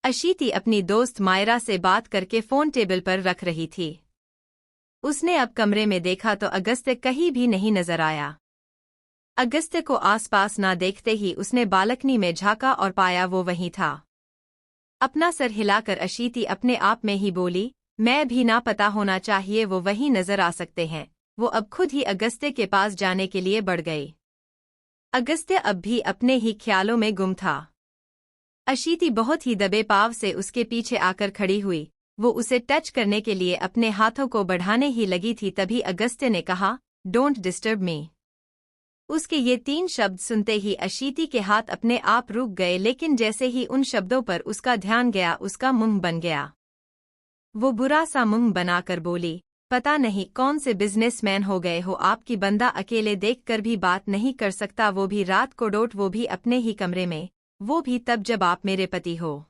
अशीति अपनी दोस्त मायरा से बात करके फोन टेबल पर रख रही थी। उसने अब कमरे में देखा तो अगस्त्य कहीं भी नहीं नजर आया। अगस्त्य को आसपास ना देखते ही उसने बालकनी में झांका और पाया वो वहीं था। अपना सर हिलाकर अशीति अपने आप में ही बोली, मैं भी ना पता होना चाहिए वो वहीं नजर आ सकते हैं। वो अब खुद ही अगस्त्य के पास जाने के लिए बढ़ गई। अगस्त्य अब भी अपने ही ख्यालों में गुम था। अशीति बहुत ही दबे पाव से उसके पीछे आकर खड़ी हुई। वो उसे टच करने के लिए अपने हाथों को बढ़ाने ही लगी थी, तभी अगस्त्य ने कहा, डोंट डिस्टर्ब मी। उसके ये 3 शब्द सुनते ही अशीति के हाथ अपने आप रुक गए, लेकिन जैसे ही उन शब्दों पर उसका ध्यान गया उसका मुंह बन गया। वो बुरा सा मुंह बनाकर बोली, पता नहीं कौन से बिजनेसमैन हो गए हो, आपकी बंदा अकेले देखकर भी बात नहीं कर सकता, वो भी रात को डोट, वो भी अपने ही कमरे में, वो भी तब जब आप मेरे पति हो।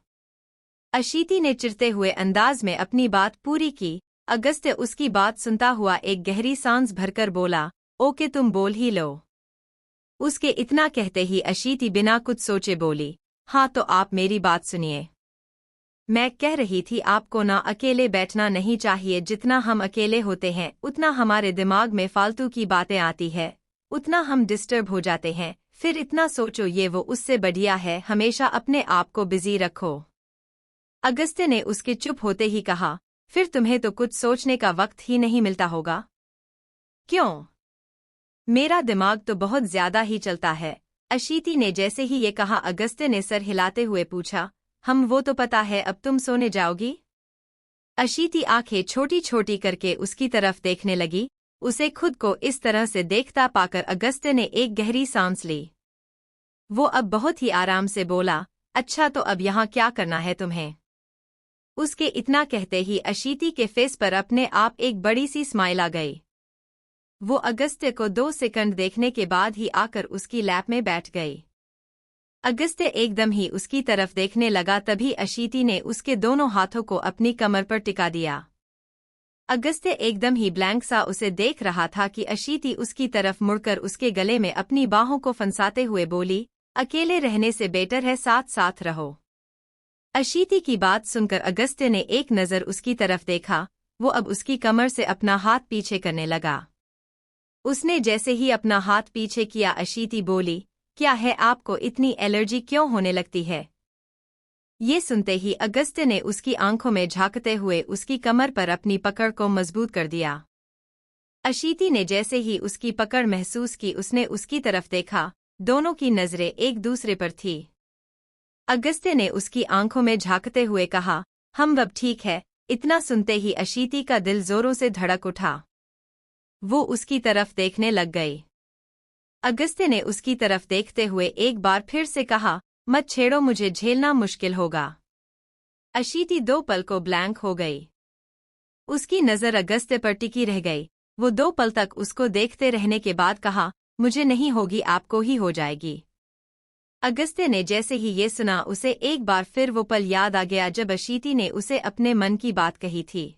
अशीति ने चिढ़ते हुए अंदाज में अपनी बात पूरी की। अगस्त्य उसकी बात सुनता हुआ एक गहरी सांस भरकर बोला, ओके तुम बोल ही लो। उसके इतना कहते ही अशीति बिना कुछ सोचे बोली, हाँ तो आप मेरी बात सुनिए। मैं कह रही थी आपको ना अकेले बैठना नहीं चाहिए, जितना हम अकेले होते हैं उतना हमारे दिमाग में फालतू की बातें आती है, उतना हम डिस्टर्ब हो जाते हैं, फिर इतना सोचो ये वो, उससे बढ़िया है हमेशा अपने आप को बिजी रखो। अगस्त्य ने उसके चुप होते ही कहा, फिर तुम्हें तो कुछ सोचने का वक्त ही नहीं मिलता होगा। क्यों? मेरा दिमाग तो बहुत ज्यादा ही चलता है। अशीति ने जैसे ही ये कहा अगस्त्य ने सर हिलाते हुए पूछा, हम वो तो पता है, अब तुम सोने जाओगी? अशीति आंखें छोटी छोटी करके उसकी तरफ देखने लगी। उसे खुद को इस तरह से देखता पाकर अगस्त्य ने एक गहरी सांस ली। वो अब बहुत ही आराम से बोला, अच्छा तो अब यहाँ क्या करना है तुम्हें? उसके इतना कहते ही अशीति के फेस पर अपने आप एक बड़ी सी स्माइल आ गई। वो अगस्त्य को 2 सेकंड देखने के बाद ही आकर उसकी लैप में बैठ गई। अगस्त्य एकदम ही उसकी तरफ देखने लगा, तभी अशीति ने उसके दोनों हाथों को अपनी कमर पर टिका दिया। अगस्त्य एकदम ही ब्लैंक सा उसे देख रहा था कि अशीति उसकी तरफ मुड़कर उसके गले में अपनी बाहों को फंसाते हुए बोली, अकेले रहने से बेटर है साथ साथ रहो। अशीति की बात सुनकर अगस्त्य ने एक नज़र उसकी तरफ देखा। वो अब उसकी कमर से अपना हाथ पीछे करने लगा। उसने जैसे ही अपना हाथ पीछे किया अशीति बोली, क्या है आपको इतनी एलर्जी क्यों होने लगती है? ये सुनते ही अगस्त्य ने उसकी आंखों में झांकते हुए उसकी कमर पर अपनी पकड़ को मजबूत कर दिया। अशीति ने जैसे ही उसकी पकड़ महसूस की उसने उसकी तरफ देखा। दोनों की नजरें एक दूसरे पर थी। अगस्त्य ने उसकी आंखों में झांकते हुए कहा, हम अब ठीक है। इतना सुनते ही अशीति का दिल जोरों से धड़क उठा। वो उसकी तरफ देखने लग गई। अगस्त्य ने उसकी तरफ देखते हुए एक बार फिर से कहा, मत छेड़ो, मुझे झेलना मुश्किल होगा। अशीति 2 पल को ब्लैंक हो गई। उसकी नज़र अगस्त्य पर टिकी रह गई। वो 2 पल तक उसको देखते रहने के बाद कहा, मुझे नहीं होगी, आपको ही हो जाएगी। अगस्त्य ने जैसे ही ये सुना उसे एक बार फिर वो पल याद आ गया जब अशीति ने उसे अपने मन की बात कही थी।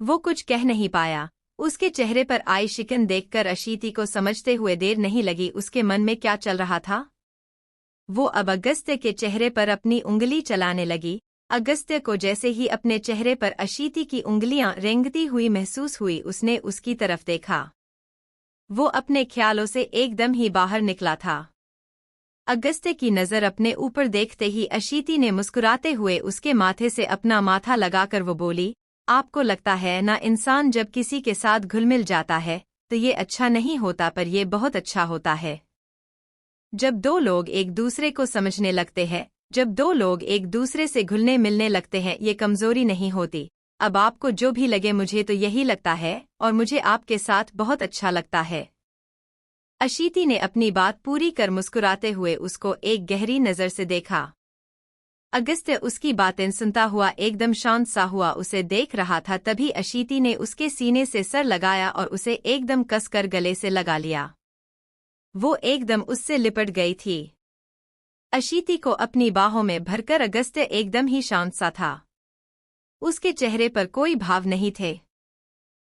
वो कुछ कह नहीं पाया। उसके चेहरे पर आई शिकन देखकर अशीति को समझते हुए देर नहीं लगी उसके मन में क्या चल रहा था। वो अब अगस्त्य के चेहरे पर अपनी उंगली चलाने लगी। अगस्त्य को जैसे ही अपने चेहरे पर अशीति की उंगलियां रेंगती हुई महसूस हुई उसने उसकी तरफ देखा। वो अपने ख्यालों से एकदम ही बाहर निकला था। अगस्त्य की नज़र अपने ऊपर देखते ही अशीति ने मुस्कुराते हुए उसके माथे से अपना माथा लगाकर वो बोली, आपको लगता है ना, इंसान जब किसी के साथ घुल-मिल जाता है तो ये अच्छा नहीं होता, पर ये बहुत अच्छा होता है। जब 2 लोग एक दूसरे को समझने लगते हैं, जब 2 लोग एक दूसरे से घुलने मिलने लगते हैं, ये कमजोरी नहीं होती। अब आपको जो भी लगे, मुझे तो यही लगता है और मुझे आपके साथ बहुत अच्छा लगता है। अशीति ने अपनी बात पूरी कर मुस्कुराते हुए उसको एक गहरी नज़र से देखा। अगस्त्य उसकी बातें सुनता हुआ एकदम शांत सा हुआ उसे देख रहा था, तभी अशीति ने उसके सीने से सर लगाया और उसे एकदम कसकर गले से लगा लिया। वो एकदम उससे लिपट गई थी। अशीति को अपनी बाहों में भरकर अगस्त्य एकदम ही शांत सा था। उसके चेहरे पर कोई भाव नहीं थे।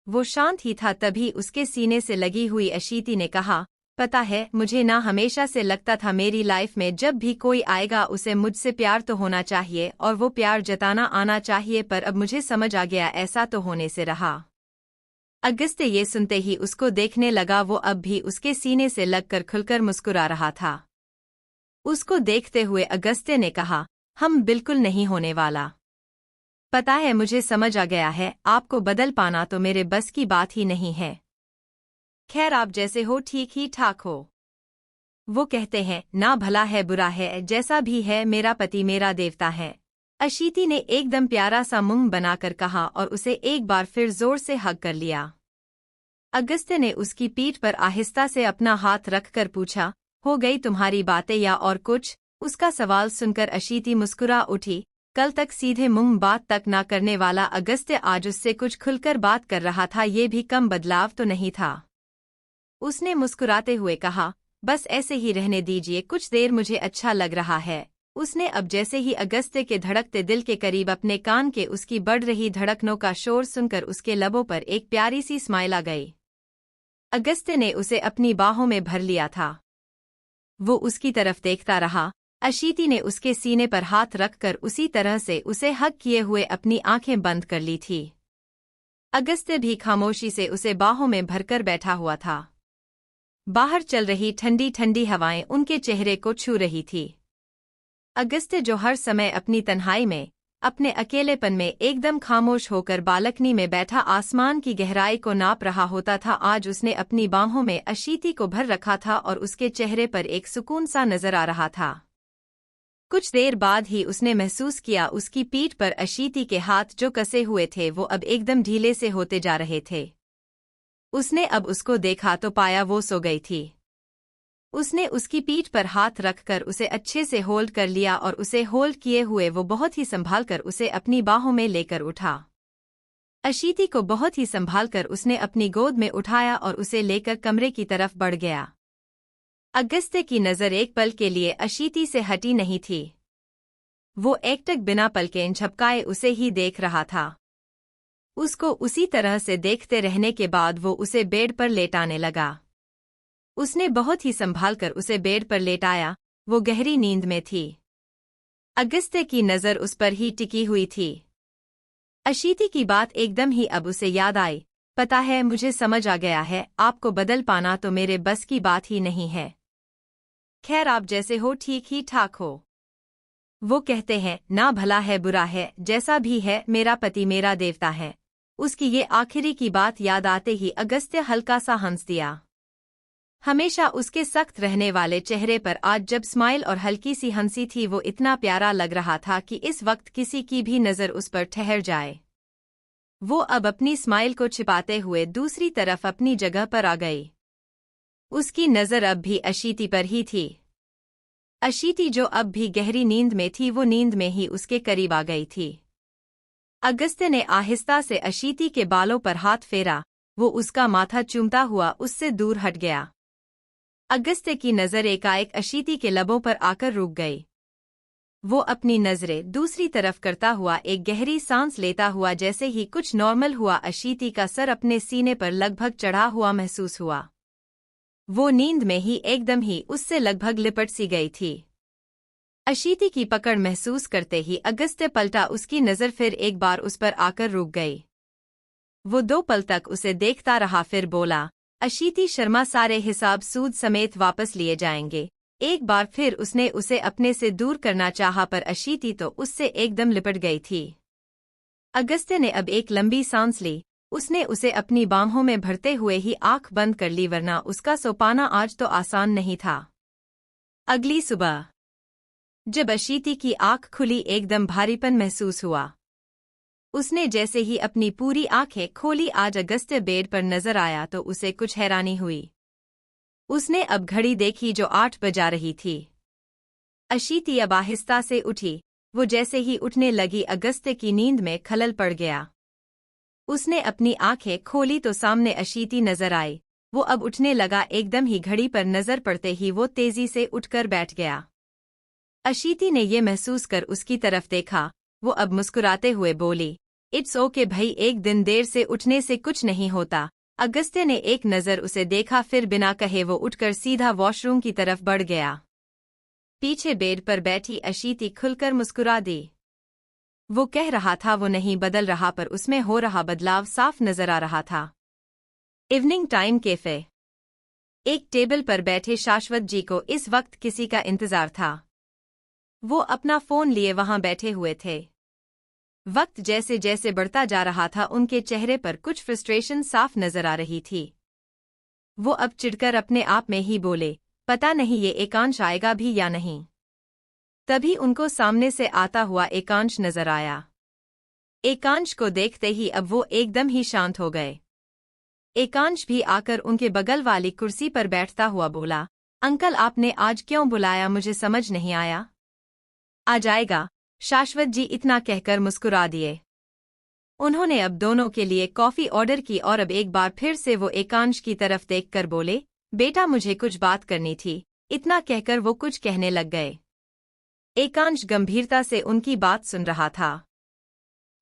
वो शांत ही था। तभी उसके सीने से लगी हुई अशीति ने कहा, पता है, मुझे ना हमेशा से लगता था मेरी लाइफ में जब भी कोई आएगा उसे मुझसे प्यार तो होना चाहिए और वो प्यार जताना आना चाहिए, पर अब मुझे समझ आ गया ऐसा तो होने से रहा। अगस्त्य ये सुनते ही उसको देखने लगा। वो अब भी उसके सीने से लगकर खुलकर मुस्कुरा रहा था। उसको देखते हुए अगस्त्य ने कहा, हम बिल्कुल नहीं होने वाला। पता है, मुझे समझ आ गया है, आपको बदल पाना तो मेरे बस की बात ही नहीं है। खैर, आप जैसे हो ठीक ही ठाक हो। वो कहते हैं, ना भला है बुरा है, जैसा भी है मेरा पति मेरा देवता है। अशीति ने एकदम प्यारा सा मुंह बनाकर कहा और उसे एक बार फिर जोर से हग कर लिया। अगस्त्य ने उसकी पीठ पर आहिस्ता से अपना हाथ रखकर पूछा, हो गई तुम्हारी बातें या और कुछ? उसका सवाल सुनकर अशीति मुस्कुरा उठी। कल तक सीधे मुंह बात तक ना करने वाला अगस्त्य आज उससे कुछ खुलकर बात कर रहा था। ये भी कम बदलाव तो नहीं था। उसने मुस्कुराते हुए कहा, बस ऐसे ही रहने दीजिए, कुछ देर मुझे अच्छा लग रहा है। उसने अब जैसे ही अगस्त्य के धड़कते दिल के करीब अपने कान के उसकी बढ़ रही धड़कनों का शोर सुनकर उसके लबों पर एक प्यारी सी स्माइल आ गई। अगस्त्य ने उसे अपनी बाहों में भर लिया था। वो उसकी तरफ देखता रहा। अशीति ने उसके सीने पर हाथ रखकर उसी तरह से उसे हग किए हुए अपनी आंखें बंद कर ली थी। अगस्त्य भी खामोशी से उसे बाहों में भरकर बैठा हुआ था। बाहर चल रही ठंडी ठंडी हवाएं उनके चेहरे को छू रही थी। अगस्त्य जो हर समय अपनी तन्हाई में, अपने अकेलेपन में एकदम खामोश होकर बालकनी में बैठा आसमान की गहराई को नाप रहा होता था, आज उसने अपनी बाहों में अशीति को भर रखा था और उसके चेहरे पर एक सुकून सा नजर आ रहा था। कुछ देर बाद ही उसने महसूस किया उसकी पीठ पर अशीति के हाथ जो कसे हुए थे वो अब एकदम ढीले से होते जा रहे थे। उसने अब उसको देखा तो पाया वो सो गई थी। उसने उसकी पीठ पर हाथ रखकर उसे अच्छे से होल्ड कर लिया और उसे होल्ड किए हुए वो बहुत ही संभालकर उसे अपनी बाहों में लेकर उठा। अशीति को बहुत ही संभालकर उसने अपनी गोद में उठाया और उसे लेकर कमरे की तरफ बढ़ गया। अगस्त्य की नज़र एक पल के लिए अशीति से हटी नहीं थी। वो एकटक बिना पलकें झपकाए उसे ही देख रहा था। उसको उसी तरह से देखते रहने के बाद वो उसे बेड पर लेटाने लगा। उसने बहुत ही संभालकर उसे बेड पर लेटाया। वो गहरी नींद में थी। अगस्त्य की नज़र उस पर ही टिकी हुई थी। अशीति की बात एकदम ही अब उसे याद आई। पता है, मुझे समझ आ गया है, आपको बदल पाना तो मेरे बस की बात ही नहीं है। खैर, आप जैसे हो ठीक ही ठाक हो। वो कहते हैं, ना भला है बुरा है, जैसा भी है मेरा पति मेरा देवता है। उसकी ये आखिरी की बात याद आते ही अगस्त्य हल्का सा हंस दिया। हमेशा उसके सख्त रहने वाले चेहरे पर आज जब स्माइल और हल्की सी हंसी थी, वो इतना प्यारा लग रहा था कि इस वक्त किसी की भी नज़र उस पर ठहर जाए। वो अब अपनी स्माइल को छिपाते हुए दूसरी तरफ अपनी जगह पर आ गई। उसकी नज़र अब भी अशीति पर ही थी। अशीति जो अब भी गहरी नींद में थी, वो नींद में ही उसके करीब आ गई थी। अगस्त्य ने आहिस्ता से अशीति के बालों पर हाथ फेरा। वो उसका माथा चूमता हुआ उससे दूर हट गया। अगस्त्य की नज़र एकाएक अशीति के लबों पर आकर रुक गई। वो अपनी नज़रें दूसरी तरफ करता हुआ एक गहरी सांस लेता हुआ जैसे ही कुछ नॉर्मल हुआ, अशीति का सर अपने सीने पर लगभग चढ़ा हुआ महसूस हुआ। वो नींद में ही एकदम ही उससे लगभग लिपट सी गई थी। अशीति की पकड़ महसूस करते ही अगस्त्य पलटा। उसकी नज़र फिर एक बार उस पर आकर रुक गई। वो 2 पल तक उसे देखता रहा, फिर बोला, अशीति शर्मा, सारे हिसाब सूद समेत वापस लिए जाएंगे। एक बार फिर उसने उसे अपने से दूर करना चाहा, पर अशीति तो उससे एकदम लिपट गई थी। अगस्त्य ने अब एक लंबी सांस ली। उसने उसे अपनी बाहों में भरते हुए ही आंख बंद कर ली, वरना उसका सो पाना आज तो आसान नहीं था। अगली सुबह जब अशीति की आंख खुली, एकदम भारीपन महसूस हुआ। उसने जैसे ही अपनी पूरी आंखें खोली, आज अगस्त्य बेड पर नजर आया तो उसे कुछ हैरानी हुई। उसने अब घड़ी देखी जो 8 बजा रही थी। अशीति अब आहिस्ता से उठी। वो जैसे ही उठने लगी, अगस्त्य की नींद में खलल पड़ गया। उसने अपनी आंखें खोली तो सामने अशीति नजर आई। वो अब उठने लगा। एकदम ही घड़ी पर नजर पड़ते ही वो तेजी से उठकर बैठ गया। अशीति ने ये महसूस कर उसकी तरफ देखा। वो अब मुस्कुराते हुए बोली, इट्स ओके भाई, एक दिन देर से उठने से कुछ नहीं होता। अगस्त्य ने एक नज़र उसे देखा, फिर बिना कहे वो उठकर सीधा वॉशरूम की तरफ बढ़ गया। पीछे बेड पर बैठी अशीति खुलकर मुस्कुरा दी। वो कह रहा था वो नहीं बदल रहा, पर उसमें हो रहा बदलाव साफ नजर आ रहा था। Evening time cafe. एक टेबल पर बैठे शाश्वत जी को इस वक्त किसी का इंतजार था। वो अपना फोन लिए वहां बैठे हुए थे। वक्त जैसे जैसे बढ़ता जा रहा था, उनके चेहरे पर कुछ फ्रस्ट्रेशन साफ नजर आ रही थी। वो अब चिढ़कर अपने आप में ही बोले, पता नहीं ये एकांश आएगा भी या नहीं। तभी उनको सामने से आता हुआ एकांश नजर आया। एकांश को देखते ही अब वो एकदम ही शांत हो गए। एकांश भी आकर उनके बगल वाली कुर्सी पर बैठता हुआ बोला, अंकल आपने आज क्यों बुलाया, मुझे समझ नहीं आया। आ जाएगा, शाश्वत जी इतना कहकर मुस्कुरा दिए। उन्होंने अब दोनों के लिए कॉफी ऑर्डर की और अब एक बार फिर से वो एकांश की तरफ देखकर बोले, बेटा मुझे कुछ बात करनी थी। इतना कहकर वो कुछ कहने लग गए। एकांश गंभीरता से उनकी बात सुन रहा था।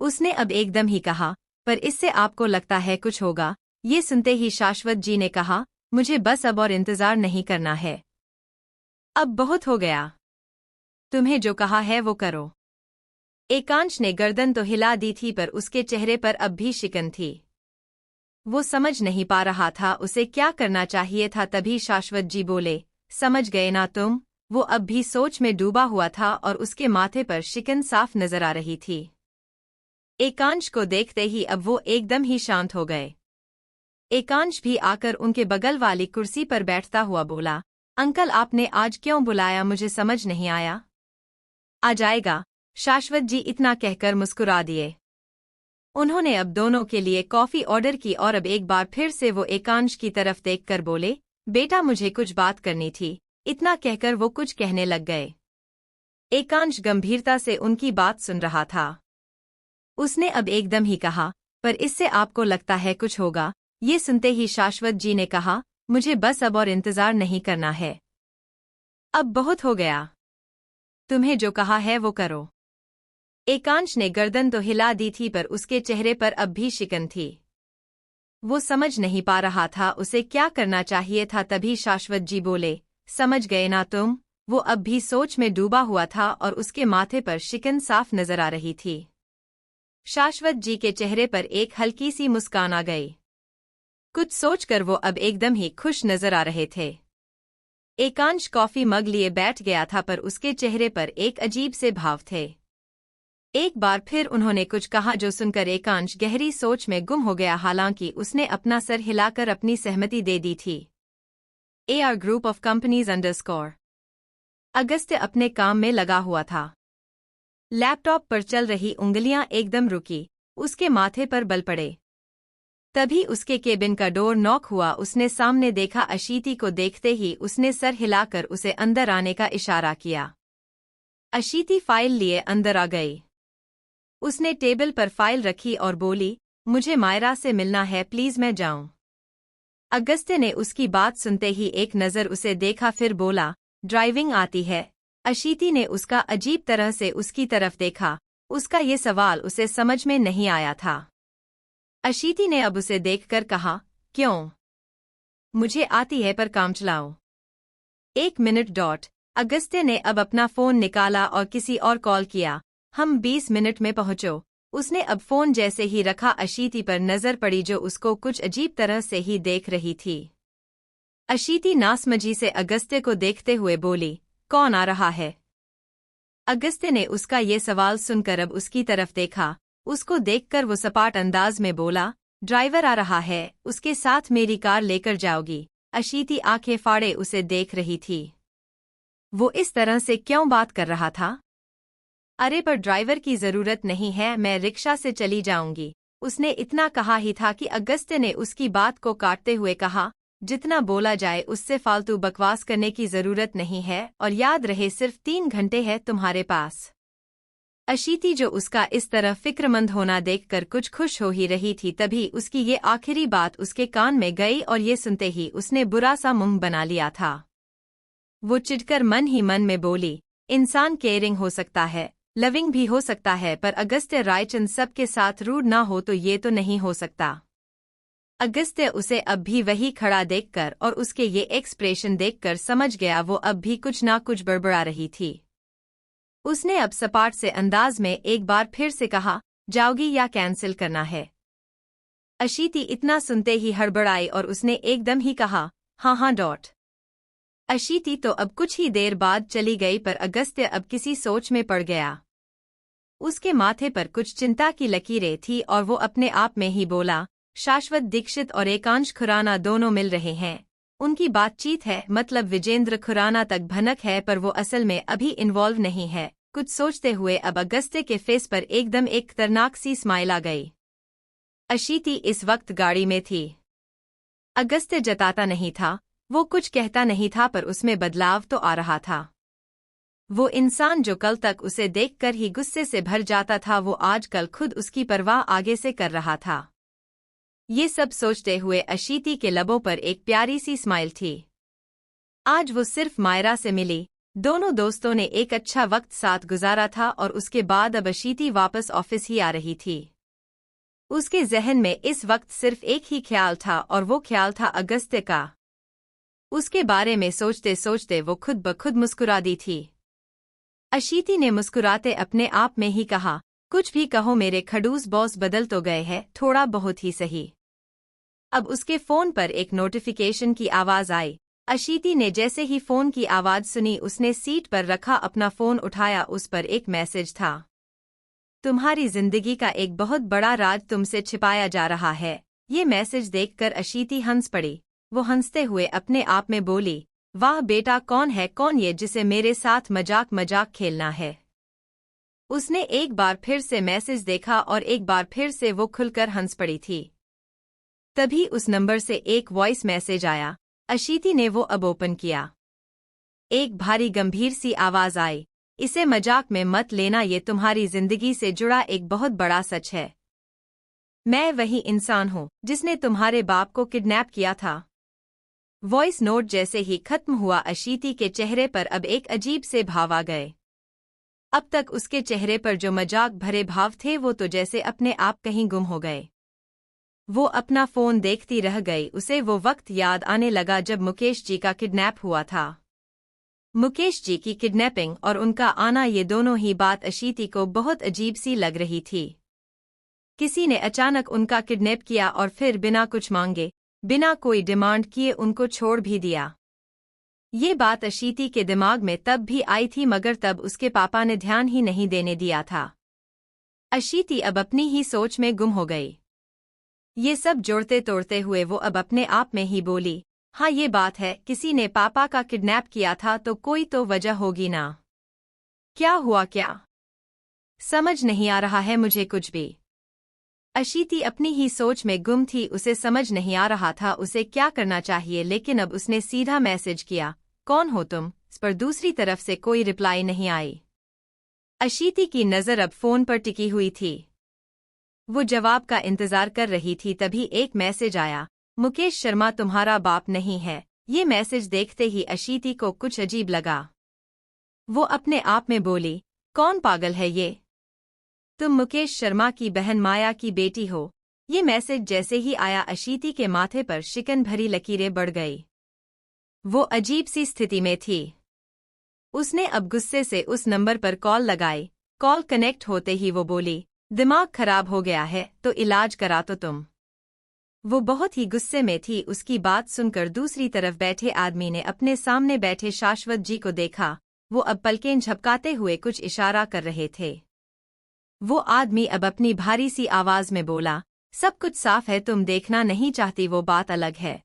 उसने अब एकदम ही कहा, पर इससे आपको लगता है कुछ होगा। ये सुनते ही शाश्वत जी ने कहा, मुझे बस अब और इंतजार नहीं करना है। अब बहुत हो गया। तुम्हें जो कहा है वो करो। एकांश ने गर्दन तो हिला दी थी, पर उसके चेहरे पर अब भी शिकन थी। वो समझ नहीं पा रहा था उसे क्या करना चाहिए था। तभी शाश्वत जी बोले, समझ गए ना तुम। वो अब भी सोच में डूबा हुआ था और उसके माथे पर शिकन साफ नजर आ रही थी। एकांश को देखते ही अब वो एकदम ही शांत हो गए। एकांश भी आकर उनके बगल वाली कुर्सी पर बैठता हुआ बोला, अंकल आपने आज क्यों बुलाया, मुझे समझ नहीं आया। आ जाएगा, शाश्वत जी इतना कहकर मुस्कुरा दिए। उन्होंने अब दोनों के लिए कॉफी ऑर्डर की और अब एक बार फिर से वो एकांश की तरफ देखकर बोले, बेटा मुझे कुछ बात करनी थी। इतना कहकर वो कुछ कहने लग गए। एकांश गंभीरता से उनकी बात सुन रहा था। उसने अब एकदम ही कहा, पर इससे आपको लगता है कुछ होगा। ये सुनते ही शाश्वत जी ने कहा, मुझे बस अब और इंतजार नहीं करना है। अब बहुत हो गया। तुम्हें जो कहा है वो करो। एकांश ने गर्दन तो हिला दी थी, पर उसके चेहरे पर अब भी शिकन थी। वो समझ नहीं पा रहा था उसे क्या करना चाहिए था। तभी शाश्वत जी बोले, समझ गए ना तुम। वो अब भी सोच में डूबा हुआ था और उसके माथे पर शिकन साफ नजर आ रही थी। शाश्वत जी के चेहरे पर एक हल्की सी मुस्कान आ गई। कुछ सोचकर वो अब एकदम ही खुश नजर आ रहे थे। एकांश कॉफी मग लिए बैठ गया था, पर उसके चेहरे पर एक अजीब से भाव थे। एक बार फिर उन्होंने कुछ कहा जो सुनकर एकांश गहरी सोच में गुम हो गया। हालांकि उसने अपना सर हिलाकर अपनी सहमति दे दी थी। AR group of companies _ Agastya अपने काम में लगा हुआ था। लैपटॉप पर चल रही उंगलियां एकदम रुकी, उसके माथे पर बल पड़े। तभी उसके केबिन का डोर नॉक हुआ। उसने सामने देखा। अशीति को देखते ही उसने सर हिलाकर उसे अंदर आने का इशारा किया। अशीति फाइल लिए अंदर आ गई। उसने टेबल पर फाइल रखी और बोली, मुझे मायरा से मिलना है, प्लीज मैं जाऊं। अगस्त्य ने उसकी बात सुनते ही एक नज़र उसे देखा, फिर बोला, ड्राइविंग आती है। अशीति ने उसका अजीब तरह से उसकी तरफ देखा। उसका ये सवाल उसे समझ में नहीं आया था। अशीति ने अब उसे देखकर कहा, क्यों? मुझे आती है, पर काम चलाओ। 1 मिनट। अगस्त्य ने अब अपना फोन निकाला और किसी और कॉल किया। हम 20 मिनट में पहुंचो। उसने अब फोन जैसे ही रखा, अशीति पर नजर पड़ी जो उसको कुछ अजीब तरह से ही देख रही थी। अशीति नासमझी से अगस्त्य को देखते हुए बोली, कौन आ रहा है? अगस्त्य ने उसका ये सवाल सुनकर अब उसकी तरफ देखा। उसको देखकर वो सपाट अंदाज में बोला, ड्राइवर आ रहा है, उसके साथ मेरी कार लेकर जाओगी। अशीति आंखें फाड़े उसे देख रही थी। वो इस तरह से क्यों बात कर रहा था? अरे पर ड्राइवर की जरूरत नहीं है, मैं रिक्शा से चली जाऊंगी। उसने इतना कहा ही था कि अगस्त्य ने उसकी बात को काटते हुए कहा, जितना बोला जाए उससे फालतू बकवास करने की जरूरत नहीं है, और याद रहे सिर्फ 3 घंटे है तुम्हारे पास। अशीति जो उसका इस तरह फिक्रमंद होना देखकर कुछ खुश हो ही रही थी, तभी उसकी ये आखिरी बात उसके कान में गई और ये सुनते ही उसने बुरा सा मुंह बना लिया था। वो चिढ़कर मन ही मन में बोली, इंसान केयरिंग हो सकता है, लविंग भी हो सकता है, पर अगस्त्य रायचंद सबके साथ रूड ना हो तो ये तो नहीं हो सकता। अगस्त्य उसे अब भी वही खड़ा देखकर और उसके ये एक्सप्रेशन देखकर समझ गया वो अब भी कुछ ना कुछ बड़बड़ा रही थी। उसने अब सपाट से अंदाज में एक बार फिर से कहा, जाओगी या कैंसिल करना है? अशीति इतना सुनते ही हड़बड़ाई और उसने एकदम ही कहा, हाँ हाँ डॉट। अशीति तो अब कुछ ही देर बाद चली गई पर अगस्त्य अब किसी सोच में पड़ गया। उसके माथे पर कुछ चिंता की लकीरें थी और वो अपने आप में ही बोला, शाश्वत दीक्षित और एकांश खुराना दोनों मिल रहे हैं, उनकी बातचीत है, मतलब विजेंद्र खुराना तक भनक है पर वो असल में अभी इन्वॉल्व नहीं है। कुछ सोचते हुए अब अगस्त्य के फेस पर एकदम एक खतरनाक सी स्माइल आ गई। अशीति इस वक्त गाड़ी में थी। अगस्त्य जताता नहीं था, वो कुछ कहता नहीं था पर उसमें बदलाव तो आ रहा था। वो इंसान जो कल तक उसे देखकर ही गुस्से से भर जाता था वो आजकल खुद उसकी परवाह आगे से कर रहा था। ये सब सोचते हुए अशीति के लबों पर एक प्यारी सी स्माइल थी। आज वो सिर्फ मायरा से मिली, दोनों दोस्तों ने एक अच्छा वक्त साथ गुजारा था और उसके बाद अब अशीति वापस ऑफिस ही आ रही थी। उसके जहन में इस वक्त सिर्फ एक ही ख्याल था और वो ख्याल था अगस्त्य का। उसके बारे में सोचते सोचते वो खुद ब खुद मुस्कुरा दी थी। अशीति ने मुस्कुराते अपने आप में ही कहा, कुछ भी कहो मेरे खड़ूस बॉस बदल तो गए हैं, थोड़ा बहुत ही सही। अब उसके फोन पर एक नोटिफिकेशन की आवाज आई। अशीति ने जैसे ही फोन की आवाज सुनी उसने सीट पर रखा अपना फोन उठाया। उस पर एक मैसेज था, तुम्हारी जिंदगी का एक बहुत बड़ा राज तुमसे छिपाया जा रहा है। ये मैसेज देखकर अशीति हंस पड़ी। वो हंसते हुए अपने आप में बोली, वाह बेटा, कौन है कौन ये जिसे मेरे साथ मजाक खेलना है। उसने एक बार फिर से मैसेज देखा और एक बार फिर से वो खुलकर हंस पड़ी थी। तभी उस नंबर से एक वॉइस मैसेज आया। अशीति ने वो अब ओपन किया। एक भारी गंभीर सी आवाज आई, इसे मजाक में मत लेना, ये तुम्हारी जिंदगी से जुड़ा एक बहुत बड़ा सच है। मैं वही इंसान हूँ जिसने तुम्हारे बाप को किडनैप किया था। वॉइस नोट जैसे ही खत्म हुआ अशीति के चेहरे पर अब एक अजीब से भाव आ गए। अब तक उसके चेहरे पर जो मजाक भरे भाव थे वो तो जैसे अपने आप कहीं गुम हो गए। वो अपना फोन देखती रह गई। उसे वो वक्त याद आने लगा जब मुकेश जी का किडनैप हुआ था। मुकेश जी की किडनैपिंग और उनका आना, ये दोनों ही बात अशीति को बहुत अजीब सी लग रही थी। किसी ने अचानक उनका किडनैप किया और फिर बिना कुछ मांगे, बिना कोई डिमांड किए उनको छोड़ भी दिया। ये बात अशीति के दिमाग में तब भी आई थी मगर तब उसके पापा ने ध्यान ही नहीं देने दिया था। अशीति अब अपनी ही सोच में गुम हो गई। ये सब जोड़ते तोड़ते हुए वो अब अपने आप में ही बोली, हाँ ये बात है, किसी ने पापा का किडनैप किया था तो कोई तो वजह होगी ना। क्या हुआ क्या? समझ नहीं आ रहा है मुझे कुछ भी। अशीति अपनी ही सोच में गुम थी। उसे समझ नहीं आ रहा था उसे क्या करना चाहिए, लेकिन अब उसने सीधा मैसेज किया, कौन हो तुम? इस पर दूसरी तरफ से कोई रिप्लाई नहीं आई। अशीति की नज़र अब फोन पर टिकी हुई थी। वो जवाब का इंतजार कर रही थी। तभी एक मैसेज आया, मुकेश शर्मा तुम्हारा बाप नहीं है। ये मैसेज देखते ही अशीति को कुछ अजीब लगा। वो अपने आप में बोली, कौन पागल है ये? तुम मुकेश शर्मा की बहन माया की बेटी हो। ये मैसेज जैसे ही आया अशीति के माथे पर शिकन भरी लकीरें बढ़ गई। वो अजीब सी स्थिति में थी। उसने अब गुस्से से उस नंबर पर कॉल लगाई। कॉल कनेक्ट होते ही वो बोली, दिमाग खराब हो गया है तो इलाज करा तो तुम। वो बहुत ही गुस्से में थी। उसकी बात सुनकर दूसरी तरफ बैठे आदमी ने अपने सामने बैठे शाश्वत जी को देखा। वो अब पलकें झपकाते हुए कुछ इशारा कर रहे थे। वो आदमी अब अपनी भारी सी आवाज में बोला, सब कुछ साफ है, तुम देखना नहीं चाहती वो बात अलग है।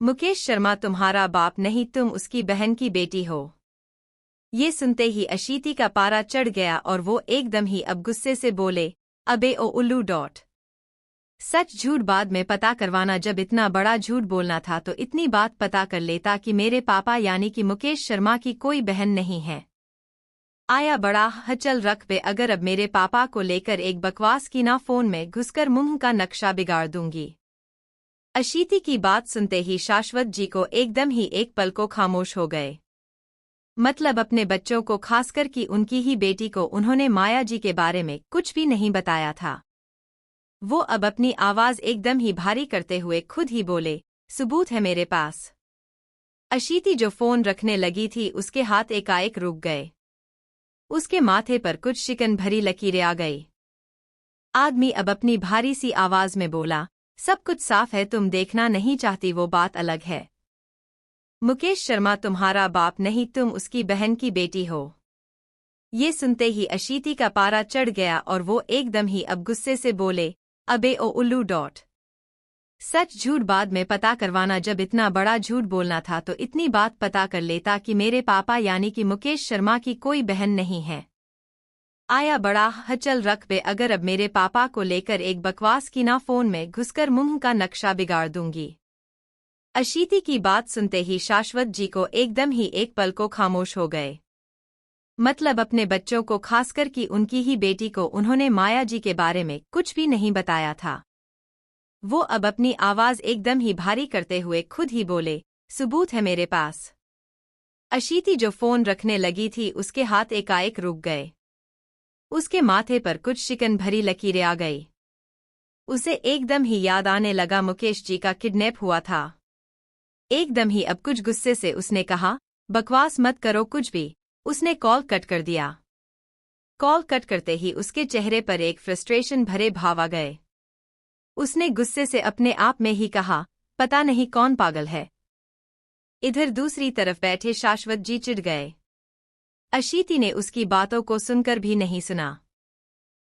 मुकेश शर्मा तुम्हारा बाप नहीं, तुम उसकी बहन की बेटी हो। ये सुनते ही अशीति का पारा चढ़ गया और वो एकदम ही अब गुस्से से बोले, अबे ओ उल्लू डॉट। सच झूठ बाद में पता करवाना, जब इतना बड़ा झूठ बोलना था तो इतनी बात पता कर लेता कि मेरे पापा यानी कि मुकेश शर्मा की कोई बहन नहीं है। आया बड़ा हचल रख पे, अगर अब मेरे पापा को लेकर एक बकवास की ना, फोन में घुसकर मुंह का नक्शा बिगाड़ दूंगी। अशीति की बात सुनते ही शाश्वत जी को एकदम ही एक पल को खामोश हो गए। मतलब अपने बच्चों को, खासकर कि उनकी ही बेटी को उन्होंने माया जी के बारे में कुछ भी नहीं बताया था। वो अब अपनी आवाज एकदम ही भारी करते हुए खुद ही बोले, सबूत है मेरे पास। अशीति जो फोन रखने लगी थी उसके हाथ एकाएक रुक गए। उसके माथे पर कुछ शिकन भरी लकीरें आ गई। आदमी अब अपनी भारी सी आवाज में बोला, सब कुछ साफ है, तुम देखना नहीं चाहती वो बात अलग है। मुकेश शर्मा तुम्हारा बाप नहीं, तुम उसकी बहन की बेटी हो। ये सुनते ही अशीति का पारा चढ़ गया और वो एकदम ही अब गुस्से से बोले, अबे ओ उल्लू डॉट। सच झूठ बाद में पता करवाना, जब इतना बड़ा झूठ बोलना था तो इतनी बात पता कर लेता कि मेरे पापा यानी कि मुकेश शर्मा की कोई बहन नहीं है। आया बड़ा हचल रख बे, अगर अब मेरे पापा को लेकर एक बकवास की ना, फोन में घुसकर मुंह का नक्शा बिगाड़ दूंगी। अशीति की बात सुनते ही शाश्वत जी को एकदम ही एक पल को खामोश हो गए। मतलब अपने बच्चों को, खासकर कि उनकी ही बेटी को उन्होंने माया जी के बारे में कुछ भी नहीं बताया था। वो अब अपनी आवाज एकदम ही भारी करते हुए खुद ही बोले, सबूत है मेरे पास। अशीति जो फोन रखने लगी थी उसके हाथ एकाएक रुक गए। उसके माथे पर कुछ शिकन भरी लकीरें आ गई। उसे एकदम ही याद आने लगा मुकेश जी का किडनैप हुआ था। एकदम ही अब कुछ गुस्से से उसने कहा, बकवास मत करो कुछ भी। उसने कॉल कट कर दिया। कॉल कट करते ही उसके चेहरे पर एक फ्रस्ट्रेशन भरे भाव आ गए। उसने गुस्से से अपने आप में ही कहा, पता नहीं कौन पागल है। इधर दूसरी तरफ बैठे शाश्वत जी चिढ़ गए। अशीति ने उसकी बातों को सुनकर भी नहीं सुना।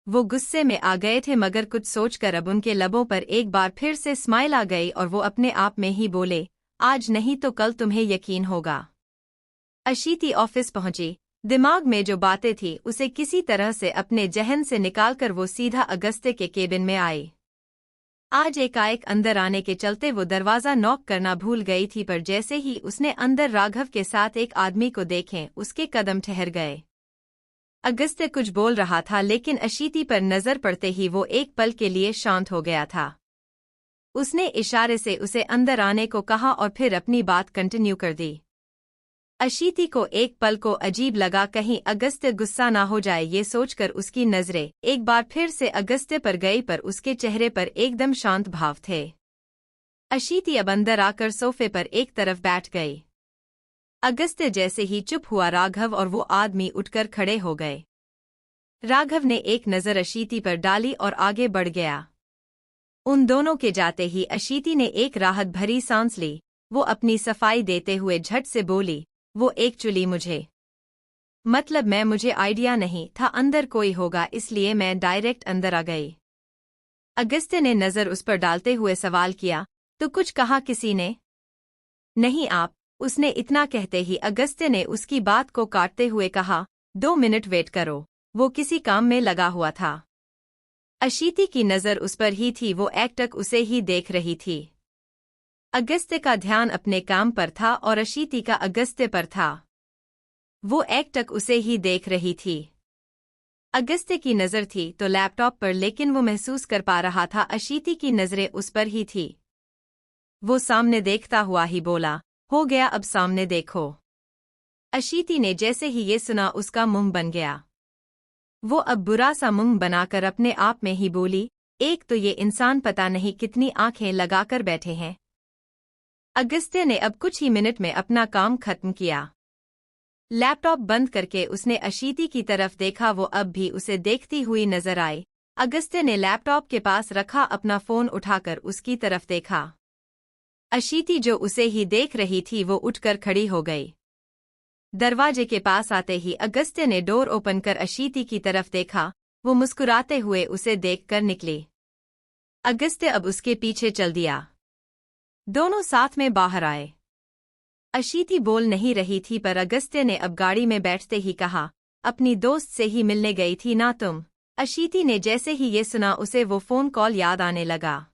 वो गुस्से में आ गए थे, मगर कुछ सोचकर अब उनके लबों पर एक बार फिर से स्माइल आ गई और वो अपने आप में ही बोले, आज नहीं तो कल तुम्हें यकीन होगा। अशीति ऑफिस पहुंची। दिमाग में जो बातें थी उसे किसी तरह से अपने जहन से निकालकर वो सीधा अगस्त्य के केबिन में आई। आज एकाएक अंदर आने के चलते वो दरवाजा नॉक करना भूल गई थी, पर जैसे ही उसने अंदर राघव के साथ एक आदमी को देखें उसके कदम ठहर गए। अगस्त्य कुछ बोल रहा था लेकिन अशीति पर नजर पड़ते ही वो एक पल के लिए शांत हो गया था। उसने इशारे से उसे अंदर आने को कहा और फिर अपनी बात कंटिन्यू कर दी। अशीति को एक पल को अजीब लगा, कहीं अगस्त्य गुस्सा ना हो जाए, ये सोचकर उसकी नजरें एक बार फिर से अगस्त्य पर गई, पर उसके चेहरे पर एकदम शांत भाव थे। अशीति अब अंदर आकर सोफे पर एक तरफ बैठ गई। अगस्त्य जैसे ही चुप हुआ राघव और वो आदमी उठकर खड़े हो गए। राघव ने एक नजर अशीति पर डाली और आगे बढ़ गया। उन दोनों के जाते ही अशीति ने एक राहत भरी सांस ली। वो अपनी सफाई देते हुए झट से बोली, वो एक्चुअली मुझे आइडिया नहीं था अंदर कोई होगा, इसलिए मैं डायरेक्ट अंदर आ गई। अगस्त्य ने नजर उस पर डालते हुए सवाल किया, तो कुछ कहा किसी ने? नहीं आप। उसने इतना कहते ही अगस्त्य ने उसकी बात को काटते हुए कहा, 2 मिनट वेट करो, वो किसी काम में लगा हुआ था। अशीति की नजर उस पर ही थी, वो एकटक उसे ही देख रही थी। अगस्त्य का ध्यान अपने काम पर था और अशीति का अगस्त्य पर था। वो एकटक उसे ही देख रही थी। अगस्त्य की नजर थी तो लैपटॉप पर, लेकिन वो महसूस कर पा रहा था अशीति की नजरें उस पर ही थी। वो सामने देखता हुआ ही बोला, हो गया अब सामने देखो। अशीति ने जैसे ही ये सुना उसका मुंह बन गया। वो अब बुरा सा मुंह बनाकर अपने आप में ही बोली, एक तो ये इंसान पता नहीं कितनी आंखें लगाकर बैठे हैं। अगस्त्य ने अब कुछ ही मिनट में अपना काम खत्म किया। लैपटॉप बंद करके उसने अशीति की तरफ देखा, वो अब भी उसे देखती हुई नजर आई। अगस्त्य ने लैपटॉप के पास रखा अपना फोन उठाकर उसकी तरफ देखा। अशीति जो उसे ही देख रही थी वो उठकर खड़ी हो गई। दरवाजे के पास आते ही अगस्त्य ने डोर ओपन कर अशीति की तरफ देखा। वो मुस्कुराते हुए उसे देखकर निकली। अगस्त्य अब उसके पीछे चल दिया। दोनों साथ में बाहर आए। अशीति बोल नहीं रही थी, पर अगस्त्य ने अब गाड़ी में बैठते ही कहा, अपनी दोस्त से ही मिलने गई थी ना तुम? अशीति ने जैसे ही ये सुना उसे वो फोन कॉल याद आने लगा।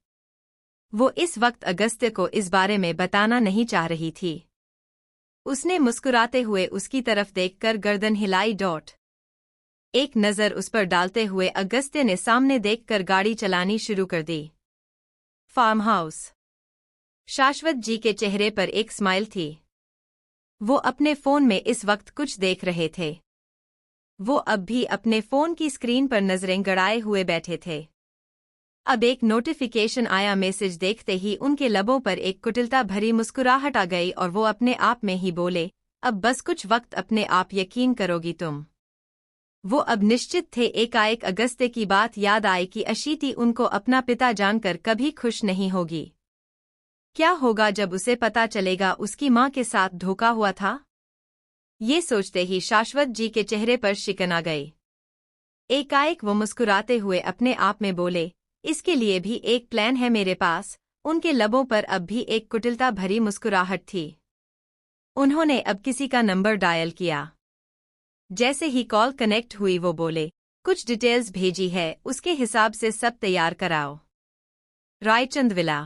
वो इस वक्त अगस्त्य को इस बारे में बताना नहीं चाह रही थी। उसने मुस्कुराते हुए उसकी तरफ देखकर गर्दन हिलाई। एक नज़र उस पर डालते हुए अगस्त्य ने सामने देखकर गाड़ी चलानी शुरू कर दी। Farm house. शाश्वत जी के चेहरे पर एक स्माइल थी। वो अपने फोन में इस वक्त कुछ देख रहे थे। वो अब भी अपने फोन की स्क्रीन पर नजरें गड़ाए हुए बैठे थे। अब एक नोटिफिकेशन आया। मैसेज देखते ही उनके लबों पर एक कुटिलता भरी मुस्कुराहट आ गई और वो अपने आप में ही बोले, अब बस कुछ वक्त अपने आप यकीन करोगी तुम। वो अब निश्चित थे। एकाएक अगस्त्य की बात याद आई कि अशीति उनको अपना पिता जानकर कभी खुश नहीं होगी। क्या होगा जब उसे पता चलेगा उसकी माँ के साथ धोखा हुआ था? ये सोचते ही शाश्वत जी के चेहरे पर शिकन आ गई। एकाएक वो मुस्कुराते हुए अपने आप में बोले, इसके लिए भी एक प्लान है मेरे पास। उनके लबों पर अब भी एक कुटिलता भरी मुस्कुराहट थी। उन्होंने अब किसी का नंबर डायल किया। जैसे ही कॉल कनेक्ट हुई वो बोले, कुछ डिटेल्स भेजी है, उसके हिसाब से सब तैयार कराओ। रायचंद विला।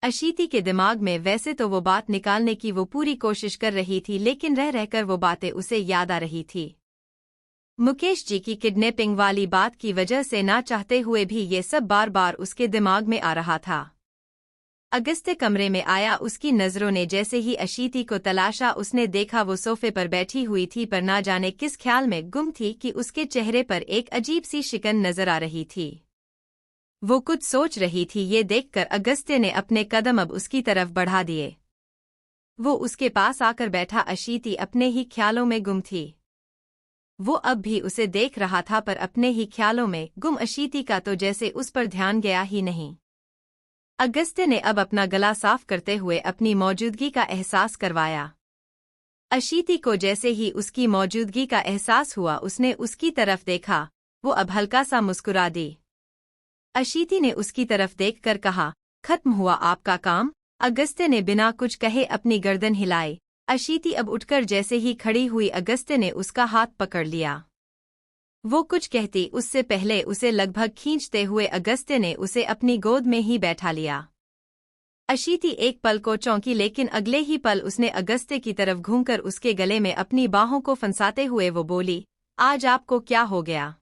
अशीति के दिमाग में वैसे तो वो बात निकालने की वो पूरी कोशिश कर रही थी, लेकिन रह रहकर वो बातें उसे याद आ रही थी। मुकेश जी की किडनैपिंग वाली बात की वजह से ना चाहते हुए भी ये सब बार बार उसके दिमाग में आ रहा था। अगस्त्य कमरे में आया। उसकी नजरों ने जैसे ही अशीति को तलाशा, उसने देखा वो सोफे पर बैठी हुई थी, पर ना जाने किस ख्याल में गुम थी कि उसके चेहरे पर एक अजीब सी शिकन नजर आ रही थी। वो कुछ सोच रही थी। ये देखकर अगस्त्य ने अपने कदम अब उसकी तरफ बढ़ा दिए। वो उसके पास आकर बैठा। अशीति अपने ही ख्यालों में गुम थी। वो अब भी उसे देख रहा था, पर अपने ही ख्यालों में गुम अशीति का तो जैसे उस पर ध्यान गया ही नहीं। अगस्त्य ने अब अपना गला साफ करते हुए अपनी मौजूदगी का एहसास करवाया। अशीति को जैसे ही उसकी मौजूदगी का एहसास हुआ, उसने उसकी तरफ देखा। वो अब हल्का सा मुस्कुरा दी। अशीति ने उसकी तरफ देखकर कहा, खत्म हुआ आपका काम? अगस्त्य ने बिना कुछ कहे अपनी गर्दन हिलाई। अशीति अब उठकर जैसे ही खड़ी हुई, अगस्त्य ने उसका हाथ पकड़ लिया। वो कुछ कहती उससे पहले उसे लगभग खींचते हुए अगस्त्य ने उसे अपनी गोद में ही बैठा लिया। अशीति एक पल को चौंकी, लेकिन अगले ही पल उसने अगस्त्य की तरफ घूमकर उसके गले में अपनी बाहों को फंसाते हुए वो बोली, आज आपको क्या हो गया?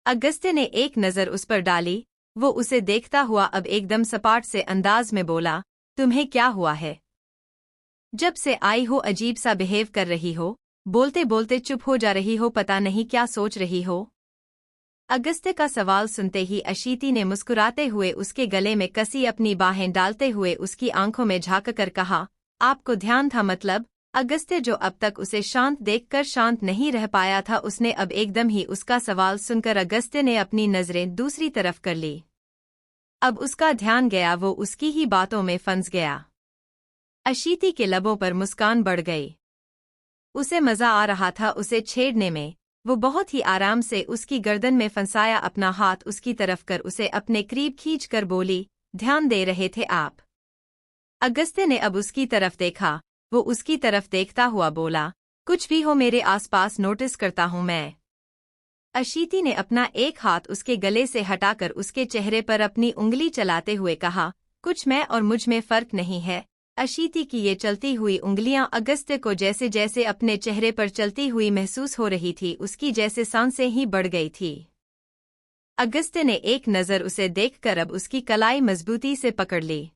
अगस्त्य ने एक नज़र उस पर डाली। वो उसे देखता हुआ अब एकदम सपाट से अंदाज में बोला, तुम्हें क्या हुआ है? जब से आई हो अजीब सा बिहेव कर रही हो, बोलते बोलते चुप हो जा रही हो, पता नहीं क्या सोच रही हो? अगस्त्य का सवाल सुनते ही अशीति ने मुस्कुराते हुए उसके गले में कसी अपनी बाहें डालते हुए उसकी आंखों में झांककर कहा, आपको ध्यान था मतलब? अगस्त्य जो अब तक उसे शांत देखकर शांत नहीं रह पाया था, उसने अब एकदम ही उसका सवाल सुनकर अगस्त्य ने अपनी नजरें दूसरी तरफ कर ली। अब उसका ध्यान गया, वो उसकी ही बातों में फंस गया। अशीति के लबों पर मुस्कान बढ़ गई। उसे मजा आ रहा था उसे छेड़ने में। वो बहुत ही आराम से उसकी गर्दन में फंसाया अपना हाथ उसकी तरफ कर उसे अपने करीब खींचकर बोली, ध्यान दे रहे थे आप? अगस्त्य ने अब उसकी तरफ देखा। वो उसकी तरफ देखता हुआ बोला, कुछ भी हो मेरे आसपास नोटिस करता हूं मैं। अशीति ने अपना एक हाथ उसके गले से हटाकर उसके चेहरे पर अपनी उंगली चलाते हुए कहा, कुछ मैं और मुझ में फर्क नहीं है। अशीति की ये चलती हुई उंगलियां अगस्त्य को जैसे जैसे अपने चेहरे पर चलती हुई महसूस हो रही थी, उसकी जैसे सांसें ही बढ़ गई थी। अगस्त्य ने एक नज़र उसे देखकर अब उसकी कलाई मजबूती से पकड़ ली।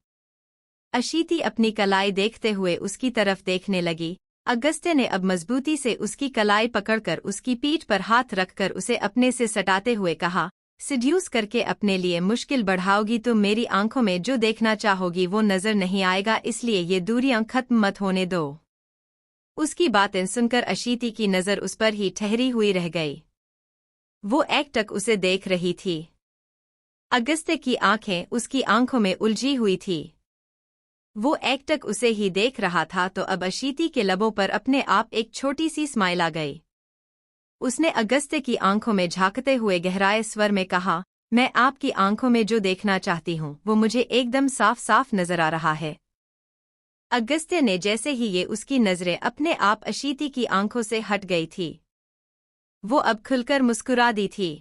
अशीति अपनी कलाई देखते हुए उसकी तरफ देखने लगी। अगस्त्य ने अब मजबूती से उसकी कलाई पकड़कर उसकी पीठ पर हाथ रखकर उसे अपने से सटाते हुए कहा, सिड्यूस करके अपने लिए मुश्किल बढ़ाओगी तुम। मेरी आंखों में जो देखना चाहोगी वो नजर नहीं आएगा, इसलिए ये दूरियां खत्म मत होने दो। उसकी बातें सुनकर अशीति की नजर उस पर ही ठहरी हुई रह गई। वो एकटक उसे देख रही थी। अगस्त्य की आंखें उसकी आंखों में उलझी हुई थी। वो एकटक उसे ही देख रहा था तो अब अशीति के लबों पर अपने आप एक छोटी सी स्माइल आ गई। उसने अगस्त्य की आंखों में झांकते हुए गहराए स्वर में कहा, मैं आपकी आंखों में जो देखना चाहती हूँ वो मुझे एकदम साफ साफ नजर आ रहा है। अगस्त्य ने जैसे ही ये उसकी नजरें अपने आप अशीति की आंखों से हट गई थी, वो अब खुलकर मुस्कुरा दी थी।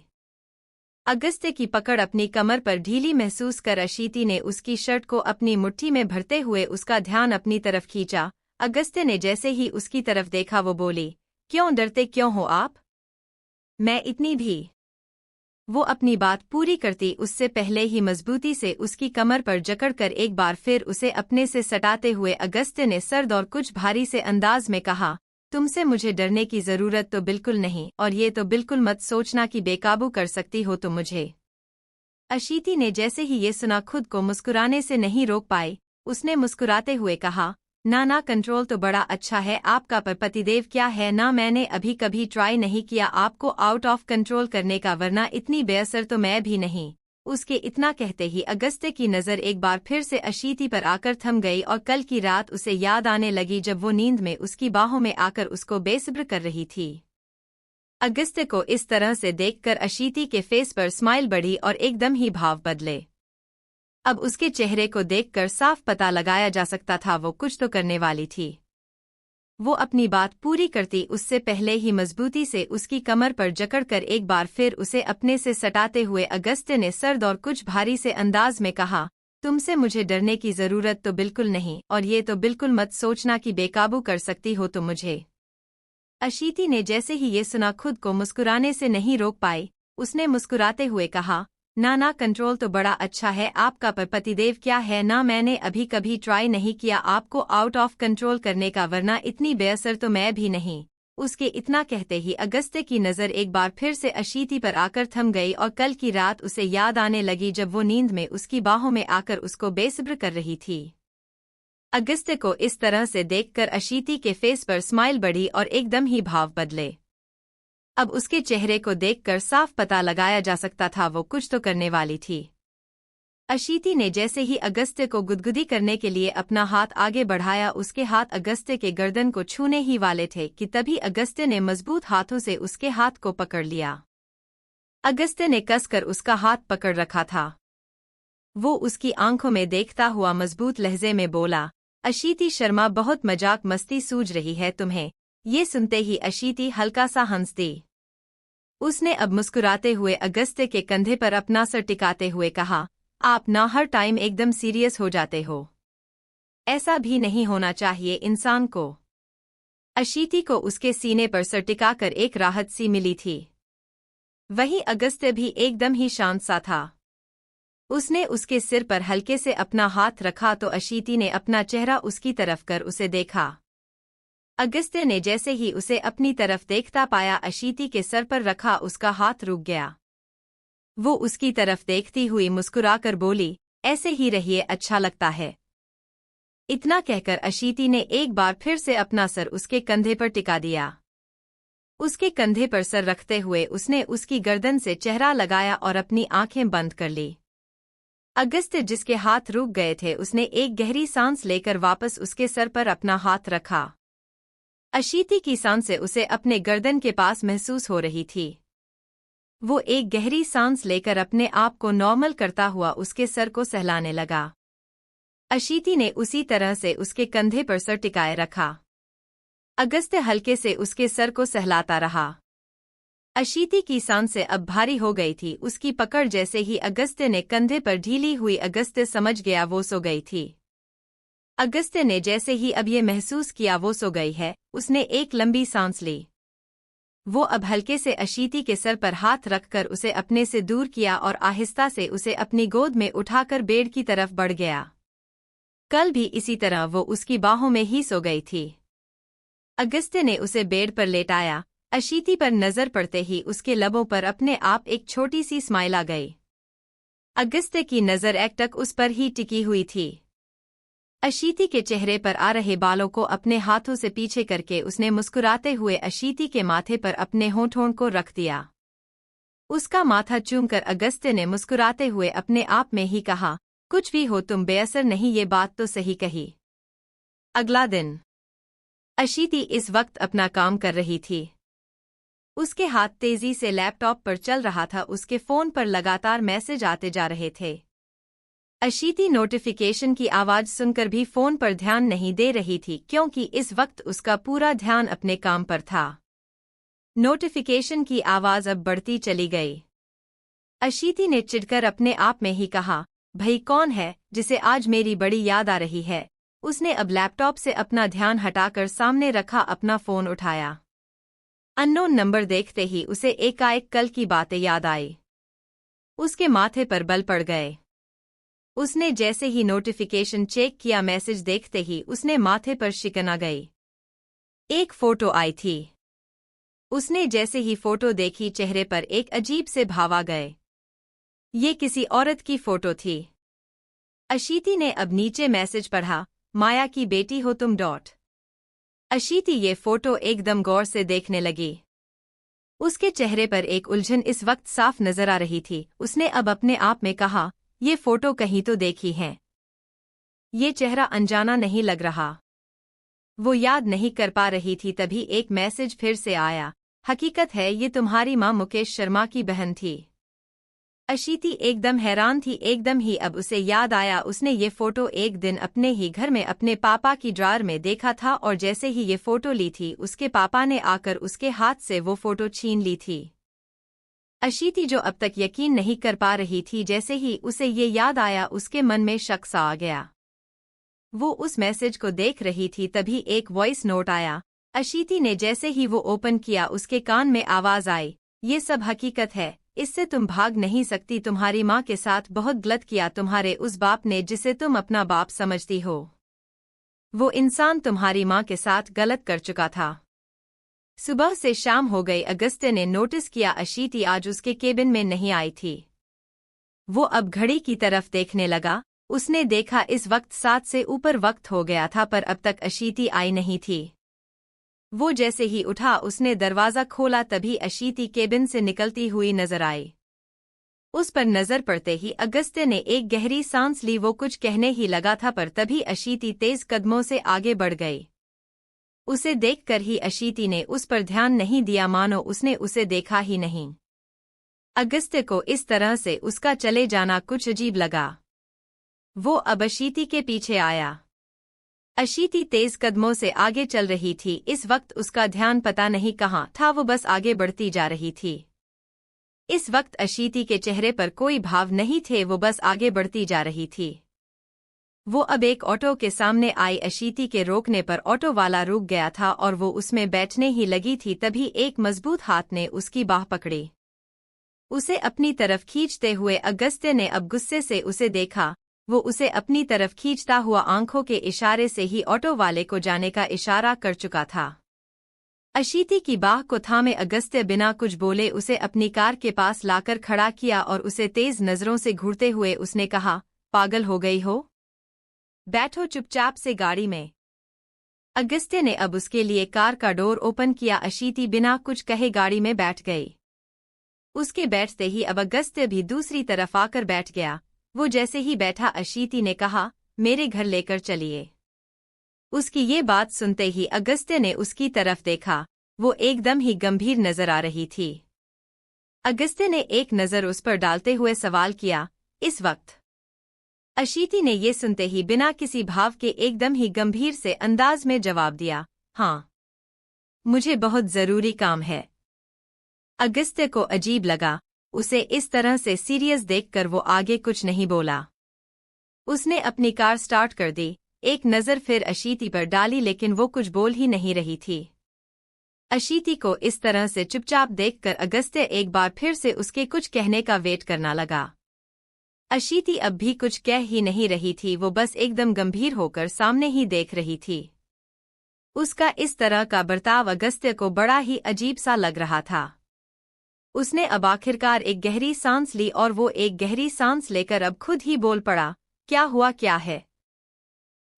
अगस्त्य की पकड़ अपनी कमर पर ढीली महसूस कर अशीति ने उसकी शर्ट को अपनी मुट्ठी में भरते हुए उसका ध्यान अपनी तरफ खींचा। अगस्त्य ने जैसे ही उसकी तरफ देखा वो बोली, क्यों डरते क्यों हो आप? मैं इतनी भी। वो अपनी बात पूरी करती उससे पहले ही मजबूती से उसकी कमर पर जकड़कर एक बार फिर उसे अपने से सटाते हुए अगस्त्य ने सर्द और कुछ भारी से अंदाज में कहा, तुमसे मुझे डरने की जरूरत तो बिल्कुल नहीं, और ये तो बिल्कुल मत सोचना कि बेकाबू कर सकती हो तुम मुझे। अशीति ने जैसे ही ये सुना खुद को मुस्कुराने से नहीं रोक पाई। उसने मुस्कुराते हुए कहा, ना कंट्रोल तो बड़ा अच्छा है आपका, पर पतिदेव क्या है ना, मैंने अभी कभी ट्राई नहीं किया आपको आउट ऑफ कंट्रोल करने का, वरना इतनी बेअसर तो मैं भी नहीं। उसके इतना कहते ही अगस्त्य की नज़र एक बार फिर से अशीति पर आकर थम गई और कल की रात उसे याद आने लगी जब वो नींद में उसकी बाहों में आकर उसको बेसब्र कर रही थी। अगस्त्य को इस तरह से देखकर अशीति के फेस पर स्माइल बढ़ी और एकदम ही भाव बदले। अब उसके चेहरे को देखकर साफ पता लगाया जा सकता था वो कुछ तो करने वाली थी। वो अपनी बात पूरी करती उससे पहले ही मजबूती से उसकी कमर पर जकड़कर एक बार फिर उसे अपने से सटाते हुए अगस्त्य ने सर्द और कुछ भारी से अंदाज में कहा, तुमसे मुझे डरने की जरूरत तो बिल्कुल नहीं, और ये तो बिल्कुल मत सोचना कि बेकाबू कर सकती हो तुम मुझे। अशीति ने जैसे ही ये सुना खुद को मुस्कुराने से नहीं रोक पाई। उसने मुस्कुराते हुए कहा, ना कंट्रोल तो बड़ा अच्छा है आपका, पर पतिदेव क्या है ना, मैंने अभी कभी ट्राई नहीं किया आपको आउट ऑफ कंट्रोल करने का, वरना इतनी बेअसर तो मैं भी नहीं। उसके इतना कहते ही अगस्त्य की नज़र एक बार फिर से अशीति पर आकर थम गई और कल की रात उसे याद आने लगी जब वो नींद में उसकी बाहों में आकर उसको बेसब्र कर रही थी। अगस्त्य को इस तरह से देखकर अशीति के फेस पर स्माइल बढ़ी और एकदम ही भाव बदले। अब उसके चेहरे को देखकर साफ पता लगाया जा सकता था वो कुछ तो करने वाली थी। अशीति ने जैसे ही अगस्त्य को गुदगुदी करने के लिए अपना हाथ आगे बढ़ाया, उसके हाथ अगस्त्य के गर्दन को छूने ही वाले थे कि तभी अगस्त्य ने मजबूत हाथों से उसके हाथ को पकड़ लिया। अगस्त्य ने कसकर उसका हाथ पकड़ रखा था। वो उसकी आंखों में देखता हुआ मजबूत लहजे में बोला, अशीति शर्मा, बहुत मजाक मस्ती सूझ रही है तुम्हें। ये सुनते ही अशीति हल्का सा हंस दी। उसने अब मुस्कुराते हुए अगस्त्य के कंधे पर अपना सर टिकाते हुए कहा, आप ना हर टाइम एकदम सीरियस हो जाते हो, ऐसा भी नहीं होना चाहिए इंसान को। अशीति को उसके सीने पर सर टिकाकर एक राहत सी मिली थी। वहीं अगस्त्य भी एकदम ही शांत सा था। उसने उसके सिर पर हल्के से अपना हाथ रखा तो अशीति ने अपना चेहरा उसकी तरफ कर उसे देखा। अगस्त्य ने जैसे ही उसे अपनी तरफ देखता पाया, अशीति के सर पर रखा उसका हाथ रुक गया। वो उसकी तरफ देखती हुई मुस्कुराकर बोली, ऐसे ही रहिए, अच्छा लगता है। इतना कहकर अशीति ने एक बार फिर से अपना सर उसके कंधे पर टिका दिया। उसके कंधे पर सर रखते हुए उसने उसकी गर्दन से चेहरा लगाया और अपनी आंखें बंद कर ली। अगस्त्य जिसके हाथ रुक गए थे उसने एक गहरी सांस लेकर वापस उसके सर पर अपना हाथ रखा। अशीति की सांसें उसे अपने गर्दन के पास महसूस हो रही थी। वो एक गहरी सांस लेकर अपने आप को नॉर्मल करता हुआ उसके सर को सहलाने लगा। अशीति ने उसी तरह से उसके कंधे पर सर टिकाए रखा। अगस्त्य हल्के से उसके सर को सहलाता रहा। अशीति की सांसें अब भारी हो गई थी। उसकी पकड़ जैसे ही अगस्त्य ने कंधे पर ढीली हुई, अगस्त्य समझ गया वो सो गई थी। अगस्त्य ने जैसे ही अब ये महसूस किया वो सो गई है, उसने एक लंबी सांस ली। वो अब हल्के से अशीति के सर पर हाथ रखकर उसे अपने से दूर किया और आहिस्ता से उसे अपनी गोद में उठाकर बेड की तरफ बढ़ गया। कल भी इसी तरह वो उसकी बाहों में ही सो गई थी। अगस्त्य ने उसे बेड पर लेटाया। अशीति पर नजर पड़ते ही उसके लबों पर अपने आप एक छोटी सी स्माइल आ गई। अगस्त्य की नजर एकटक उस पर ही टिकी हुई थी। अशीति के चेहरे पर आ रहे बालों को अपने हाथों से पीछे करके उसने मुस्कुराते हुए अशीति के माथे पर अपने होठों को रख दिया। उसका माथा चूमकर अगस्त्य ने मुस्कुराते हुए अपने आप में ही कहा, कुछ भी हो तुम बेअसर नहीं, ये बात तो सही कही। अगला दिन अशीति इस वक्त अपना काम कर रही थी। उसके हाथ तेजी से लैपटॉप पर चल रहा था। उसके फोन पर लगातार मैसेज आते जा रहे थे। अशीति नोटिफिकेशन की आवाज सुनकर भी फोन पर ध्यान नहीं दे रही थी, क्योंकि इस वक्त उसका पूरा ध्यान अपने काम पर था। नोटिफिकेशन की आवाज अब बढ़ती चली गई। अशीति ने चिढ़कर अपने आप में ही कहा, भाई कौन है जिसे आज मेरी बड़ी याद आ रही है। उसने अब लैपटॉप से अपना ध्यान हटाकर सामने रखा अपना फोन उठाया। अननोन नंबर देखते ही उसे एकाएक कल की बातें याद आई। उसके माथे पर बल पड़ गए। उसने जैसे ही नोटिफिकेशन चेक किया, मैसेज देखते ही उसने माथे पर शिकन आ गई। एक फोटो आई थी। उसने जैसे ही फोटो देखी, चेहरे पर एक अजीब से भाव आ गए। ये किसी औरत की फोटो थी। अशीति ने अब नीचे मैसेज पढ़ा, माया की बेटी हो तुम डॉट। अशीति ये फोटो एकदम गौर से देखने लगी। उसके चेहरे पर एक उलझन इस वक्त साफ नजर आ रही थी। उसने अब अपने आप में कहा, ये फोटो कहीं तो देखी है। ये चेहरा अनजाना नहीं लग रहा। वो याद नहीं कर पा रही थी। तभी एक मैसेज फिर से आया, हकीकत है ये तुम्हारी मां मुकेश शर्मा की बहन थी। अशीति एकदम हैरान थी। एकदम ही अब उसे याद आया, उसने ये फोटो एक दिन अपने ही घर में अपने पापा की ड्रॉअर में देखा था और जैसे ही ये फोटो ली थी उसके पापा ने आकर उसके हाथ से वो फोटो छीन ली थी। अशीति जो अब तक यकीन नहीं कर पा रही थी, जैसे ही उसे ये याद आया उसके मन में शक सा आ गया। वो उस मैसेज को देख रही थी, तभी एक वॉइस नोट आया। अशीति ने जैसे ही वो ओपन किया उसके कान में आवाज आई, ये सब हकीकत है, इससे तुम भाग नहीं सकती। तुम्हारी माँ के साथ बहुत गलत किया तुम्हारे उस बाप ने जिसे तुम अपना बाप समझती हो। वो इंसान तुम्हारी माँ के साथ गलत कर चुका था। सुबह से शाम हो गई, अगस्त्य ने नोटिस किया अशीति आज उसके केबिन में नहीं आई थी। वो अब घड़ी की तरफ देखने लगा। उसने देखा इस वक्त 7 से ऊपर वक्त हो गया था, पर अब तक अशीति आई नहीं थी। वो जैसे ही उठा उसने दरवाज़ा खोला, तभी अशीति केबिन से निकलती हुई नजर आई। उस पर नजर पड़ते ही अगस्त्य ने एक गहरी सांस ली। वो कुछ कहने ही लगा था, पर तभी अशीति तेज कदमों से आगे बढ़ गई। उसे देखकर ही अशीति ने उस पर ध्यान नहीं दिया, मानो उसने उसे देखा ही नहीं। अगस्त्य को इस तरह से उसका चले जाना कुछ अजीब लगा। वो अब अशीति के पीछे आया। अशीति तेज कदमों से आगे चल रही थी। इस वक्त उसका ध्यान पता नहीं कहाँ था, वो बस आगे बढ़ती जा रही थी। इस वक्त अशीति के चेहरे पर कोई भाव नहीं थे, वो बस आगे बढ़ती जा रही थी। वो अब एक ऑटो के सामने आई। अशीति के रोकने पर ऑटो वाला रुक गया था और वो उसमें बैठने ही लगी थी, तभी एक मजबूत हाथ ने उसकी बाह पकड़ी। उसे अपनी तरफ खींचते हुए अगस्त्य ने अब गुस्से से उसे देखा। वो उसे अपनी तरफ खींचता हुआ आंखों के इशारे से ही ऑटो वाले को जाने का इशारा कर चुका था। अशीति की बाह को थामे अगस्त्य बिना कुछ बोले उसे अपनी कार के पास लाकर खड़ा किया और उसे तेज नजरों से घूरते हुए उसने कहा, पागल हो गई हो? बैठो चुपचाप से गाड़ी में। अगस्त्य ने अब उसके लिए कार का डोर ओपन किया। अशीति बिना कुछ कहे गाड़ी में बैठ गई। उसके बैठते ही अब अगस्त्य भी दूसरी तरफ आकर बैठ गया। वो जैसे ही बैठा अशीति ने कहा, मेरे घर लेकर चलिए। उसकी ये बात सुनते ही अगस्त्य ने उसकी तरफ देखा। वो एकदम ही गंभीर नजर आ रही थी। अगस्त्य ने एक नजर उस पर डालते हुए सवाल किया, इस वक्त? अशीति ने ये सुनते ही बिना किसी भाव के एकदम ही गंभीर से अंदाज में जवाब दिया, हाँ, मुझे बहुत जरूरी काम है। अगस्त्य को अजीब लगा। उसे इस तरह से सीरियस देखकर वो आगे कुछ नहीं बोला। उसने अपनी कार स्टार्ट कर दी, एक नज़र फिर अशीति पर डाली, लेकिन वो कुछ बोल ही नहीं रही थी। अशीति को इस तरह से चुपचाप देखकर अगस्त्य एक बार फिर से उसके कुछ कहने का वेट करना लगा। अशीति अब भी कुछ कह ही नहीं रही थी, वो बस एकदम गंभीर होकर सामने ही देख रही थी। उसका इस तरह का बर्ताव अगस्त्य को बड़ा ही अजीब सा लग रहा था। उसने अब आखिरकार एक गहरी सांस ली और वो एक गहरी सांस लेकर अब खुद ही बोल पड़ा, क्या हुआ, क्या है?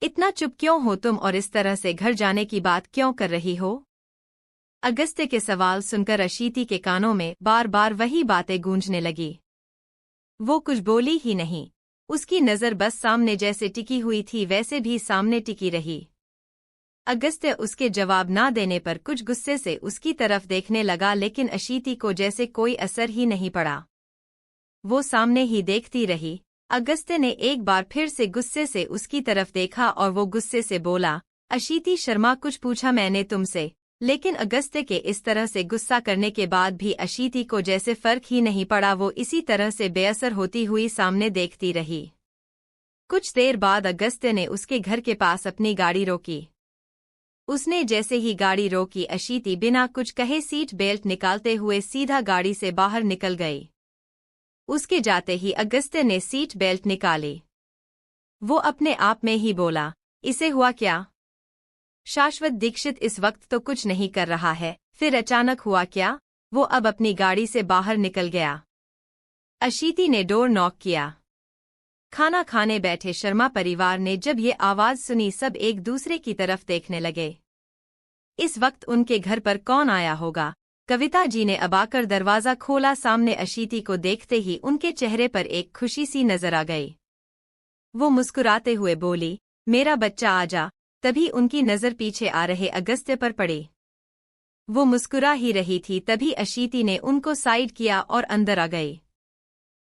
इतना चुप क्यों हो तुम और इस तरह से घर जाने की बात क्यों कर रही हो? अगस्त्य के सवाल सुनकर अशीति के कानों में बार बार वही बातें गूंजने लगी। वो कुछ बोली ही नहीं। उसकी नज़र बस सामने जैसे टिकी हुई थी वैसे भी सामने टिकी रही। अगस्त्य उसके जवाब ना देने पर कुछ गुस्से से उसकी तरफ देखने लगा, लेकिन अशीति को जैसे कोई असर ही नहीं पड़ा। वो सामने ही देखती रही। अगस्त्य ने एक बार फिर से गुस्से से उसकी तरफ देखा और वो गुस्से से बोला, अशीति शर्मा, कुछ पूछा मैंने तुमसे? लेकिन अगस्त्य के इस तरह से गुस्सा करने के बाद भी अशीति को जैसे फर्क ही नहीं पड़ा। वो इसी तरह से बेअसर होती हुई सामने देखती रही। कुछ देर बाद अगस्त्य ने उसके घर के पास अपनी गाड़ी रोकी। उसने जैसे ही गाड़ी रोकी, अशीति बिना कुछ कहे सीट बेल्ट निकालते हुए सीधा गाड़ी से बाहर निकल गई। उसके जाते ही अगस्त्य ने सीट बेल्ट निकाली। वो अपने आप में ही बोला, इसे हुआ क्या? शाश्वत दीक्षित इस वक्त तो कुछ नहीं कर रहा है, फिर अचानक हुआ क्या? वो अब अपनी गाड़ी से बाहर निकल गया। अशीति ने डोर नॉक किया। खाना खाने बैठे शर्मा परिवार ने जब ये आवाज सुनी सब एक दूसरे की तरफ देखने लगे। इस वक्त उनके घर पर कौन आया होगा? कविता जी ने अब आकर दरवाजा खोला। सामने अशीति को देखते ही उनके चेहरे पर एक खुशी सी नजर आ गई। वो मुस्कुराते हुए बोली, मेरा बच्चा आजा। तभी उनकी नजर पीछे आ रहे अगस्त्य पर पड़ी। वो मुस्कुरा ही रही थी तभी अशीति ने उनको साइड किया और अंदर आ गई।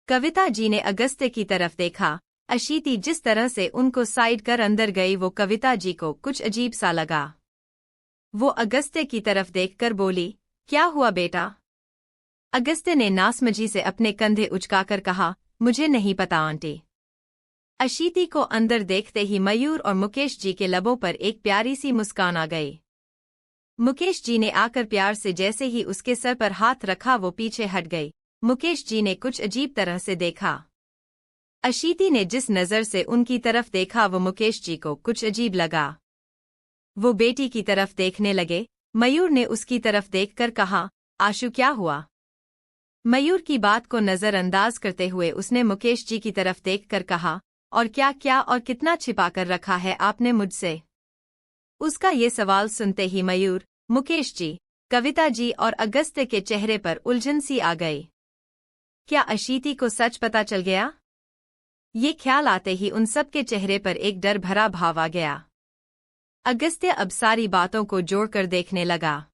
कविता जी ने अगस्त्य की तरफ देखा। अशीति जिस तरह से उनको साइड कर अंदर गई वो कविता जी को कुछ अजीब सा लगा। वो अगस्त्य की तरफ देखकर बोली, क्या हुआ बेटा? अगस्त्य ने नासमझी से अपने कंधे उचकाकर कहा, मुझे नहीं पता आंटी। अशीति को अंदर देखते ही मयूर और मुकेश जी के लबों पर एक प्यारी सी मुस्कान आ गई। मुकेश जी ने आकर प्यार से जैसे ही उसके सर पर हाथ रखा वो पीछे हट गई। मुकेश जी ने कुछ अजीब तरह से देखा। अशीति ने जिस नज़र से उनकी तरफ देखा वो मुकेश जी को कुछ अजीब लगा। वो बेटी की तरफ देखने लगे। मयूर ने उसकी तरफ देखकर कहा, आशु क्या हुआ? मयूर की बात को नज़रअंदाज करते हुए उसने मुकेश जी की तरफ देखकर कहा, और क्या क्या और कितना छिपाकर रखा है आपने मुझसे? उसका ये सवाल सुनते ही मयूर, मुकेश जी, कविता जी और अगस्त्य के चेहरे पर उलझन सी आ गई। क्या अशीति को सच पता चल गया? ये ख्याल आते ही उन सब के चेहरे पर एक डर भरा भाव आ गया। अगस्त्य अब सारी बातों को जोड़कर देखने लगा।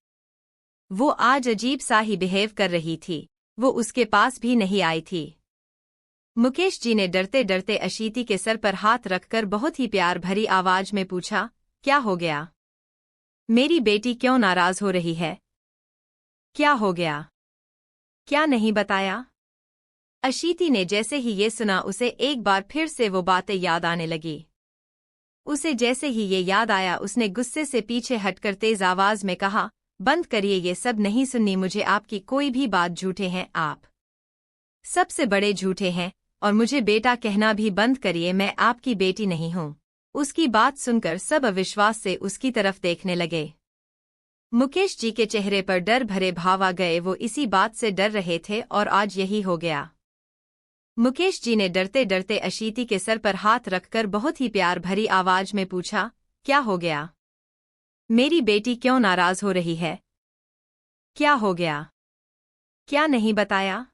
वो आज अजीब सा ही बिहेव कर रही थी। वो उसके पास भी नहीं आई थी। मुकेश जी ने डरते डरते अशीति के सर पर हाथ रखकर बहुत ही प्यार भरी आवाज में पूछा, क्या हो गया? मेरी बेटी क्यों नाराज हो रही है? क्या हो गया? क्या नहीं बताया? अशीति ने जैसे ही ये सुना उसे एक बार फिर से वो बातें याद आने लगी। उसे जैसे ही ये याद आया उसने गुस्से से पीछे हटकर तेज आवाज में कहा, बंद करिए ये सब नहीं सुननी मुझे आपकी कोई भी बात। झूठे हैं आप, सबसे बड़े झूठे हैं, और मुझे बेटा कहना भी बंद करिए। मैं आपकी बेटी नहीं हूँ। उसकी बात सुनकर सब अविश्वास से उसकी तरफ देखने लगे। मुकेश जी के चेहरे पर डर भरे भाव आ गए। वो इसी बात से डर रहे थे और आज यही हो गया। मुकेश जी ने डरते डरते अशीति के सर पर हाथ रखकर बहुत ही प्यार भरी आवाज में पूछा, क्या हो गया? मेरी बेटी क्यों नाराज हो रही है? क्या हो गया? क्या नहीं बताया?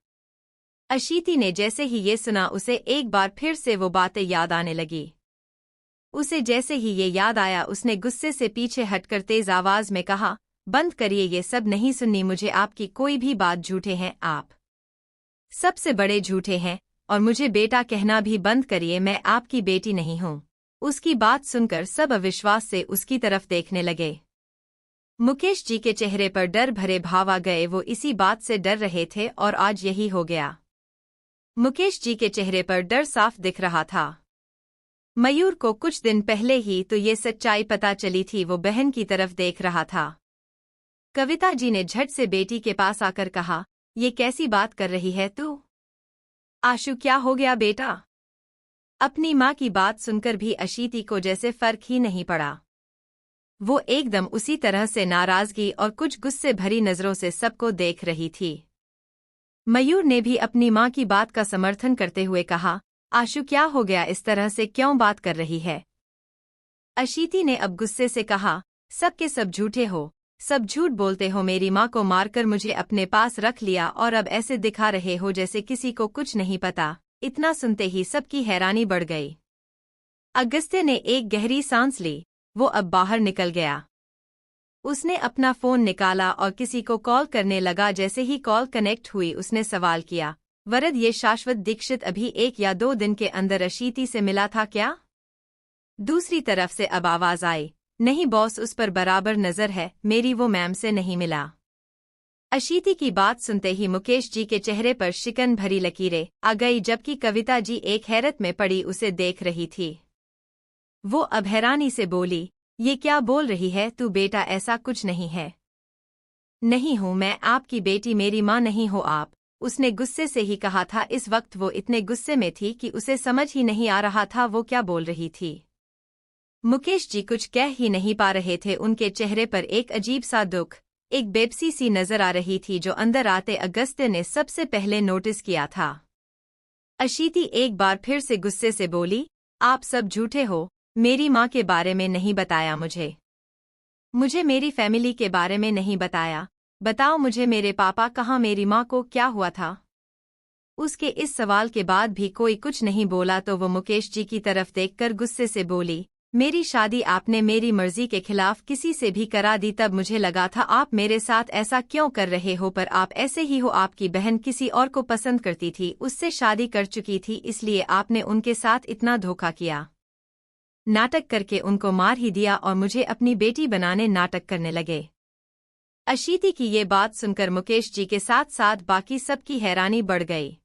अशीति ने जैसे ही ये सुना उसे एक बार फिर से वो बातें याद आने लगी। उसे जैसे ही ये याद आया उसने गुस्से से पीछे हटकर तेज आवाज में कहा, बंद करिए ये सब नहीं सुननी मुझे आपकी कोई भी बात। झूठे हैं आप, सबसे बड़े झूठे हैं, और मुझे बेटा कहना भी बंद करिए। मैं आपकी बेटी नहीं हूँ। उसकी बात सुनकर सब अविश्वास से उसकी तरफ देखने लगे। मुकेश जी के चेहरे पर डर भरे भाव आ गए। वो इसी बात से डर रहे थे और आज यही हो गया। मुकेश जी के चेहरे पर डर साफ दिख रहा था। मयूर को कुछ दिन पहले ही तो ये सच्चाई पता चली थी। वो बहन की तरफ देख रहा था। कविता जी ने झट से बेटी के पास आकर कहा, ये कैसी बात कर रही है तू? आशु क्या हो गया बेटा? अपनी माँ की बात सुनकर भी अशीति को जैसे फर्क ही नहीं पड़ा। वो एकदम उसी तरह से नाराजगी और कुछ गुस्से भरी नजरों से सबको देख रही थी। मयूर ने भी अपनी माँ की बात का समर्थन करते हुए कहा, आशु क्या हो गया? इस तरह से क्यों बात कर रही है? अशीति ने अब गुस्से से कहा, सब के सब झूठे हो, सब झूठ बोलते हो। मेरी माँ को मारकर मुझे अपने पास रख लिया और अब ऐसे दिखा रहे हो जैसे किसी को कुछ नहीं पता। इतना सुनते ही सबकी हैरानी बढ़ गई। अगस्त्य ने एक गहरी सांस ली। वो अब बाहर निकल गया। उसने अपना फोन निकाला और किसी को कॉल करने लगा। जैसे ही कॉल कनेक्ट हुई उसने सवाल किया, वरद ये शाश्वत दीक्षित अभी 1 या 2 दिन के अंदर अशीति से मिला था क्या? दूसरी तरफ से अब आवाज आई, नहीं बॉस उस पर बराबर नजर है, मेरी वो मैम से नहीं मिला। अशीति की बात सुनते ही मुकेश जी के चेहरे पर शिकन भरी लकीरें आ गई, जबकि कविता जी एक हैरत में पड़ी उसे देख रही थी। वो अब हैरानी से बोली, ये क्या बोल रही है तू बेटा? ऐसा कुछ नहीं है। नहीं हूँ मैं आपकी बेटी, मेरी माँ नहीं हो आप। उसने गुस्से से ही कहा था। इस वक्त वो इतने गुस्से में थी कि उसे समझ ही नहीं आ रहा था वो क्या बोल रही थी। मुकेश जी कुछ कह ही नहीं पा रहे थे। उनके चेहरे पर एक अजीब सा दुख, एक बेबसी सी नजर आ रही थी जो अंदर आते अगस्त्य ने सबसे पहले नोटिस किया था। अशीति एक बार फिर से गुस्से से बोली, आप सब झूठे हो, मेरी माँ के बारे में नहीं बताया मुझे मेरी फैमिली के बारे में नहीं बताया। बताओ मुझे मेरे पापा कहाँ, मेरी माँ को क्या हुआ था? उसके इस सवाल के बाद भी कोई कुछ नहीं बोला तो वो मुकेश जी की तरफ देखकर गुस्से से बोली, मेरी शादी आपने मेरी मर्जी के खिलाफ किसी से भी करा दी। तब मुझे लगा था आप मेरे साथ ऐसा क्यों कर रहे हो, पर आप ऐसे ही हो। आपकी बहन किसी और को पसंद करती थी, उससे शादी कर चुकी थी, इसलिए आपने उनके साथ इतना धोखा किया। नाटक करके उनको मार ही दिया और मुझे अपनी बेटी बनाने नाटक करने लगे। अशीति की ये बात सुनकर मुकेश जी के साथ साथ बाकी सबकी हैरानी बढ़ गई।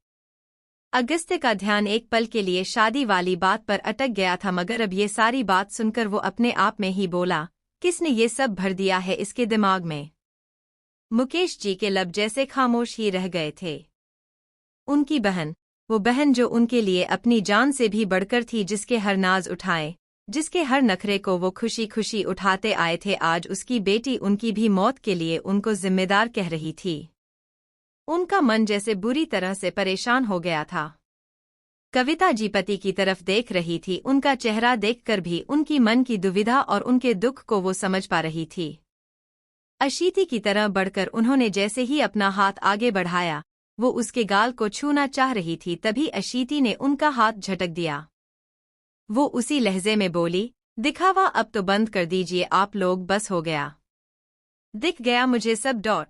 अगस्त्य का ध्यान एक पल के लिए शादी वाली बात पर अटक गया था, मगर अब ये सारी बात सुनकर वो अपने आप में ही बोला, किसने ये सब भर दिया है इसके दिमाग में? मुकेश जी के लब जैसे खामोश ही रह गए थे। उनकी बहन, वो बहन जो उनके लिए अपनी जान से भी बढ़कर थी, जिसके हर नाज उठाए, जिसके हर नखरे को वो खुशी खुशी उठाते आए थे, आज उसकी बेटी उनकी भी मौत के लिए उनको जिम्मेदार कह रही थी। उनका मन जैसे बुरी तरह से परेशान हो गया था। कविता जी पति की तरफ देख रही थी, उनका चेहरा देखकर भी उनकी मन की दुविधा और उनके दुख को वो समझ पा रही थी। अशीति की तरह बढ़कर उन्होंने जैसे ही अपना हाथ आगे बढ़ाया, वो उसके गाल को छूना चाह रही थी, तभी अशीति ने उनका हाथ झटक दिया। वो उसी लहजे में बोली, दिखावा अब तो बंद कर दीजिए आप लोग, बस हो गया, दिख गया मुझे सब।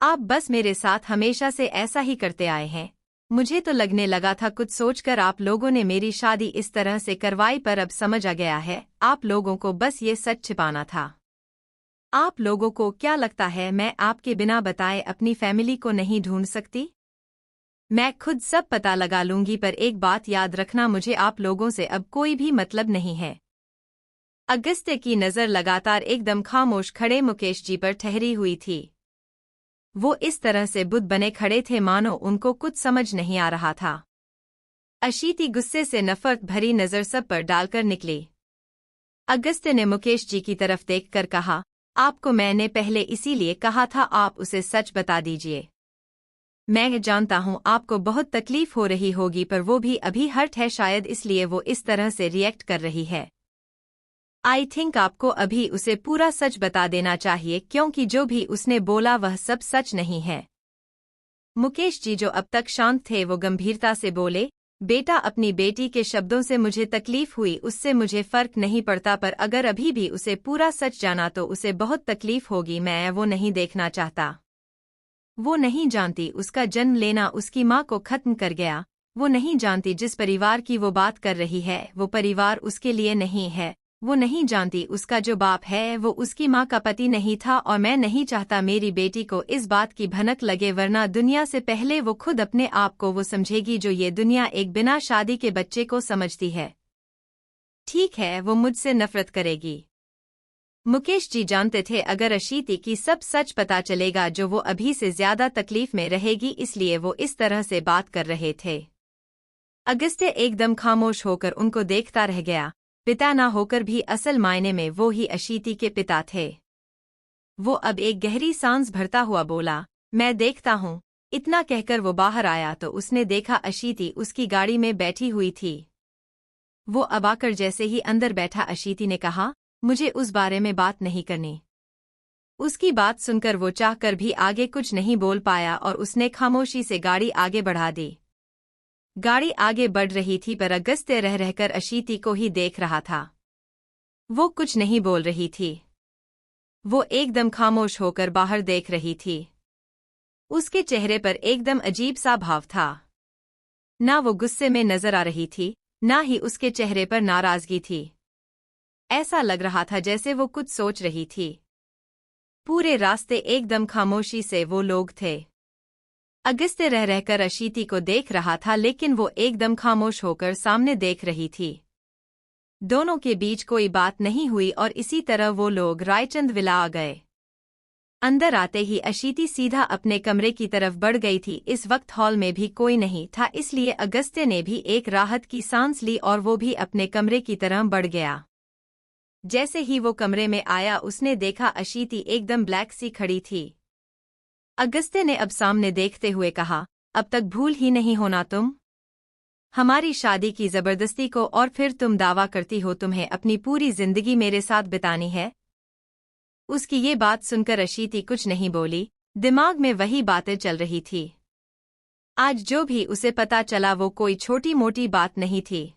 आप बस मेरे साथ हमेशा से ऐसा ही करते आए हैं। मुझे तो लगने लगा था कुछ सोचकर आप लोगों ने मेरी शादी इस तरह से करवाई, पर अब समझ आ गया है आप लोगों को बस ये सच छिपाना था। आप लोगों को क्या लगता है मैं आपके बिना बताए अपनी फैमिली को नहीं ढूंढ सकती? मैं खुद सब पता लगा लूंगी, पर एक बात याद रखना, मुझे आप लोगों से अब कोई भी मतलब नहीं है। अगस्त्य की नज़र लगातार एकदम खामोश खड़े मुकेश जी पर ठहरी हुई थी। वो इस तरह से बुद्ध बने खड़े थे मानो उनको कुछ समझ नहीं आ रहा था। अशीति गुस्से से नफरत भरी नज़र सब पर डालकर निकली। अगस्त्य ने मुकेश जी की तरफ देखकर कहा, आपको मैंने पहले इसीलिए कहा था, आप उसे सच बता दीजिए। मैं जानता हूं आपको बहुत तकलीफ हो रही होगी, पर वो भी अभी हर्ट है, शायद इसलिए वो इस तरह से रिएक्ट कर रही है। आई थिंक आपको अभी उसे पूरा सच बता देना चाहिए, क्योंकि जो भी उसने बोला वह सब सच नहीं है। मुकेश जी जो अब तक शांत थे वो गंभीरता से बोले, बेटा अपनी बेटी के शब्दों से मुझे तकलीफ हुई, उससे मुझे फर्क नहीं पड़ता, पर अगर अभी भी उसे पूरा सच जाना तो उसे बहुत तकलीफ होगी। मैं वो नहीं देखना चाहता। वो नहीं जानती उसका जन्म लेना उसकी माँ को खत्म कर गया। वो नहीं जानती जिस परिवार की वो बात कर रही है वो परिवार उसके लिए नहीं है। वो नहीं जानती उसका जो बाप है वो उसकी माँ का पति नहीं था, और मैं नहीं चाहता मेरी बेटी को इस बात की भनक लगे, वरना दुनिया से पहले वो खुद अपने आप को वो समझेगी जो ये दुनिया एक बिना शादी के बच्चे को समझती है। ठीक है, वो मुझसे नफरत करेगी। मुकेश जी जानते थे अगर अशीति की सब सच पता चलेगा जो वो अभी से ज्यादा तकलीफ में रहेगी, इसलिए वो इस तरह से बात कर रहे थे। अगस्त्य एकदम खामोश होकर उनको देखता रह गया। पिता ना होकर भी असल मायने में वो ही अशीति के पिता थे। वो अब एक गहरी सांस भरता हुआ बोला, मैं देखता हूँ। इतना कहकर वो बाहर आया तो उसने देखा अशीति उसकी गाड़ी में बैठी हुई थी। वो अब आकर जैसे ही अंदर बैठा अशीति ने कहा, मुझे उस बारे में बात नहीं करनी। उसकी बात सुनकर वो चाहकर भी आगे कुछ नहीं बोल पाया और उसने खामोशी से गाड़ी आगे बढ़ा दी। गाड़ी आगे बढ़ रही थी पर अगस्त्य रह रहकर अशीति को ही देख रहा था। वो कुछ नहीं बोल रही थी। वो एकदम खामोश होकर बाहर देख रही थी। उसके चेहरे पर एकदम अजीब सा भाव था। ना वो गुस्से में नजर आ रही थी, ना ही उसके चेहरे पर नाराजगी थी। ऐसा लग रहा था जैसे वो कुछ सोच रही थी। पूरे रास्ते एकदम खामोशी से वो लोग थे। अगस्त्य रह रहकर अशीति को देख रहा था, लेकिन वो एकदम खामोश होकर सामने देख रही थी। दोनों के बीच कोई बात नहीं हुई और इसी तरह वो लोग रायचंद विला आ गए। अंदर आते ही अशीति सीधा अपने कमरे की तरफ बढ़ गई थी। इस वक्त हॉल में भी कोई नहीं था, इसलिए अगस्त्य ने भी एक राहत की सांस ली और वो भी अपने कमरे की तरफ बढ़ गया। जैसे ही वो कमरे में आया उसने देखा अशीति एकदम ब्लैक सी खड़ी थी। अगस्त्य ने अब सामने देखते हुए कहा, अब तक भूल ही नहीं होना तुम? हमारी शादी की जबरदस्ती को, और फिर तुम दावा करती हो तुम्हें अपनी पूरी जिंदगी मेरे साथ बितानी है। उसकी ये बात सुनकर अशीति कुछ नहीं बोली, दिमाग में वही बातें चल रही थी। आज जो भी उसे पता चला वो कोई छोटी मोटी बात नहीं थी।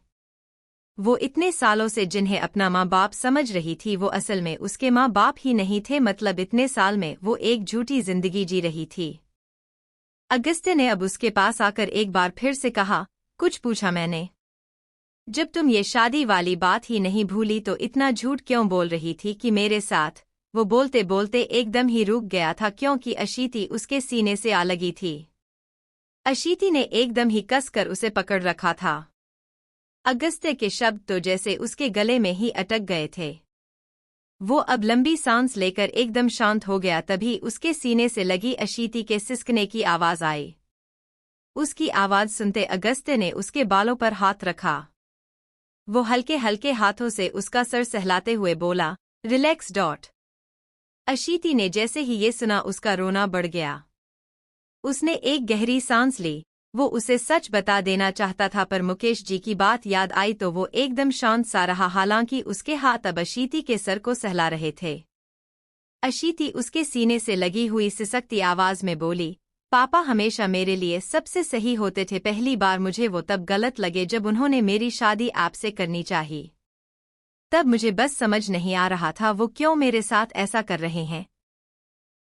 वो इतने सालों से जिन्हें अपना माँ बाप समझ रही थी वो असल में उसके माँ बाप ही नहीं थे, मतलब इतने साल में वो एक झूठी जिंदगी जी रही थी। अगस्त्य ने अब उसके पास आकर एक बार फिर से कहा, कुछ पूछा मैंने? जब तुम ये शादी वाली बात ही नहीं भूली तो इतना झूठ क्यों बोल रही थी कि मेरे साथ? वो बोलते बोलते एकदम ही रुक गया था क्योंकि अशीति उसके सीने से आ लगी थी। अशीति ने एकदम ही कसकर उसे पकड़ रखा था। अगस्त्य के शब्द तो जैसे उसके गले में ही अटक गए थे। वो अब लंबी सांस लेकर एकदम शांत हो गया, तभी उसके सीने से लगी अशीति के सिसकने की आवाज आई। उसकी आवाज सुनते अगस्त्य ने उसके बालों पर हाथ रखा। वो हल्के हल्के हाथों से उसका सर सहलाते हुए बोला, रिलैक्स डॉट। अशीति ने जैसे ही ये सुना उसका रोना बढ़ गया। उसने एक गहरी सांस ली। वो उसे सच बता देना चाहता था पर मुकेश जी की बात याद आई तो वो एकदम शांत सा रहा, हालांकि उसके हाथ अब अशीति के सर को सहला रहे थे। अशीति उसके सीने से लगी हुई सिसकती आवाज में बोली, पापा हमेशा मेरे लिए सबसे सही होते थे। पहली बार मुझे वो तब गलत लगे जब उन्होंने मेरी शादी आपसे करनी चाहिए। तब मुझे बस समझ नहीं आ रहा था वो क्यों मेरे साथ ऐसा कर रहे हैं।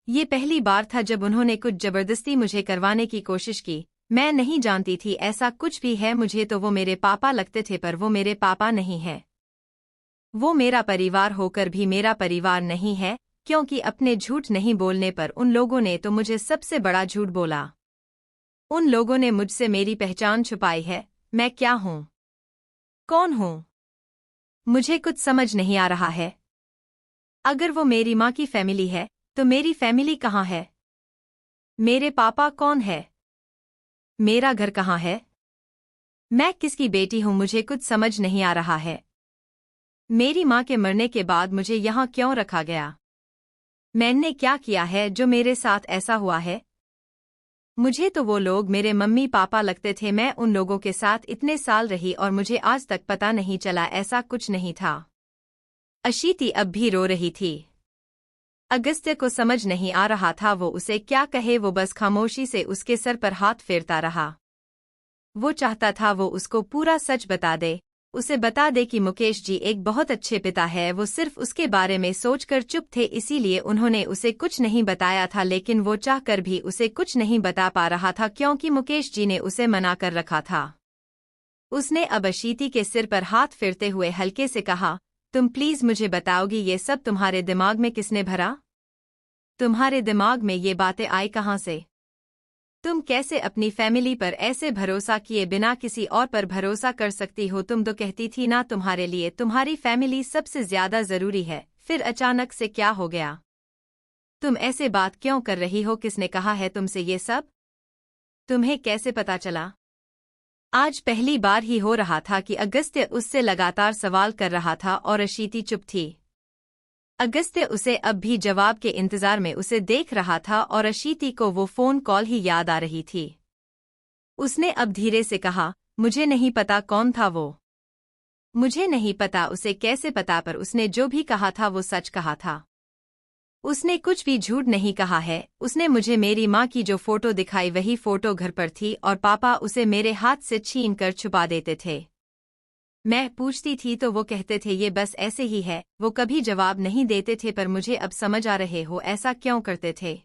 ये पहली बार था जब उन्होंने कुछ जबरदस्ती मुझे करवाने की कोशिश की। मैं नहीं जानती थी ऐसा कुछ भी है। मुझे तो वो मेरे पापा लगते थे पर वो मेरे पापा नहीं है। वो मेरा परिवार होकर भी मेरा परिवार नहीं है, क्योंकि अपने झूठ नहीं बोलने पर उन लोगों ने तो मुझे सबसे बड़ा झूठ बोला। उन लोगों ने मुझसे मेरी पहचान छुपाई है। मैं क्या हूँ, कौन हूँ, मुझे कुछ समझ नहीं आ रहा है। अगर वो मेरी माँ की फैमिली है तो मेरी फैमिली कहाँ है? मेरे पापा कौन है? मेरा घर कहाँ है? मैं किसकी बेटी हूँ? मुझे कुछ समझ नहीं आ रहा है। मेरी माँ के मरने के बाद मुझे यहाँ क्यों रखा गया? मैंने क्या किया है जो मेरे साथ ऐसा हुआ है? मुझे तो वो लोग मेरे मम्मी पापा लगते थे। मैं उन लोगों के साथ इतने साल रही और मुझे आज तक पता नहीं चला ऐसा कुछ नहीं था। अशीति अब भी रो रही थी। अगस्त्य को समझ नहीं आ रहा था वो उसे क्या कहे। वो बस खामोशी से उसके सर पर हाथ फेरता रहा। वो चाहता था वो उसको पूरा सच बता दे, उसे बता दे कि मुकेश जी एक बहुत अच्छे पिता है। वो सिर्फ उसके बारे में सोचकर चुप थे, इसीलिए उन्होंने उसे कुछ नहीं बताया था। लेकिन वो चाहकर भी उसे कुछ नहीं बता पा रहा था क्योंकि मुकेश जी ने उसे मना कर रखा था। उसने अब अशीति के सिर पर हाथ फेरते हुए हल्के से कहा, तुम प्लीज मुझे बताओगी ये सब तुम्हारे दिमाग में किसने भरा? तुम्हारे दिमाग में ये बातें आई कहाँ से? तुम कैसे अपनी फैमिली पर ऐसे भरोसा किए बिना किसी और पर भरोसा कर सकती हो? तुम तो कहती थी ना तुम्हारे लिए तुम्हारी फैमिली सबसे ज्यादा जरूरी है, फिर अचानक से क्या हो गया? तुम ऐसे बात क्यों कर रही हो? किसने कहा है तुमसे ये सब? तुम्हें कैसे पता चला? आज पहली बार ही हो रहा था कि अगस्त्य उससे लगातार सवाल कर रहा था और अशीति चुप थी। अगस्त्य उसे अब भी जवाब के इंतजार में उसे देख रहा था और अशीति को वो फोन कॉल ही याद आ रही थी। उसने अब धीरे से कहा, मुझे नहीं पता कौन था वो। मुझे नहीं पता उसे कैसे पता, पर उसने जो भी कहा था वो सच कहा था। उसने कुछ भी झूठ नहीं कहा है। उसने मुझे मेरी माँ की जो फोटो दिखाई वही फोटो घर पर थी और पापा उसे मेरे हाथ से छीन कर छुपा देते थे। मैं पूछती थी तो वो कहते थे ये बस ऐसे ही है। वो कभी जवाब नहीं देते थे, पर मुझे अब समझ आ रहे हो ऐसा क्यों करते थे।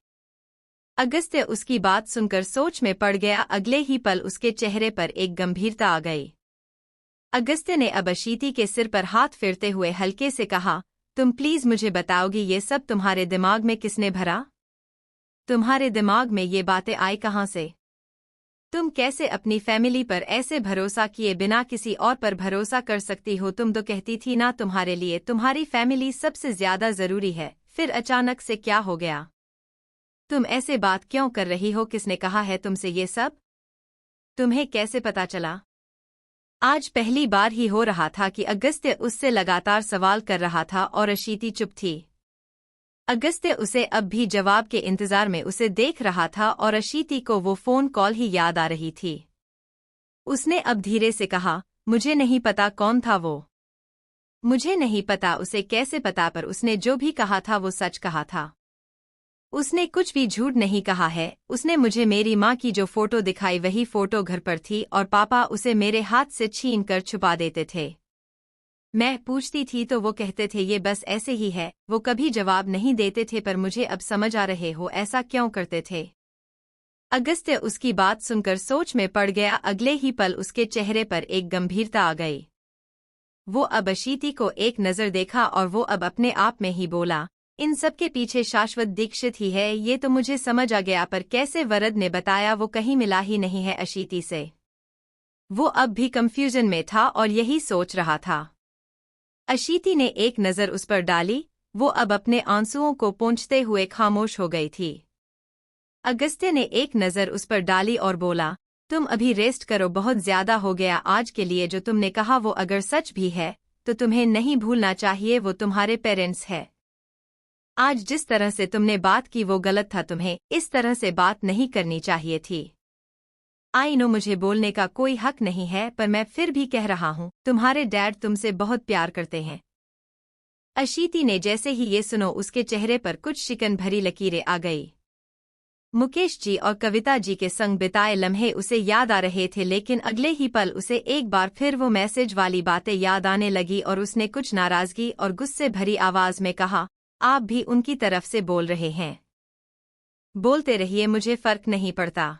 अगस्त्य उसकी बात सुनकर सोच में पड़ गया। अगले ही पल उसके चेहरे पर एक गंभीरता आ गई। अगस्त्य ने अब अशीति के सिर पर हाथ फेरते हुए हल्के से कहा, तुम प्लीज मुझे बताओगी ये सब तुम्हारे दिमाग में किसने भरा? तुम्हारे दिमाग में ये बातें आई कहाँ से? तुम कैसे अपनी फैमिली पर ऐसे भरोसा किए बिना किसी और पर भरोसा कर सकती हो? तुम तो कहती थी ना तुम्हारे लिए तुम्हारी फैमिली सबसे ज्यादा जरूरी है, फिर अचानक से क्या हो गया? तुम ऐसे बात क्यों कर रही हो? किसने कहा है तुमसे ये सब? तुम्हें कैसे पता चला? आज पहली बार ही हो रहा था कि अगस्त्य उससे लगातार सवाल कर रहा था और अशीति चुप थी। अगस्त्य उसे अब भी जवाब के इंतजार में उसे देख रहा था और अशीति को वो फोन कॉल ही याद आ रही थी। उसने अब धीरे से कहा, मुझे नहीं पता कौन था वो। मुझे नहीं पता उसे कैसे पता, पर उसने जो भी कहा था वो सच कहा था। उसने कुछ भी झूठ नहीं कहा है। उसने मुझे मेरी माँ की जो फोटो दिखाई वही फोटो घर पर थी और पापा उसे मेरे हाथ से छीन कर छुपा देते थे। मैं पूछती थी तो वो कहते थे ये बस ऐसे ही है। वो कभी जवाब नहीं देते थे, पर मुझे अब समझ आ रहे हो ऐसा क्यों करते थे। अगस्त्य उसकी बात सुनकर सोच में पड़ गया। अगले ही पल उसके चेहरे पर एक गंभीरता आ गई। वो अब अशीति को एक नज़र देखा और वो अब अपने आप में ही बोला, इन सब के पीछे शाश्वत दीक्षित ही है। ये तो मुझे समझ आ गया, पर कैसे वरद ने बताया वो कहीं मिला ही नहीं है अशीति से। वो अब भी कंफ्यूजन में था और यही सोच रहा था। अशीति ने एक नज़र उस पर डाली। वो अब अपने आंसुओं को पोंछते हुए खामोश हो गई थी। अगस्त्य ने एक नज़र उस पर डाली और बोला, तुम अभी रेस्ट करो, बहुत ज्यादा हो गया आज के लिए। जो तुमने कहा वो अगर सच भी है तो तुम्हें नहीं भूलना चाहिए, वो तुम्हारे पेरेंट्स है। आज जिस तरह से तुमने बात की वो गलत था, तुम्हें इस तरह से बात नहीं करनी चाहिए थी। आई नो मुझे बोलने का कोई हक नहीं है, पर मैं फिर भी कह रहा हूँ, तुम्हारे डैड तुमसे बहुत प्यार करते हैं। अशीति ने जैसे ही ये सुनो उसके चेहरे पर कुछ शिकन भरी लकीरें आ गई। मुकेश जी और कविता जी के संग बिताए लम्हे उसे याद आ रहे थे, लेकिन अगले ही पल उसे एक बार फिर वो मैसेज वाली बातें याद आने लगी और उसने कुछ नाराजगी और गुस्से भरी आवाज में कहा, आप भी उनकी तरफ से बोल रहे हैं। बोलते रहिए, मुझे फर्क नहीं पड़ता।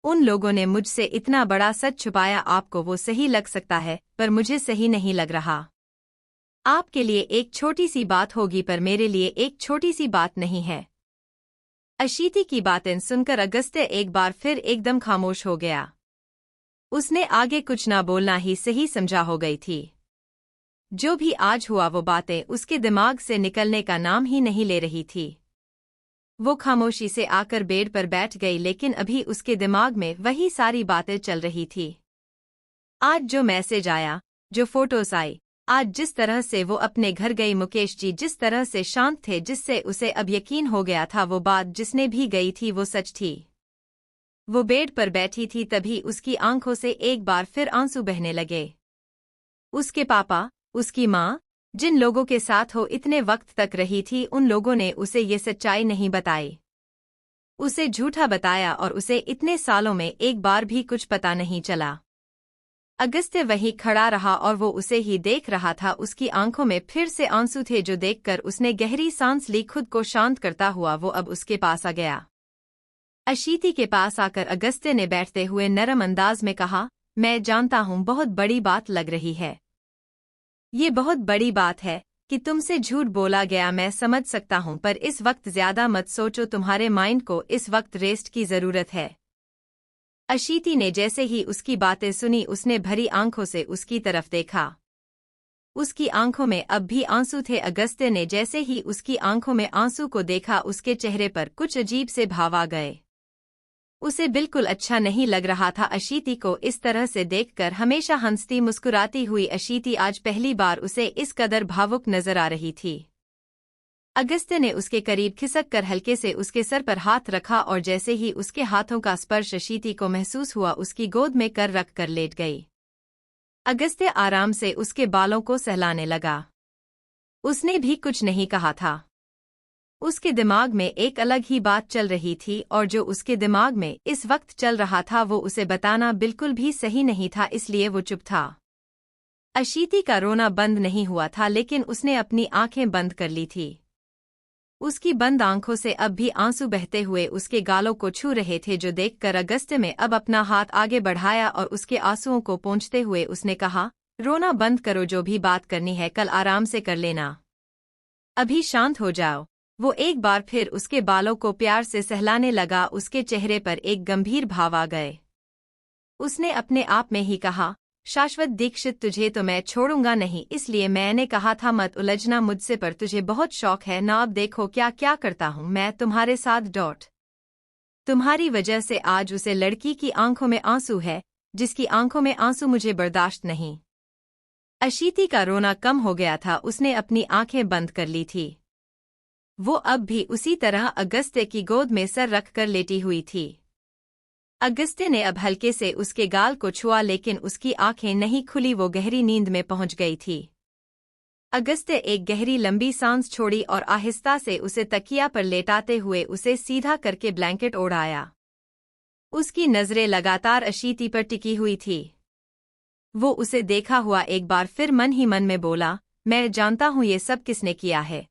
उन लोगों ने मुझसे इतना बड़ा सच छुपाया। आपको वो सही लग सकता है, पर मुझे सही नहीं लग रहा। आपके लिए एक छोटी सी बात होगी, पर मेरे लिए एक छोटी सी बात नहीं है। अशीति की बातें सुनकर अगस्त्य एक बार फिर एकदम खामोश हो गया। उसने आगे कुछ ना बोलना ही सही समझा हो गई थी। जो भी आज हुआ वो बातें उसके दिमाग से निकलने का नाम ही नहीं ले रही थी। वो खामोशी से आकर बेड पर बैठ गई, लेकिन अभी उसके दिमाग में वही सारी बातें चल रही थी। आज जो मैसेज आया, जो फोटोज आई, आज जिस तरह से वो अपने घर गई, मुकेश जी जिस तरह से शांत थे, जिससे उसे अब यकीन हो गया था वो बात जिसने भी गई थी वो सच थी। वो बेड पर बैठी थी, तभी उसकी आंखों से एक बार फिर आंसू बहने लगे। उसके पापा, उसकी माँ, जिन लोगों के साथ वो इतने वक्त तक रही थी, उन लोगों ने उसे ये सच्चाई नहीं बताई। उसे झूठा बताया और उसे इतने सालों में एक बार भी कुछ पता नहीं चला। अगस्त्य वहीं खड़ा रहा और वो उसे ही देख रहा था। उसकी आंखों में फिर से आंसू थे, जो देखकर उसने गहरी सांस ली। खुद को शांत करता हुआ वो अब उसके पास आ गया। अशीति के पास आकर अगस्त्य ने बैठते हुए नरम अंदाज में कहा, मैं जानता हूँ बहुत बड़ी बात लग रही है। ये बहुत बड़ी बात है कि तुमसे झूठ बोला गया, मैं समझ सकता हूँ, पर इस वक्त ज्यादा मत सोचो। तुम्हारे माइंड को इस वक्त रेस्ट की जरूरत है। अशीति ने जैसे ही उसकी बातें सुनी, उसने भरी आंखों से उसकी तरफ देखा। उसकी आंखों में अब भी आंसू थे। अगस्त्य ने जैसे ही उसकी आंखों में आंसू को देखा, उसके चेहरे पर कुछ अजीब से भाव आ गए। उसे बिल्कुल अच्छा नहीं लग रहा था अशीति को इस तरह से देखकर। हमेशा हंसती मुस्कुराती हुई अशीति आज पहली बार उसे इस कदर भावुक नजर आ रही थी। अगस्त्य ने उसके करीब खिसक कर हल्के से उसके सर पर हाथ रखा और जैसे ही उसके हाथों का स्पर्श अशीति को महसूस हुआ, उसकी गोद में कर रख कर लेट गई। अगस्त्य आराम से उसके बालों को सहलाने लगा। उसने भी कुछ नहीं कहा था। उसके दिमाग में एक अलग ही बात चल रही थी और जो उसके दिमाग में इस वक्त चल रहा था वो उसे बताना बिल्कुल भी सही नहीं था, इसलिए वो चुप था। अशीति का रोना बंद नहीं हुआ था, लेकिन उसने अपनी आंखें बंद कर ली थी। उसकी बंद आंखों से अब भी आंसू बहते हुए उसके गालों को छू रहे थे, जो देखकर अगस्त्य में अब अपना हाथ आगे बढ़ाया और उसके आंसुओं को पोंछते हुए उसने कहा, रोना बंद करो, जो भी बात करनी है कल आराम से कर लेना। अभी शांत हो जाओ। वो एक बार फिर उसके बालों को प्यार से सहलाने लगा। उसके चेहरे पर एक गंभीर भाव आ गए। उसने अपने आप में ही कहा, शाश्वत दीक्षित, तुझे तो मैं छोड़ूंगा नहीं, इसलिए मैंने कहा था मत उलझना मुझसे, पर तुझे बहुत शौक है ना। अब देखो क्या क्या करता हूँ मैं तुम्हारे साथ। तुम्हारी वजह से आज उसे लड़की की आंखों में आंसू है, जिसकी आंखों में आंसू मुझे बर्दाश्त नहीं। अशीति का रोना कम हो गया था। उसने अपनी आंखें बंद कर ली थी। वो अब भी उसी तरह अगस्त्य की गोद में सर रखकर लेटी हुई थी। अगस्त्य ने अब हल्के से उसके गाल को छुआ लेकिन उसकी आंखें नहीं खुली, वो गहरी नींद में पहुंच गई थी। अगस्त्य एक गहरी लंबी सांस छोड़ी और आहिस्ता से उसे तकिया पर लेटाते हुए उसे सीधा करके ब्लैंकेट ओढ़ाया। उसकी नजरें लगातार अशीति पर टिकी हुई थी। वो उसे देखा हुआ एक बार फिर मन ही मन में बोला, मैं जानता हूं ये सब किसने किया है।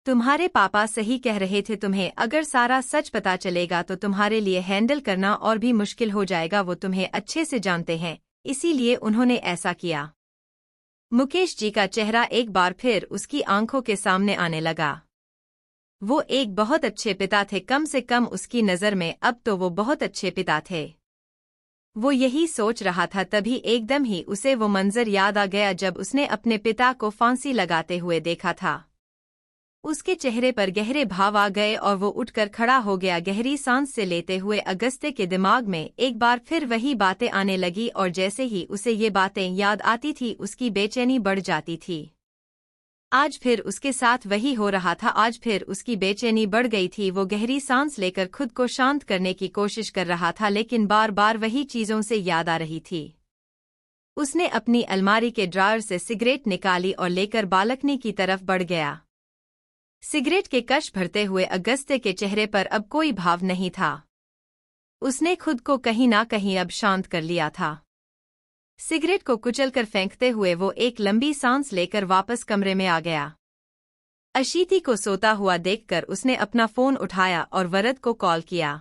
तुम्हारे पापा सही कह रहे थे, तुम्हें अगर सारा सच पता चलेगा तो तुम्हारे लिए हैंडल करना और भी मुश्किल हो जाएगा। वो तुम्हें अच्छे से जानते हैं, इसीलिए उन्होंने ऐसा किया। मुकेश जी का चेहरा एक बार फिर उसकी आंखों के सामने आने लगा। वो एक बहुत अच्छे पिता थे, कम से कम उसकी नज़र में अब तो वो बहुत अच्छे पिता थे। वो यही सोच रहा था, तभी एकदम ही उसे वो मंजर याद आ गया जब उसने अपने पिता को फांसी लगाते हुए देखा था। उसके चेहरे पर गहरे भाव आ गए और वो उठकर खड़ा हो गया। गहरी सांस से लेते हुए अगस्त्य के दिमाग में एक बार फिर वही बातें आने लगी और जैसे ही उसे ये बातें याद आती थी उसकी बेचैनी बढ़ जाती थी। आज फिर उसके साथ वही हो रहा था, आज फिर उसकी बेचैनी बढ़ गई थी। वो गहरी सांस लेकर खुद को शांत करने की कोशिश कर रहा था लेकिन बार बार वही चीज़ों से याद आ रही थी। उसने अपनी अलमारी के ड्रॉअर से सिगरेट निकाली और लेकर बालकनी की तरफ बढ़ गया। सिगरेट के कश भरते हुए अगस्त्य के चेहरे पर अब कोई भाव नहीं था। उसने खुद को कहीं ना कहीं अब शांत कर लिया था। सिगरेट को कुचलकर फेंकते हुए वो एक लंबी सांस लेकर वापस कमरे में आ गया। अशीति को सोता हुआ देखकर उसने अपना फोन उठाया और वरद को कॉल किया।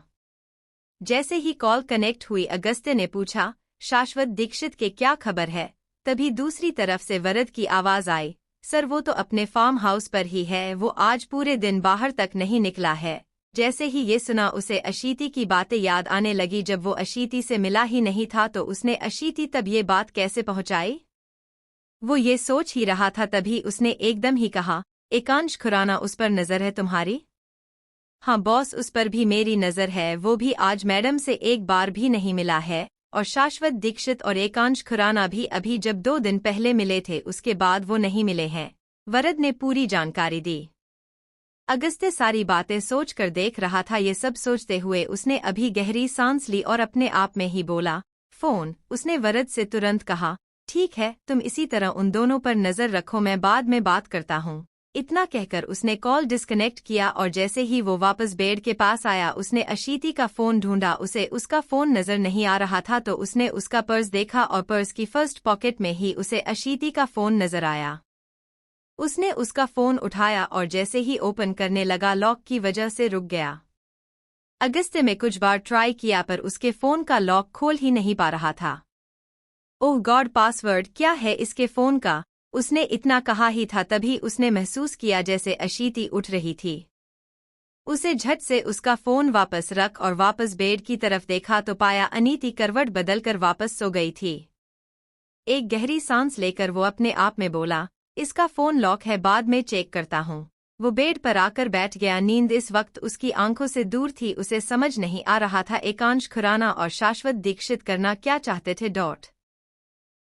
जैसे ही कॉल कनेक्ट हुई अगस्त्य ने पूछा, शाश्वत दीक्षित के क्या खबर है। तभी दूसरी तरफ से वरद की आवाज आई, सर वो तो अपने फार्म हाउस पर ही है, वो आज पूरे दिन बाहर तक नहीं निकला है। जैसे ही ये सुना उसे अशीति की बातें याद आने लगी। जब वो अशीति से मिला ही नहीं था तो उसने अशीति तब ये बात कैसे पहुंचाई। वो ये सोच ही रहा था तभी उसने एकदम ही कहा, एकांश खुराना उस पर नज़र है तुम्हारी। हाँ बॉस, उस पर भी मेरी नज़र है, वो भी आज मैडम से एक बार भी नहीं मिला है। और शाश्वत दीक्षित और एकांश खुराना भी अभी जब 2 दिन पहले मिले थे उसके बाद वो नहीं मिले हैं। वरद ने पूरी जानकारी दी। अगस्त्य सारी बातें सोचकर देख रहा था। ये सब सोचते हुए उसने अभी गहरी सांस ली और अपने आप में ही बोला, फोन। उसने वरद से तुरंत कहा, ठीक है, तुम इसी तरह उन दोनों पर नज़र रखो, मैं बाद में बात करता हूँ। इतना कहकर उसने कॉल डिस्कनेक्ट किया और जैसे ही वो वापस बेड के पास आया उसने अशीति का फोन ढूंढा। उसे उसका फोन नजर नहीं आ रहा था तो उसने उसका पर्स देखा और पर्स की फर्स्ट पॉकेट में ही उसे अशीति का फोन नजर आया। उसने उसका फोन उठाया और जैसे ही ओपन करने लगा लॉक की वजह से रुक गया। अगस्त्य में कुछ बार ट्राई किया पर उसके फोन का लॉक खोल ही नहीं पा रहा था। ओह गॉड, पासवर्ड क्या है इसके फोन का। उसने इतना कहा ही था तभी उसने महसूस किया जैसे अशीति उठ रही थी। उसे झट से उसका फोन वापस रख और वापस बेड की तरफ देखा तो पाया अनीति करवट बदलकर वापस सो गई थी। एक गहरी सांस लेकर वो अपने आप में बोला, इसका फोन लॉक है, बाद में चेक करता हूँ। वो बेड पर आकर बैठ गया। नींद इस वक्त उसकी आंखों से दूर थी। उसे समझ नहीं आ रहा था एकांश खुराना और शाश्वत दीक्षित करना क्या चाहते थे।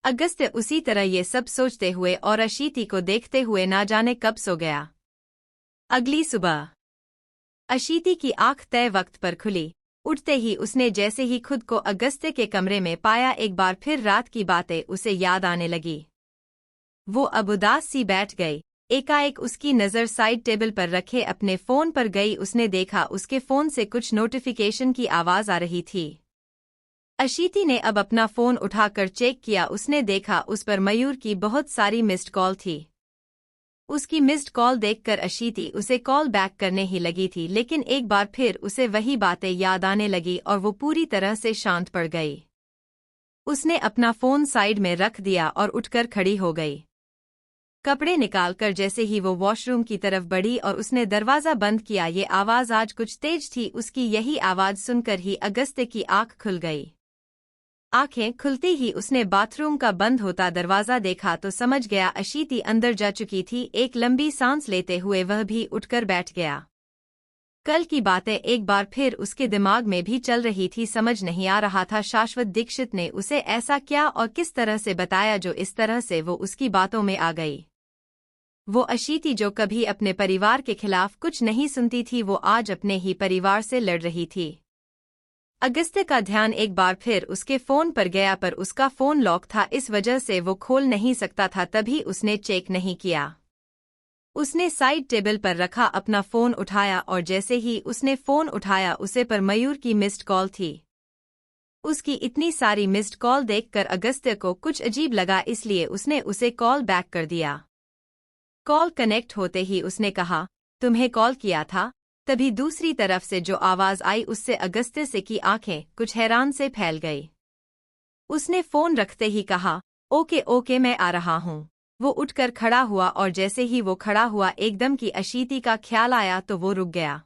अगस्त्य उसी तरह ये सब सोचते हुए और अशीति को देखते हुए ना जाने कब सो गया। अगली सुबह अशीति की आंख तय वक्त पर खुली। उठते ही उसने जैसे ही खुद को अगस्त्य के कमरे में पाया एक बार फिर रात की बातें उसे याद आने लगी। वो अब उदास सी बैठ गई। एकाएक उसकी नज़र साइड टेबल पर रखे अपने फोन पर गई। उसने देखा उसके फोन से कुछ नोटिफिकेशन की आवाज आ रही थी। अशीति ने अब अपना फोन उठाकर चेक किया। उसने देखा उस पर मयूर की बहुत सारी मिस्ड कॉल थी। उसकी मिस्ड कॉल देखकर अशीति उसे कॉल बैक करने ही लगी थी लेकिन एक बार फिर उसे वही बातें याद आने लगी और वो पूरी तरह से शांत पड़ गई। उसने अपना फोन साइड में रख दिया और उठकर खड़ी हो गई। कपड़े निकालकर जैसे ही वो वॉशरूम की तरफ बढ़ी और उसने दरवाज़ा बंद किया, ये आवाज़ आज कुछ तेज थी। उसकी यही आवाज़ सुनकर ही अगस्त्य की आंख खुल गई। आंखें खुलते ही उसने बाथरूम का बंद होता दरवाज़ा देखा तो समझ गया अशीति अंदर जा चुकी थी। एक लंबी सांस लेते हुए वह भी उठकर बैठ गया। कल की बातें एक बार फिर उसके दिमाग में भी चल रही थी। समझ नहीं आ रहा था शाश्वत दीक्षित ने उसे ऐसा क्या और किस तरह से बताया जो इस तरह से वो उसकी बातों में आ गई। वो अशीति जो कभी अपने परिवार के खिलाफ कुछ नहीं सुनती थी वो आज अपने ही परिवार से लड़ रही थी। अगस्त्य का ध्यान एक बार फिर उसके फोन पर गया, पर उसका फोन लॉक था, इस वजह से वो खोल नहीं सकता था। तभी उसने चेक नहीं किया। उसने साइड टेबल पर रखा अपना फोन उठाया, और जैसे ही उसने फोन उठाया उसे पर मयूर की मिस्ड कॉल थी। उसकी इतनी सारी मिस्ड कॉल देखकर अगस्त्य को कुछ अजीब लगा, इसलिए उसने उसे कॉल बैक कर दिया। कॉल कनेक्ट होते ही उसने कहा, तुम्हें कॉल किया था। तभी दूसरी तरफ से जो आवाज आई उससे अगस्त्य से की आंखें कुछ हैरान से फैल गई। उसने फोन रखते ही कहा, ओके ओके मैं आ रहा हूँ। वो उठकर खड़ा हुआ, और जैसे ही वो खड़ा हुआ एकदम की अशीति का ख्याल आया तो वो रुक गया।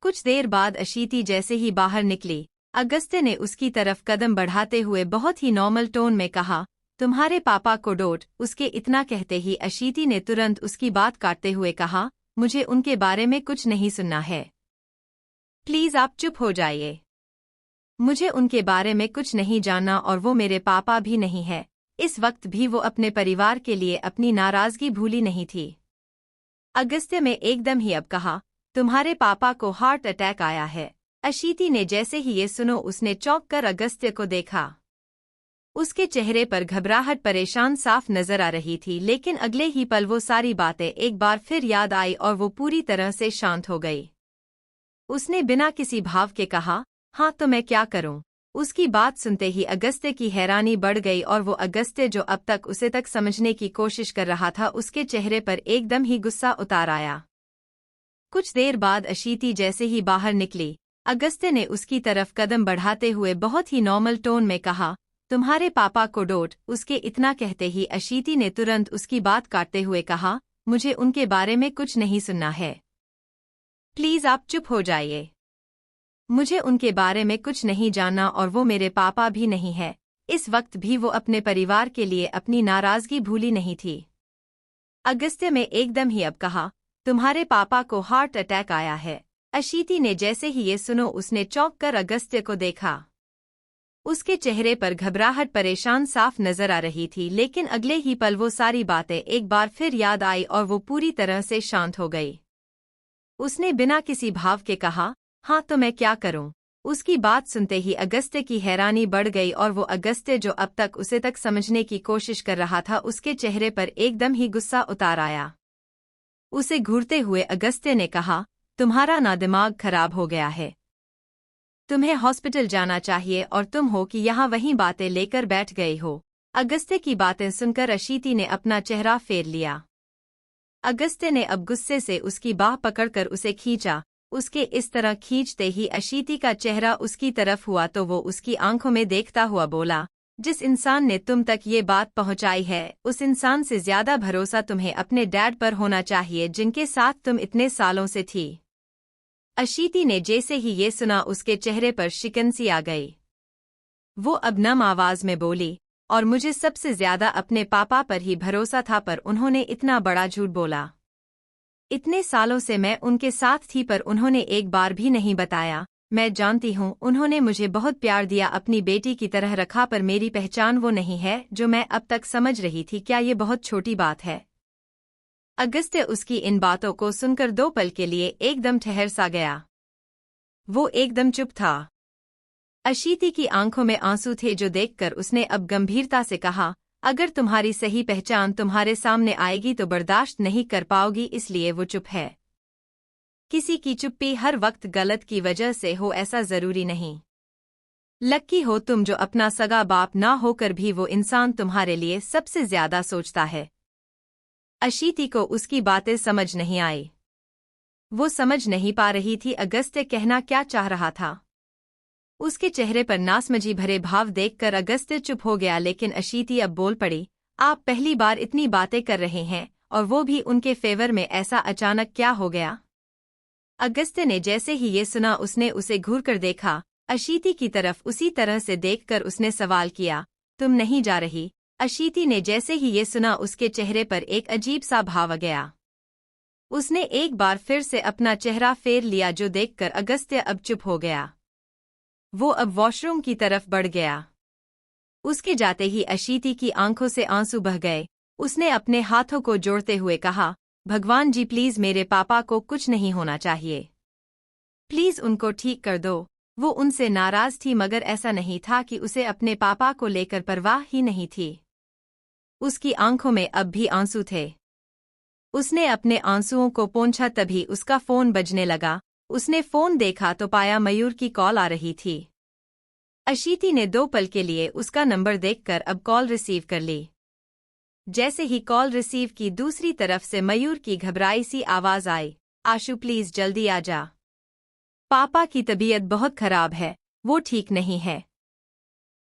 कुछ देर बाद अशीति जैसे ही बाहर निकली, अगस्त्य ने उसकी तरफ कदम बढ़ाते हुए बहुत ही नॉर्मल टोन में कहा, तुम्हारे पापा को डोट। उसके इतना कहते ही अशीति ने तुरंत उसकी बात काटते हुए कहा, मुझे उनके बारे में कुछ नहीं सुनना है। प्लीज आप चुप हो जाइए। मुझे उनके बारे में कुछ नहीं जानना, और वो मेरे पापा भी नहीं है। इस वक्त भी वो अपने परिवार के लिए अपनी नाराजगी भूली नहीं थी। अगस्त्य में एकदम ही अब कहा, तुम्हारे पापा को हार्ट अटैक आया है। अशीति ने जैसे ही ये सुनो उसने चौंक कर अगस्त्य को देखा। उसके चेहरे पर घबराहट परेशान साफ नजर आ रही थी, लेकिन अगले ही पल वो सारी बातें एक बार फिर याद आई और वो पूरी तरह से शांत हो गई। उसने बिना किसी भाव के कहा, हाँ तो मैं क्या करूं? उसकी बात सुनते ही अगस्त्य की हैरानी बढ़ गई, और वो अगस्त्य जो अब तक उसे तक समझने की कोशिश कर रहा था उसके चेहरे पर एकदम ही गुस्सा उतार आया। कुछ देर बाद अशीति जैसे ही बाहर निकली, अगस्त्य ने उसकी तरफ कदम बढ़ाते हुए बहुत ही नॉर्मल टोन में कहा, तुम्हारे पापा को डोट। उसके इतना कहते ही अशीति ने तुरंत उसकी बात काटते हुए कहा, मुझे उनके बारे में कुछ नहीं सुनना है। प्लीज आप चुप हो जाइए। मुझे उनके बारे में कुछ नहीं जानना, और वो मेरे पापा भी नहीं है। इस वक्त भी वो अपने परिवार के लिए अपनी नाराजगी भूली नहीं थी। अगस्त्य में एकदम ही अब कहा, तुम्हारे पापा को हार्ट अटैक आया है। अशीति ने जैसे ही ये सुनो उसने चौंक कर अगस्त्य को देखा। उसके चेहरे पर घबराहट परेशान साफ नजर आ रही थी, लेकिन अगले ही पल वो सारी बातें एक बार फिर याद आई और वो पूरी तरह से शांत हो गई। उसने बिना किसी भाव के कहा, हाँ तो मैं क्या करूं? उसकी बात सुनते ही अगस्त्य की हैरानी बढ़ गई, और वो अगस्त्य जो अब तक उसे तक समझने की कोशिश कर रहा था उसके चेहरे पर एकदम ही गुस्सा उतार आया। उसे घूरते हुए अगस्त्य ने कहा, तुम्हारा ना दिमाग खराब हो गया है? तुम्हें हॉस्पिटल जाना चाहिए, और तुम हो कि यहाँ वहीं बातें लेकर बैठ गए हो। अगस्त्य की बातें सुनकर अशीति ने अपना चेहरा फेर लिया। अगस्त्य ने अब गुस्से से उसकी बाह पकड़कर उसे खींचा। उसके इस तरह खींचते ही अशीति का चेहरा उसकी तरफ हुआ तो वो उसकी आंखों में देखता हुआ बोला, जिस इंसान ने तुम तक ये बात पहुंचाई है उस इंसान से ज्यादा भरोसा तुम्हें अपने डैड पर होना चाहिए, जिनके साथ तुम इतने सालों से थी। अशीति ने जैसे ही ये सुना उसके चेहरे पर शिकन-सी आ गई। वो अब नम आवाज में बोली, और मुझे सबसे ज्यादा अपने पापा पर ही भरोसा था, पर उन्होंने इतना बड़ा झूठ बोला। इतने सालों से मैं उनके साथ थी, पर उन्होंने एक बार भी नहीं बताया। मैं जानती हूँ उन्होंने मुझे बहुत प्यार दिया, अपनी बेटी की तरह रखा, पर मेरी पहचान वो नहीं है जो मैं अब तक समझ रही थी। क्या ये बहुत छोटी बात है? अगस्त्य उसकी इन बातों को सुनकर 2 पल के लिए एकदम ठहर सा गया। वो एकदम चुप था। अशीति की आंखों में आंसू थे, जो देखकर उसने अब गंभीरता से कहा, अगर तुम्हारी सही पहचान तुम्हारे सामने आएगी तो बर्दाश्त नहीं कर पाओगी, इसलिए वो चुप है। किसी की चुप्पी हर वक्त गलत की वजह से हो ऐसा जरूरी नहीं। लक्की हो तुम जो अपना सगा बाप ना होकर भी वो इंसान तुम्हारे लिए सबसे ज्यादा सोचता है। अशीति को उसकी बातें समझ नहीं आई। वो समझ नहीं पा रही थी अगस्त्य कहना क्या चाह रहा था। उसके चेहरे पर नासमझी भरे भाव देखकर अगस्त्य चुप हो गया, लेकिन अशीति अब बोल पड़ी, आप पहली बार इतनी बातें कर रहे हैं, और वो भी उनके फेवर में, ऐसा अचानक क्या हो गया? अगस्त्य ने जैसे ही ये सुना उसने उसे घूरकर देखा। अशीति की तरफ उसी तरह से देखकर उसने सवाल किया, तुम नहीं जा रही? अशीति ने जैसे ही ये सुना उसके चेहरे पर एक अजीब सा भाव आ गया। उसने एक बार फिर से अपना चेहरा फेर लिया, जो देखकर अगस्त्य अब चुप हो गया। वो अब वॉशरूम की तरफ बढ़ गया। उसके जाते ही अशीति की आंखों से आंसू बह गए। उसने अपने हाथों को जोड़ते हुए कहा, भगवान जी प्लीज मेरे पापा को कुछ नहीं होना चाहिए। प्लीज उनको ठीक कर दो। वो उनसे नाराज थी, मगर ऐसा नहीं था कि उसे अपने पापा को लेकर परवाह ही नहीं थी। उसकी आंखों में अब भी आंसू थे। उसने अपने आंसुओं को पोंछा, तभी उसका फोन बजने लगा। उसने फोन देखा तो पाया मयूर की कॉल आ रही थी। अशीति ने 2 पल के लिए उसका नंबर देखकर अब कॉल रिसीव कर ली। जैसे ही कॉल रिसीव की, दूसरी तरफ से मयूर की घबराई सी आवाज आई, आशु प्लीज जल्दी आ जा। पापा की तबीयत बहुत खराब है, वो ठीक नहीं है।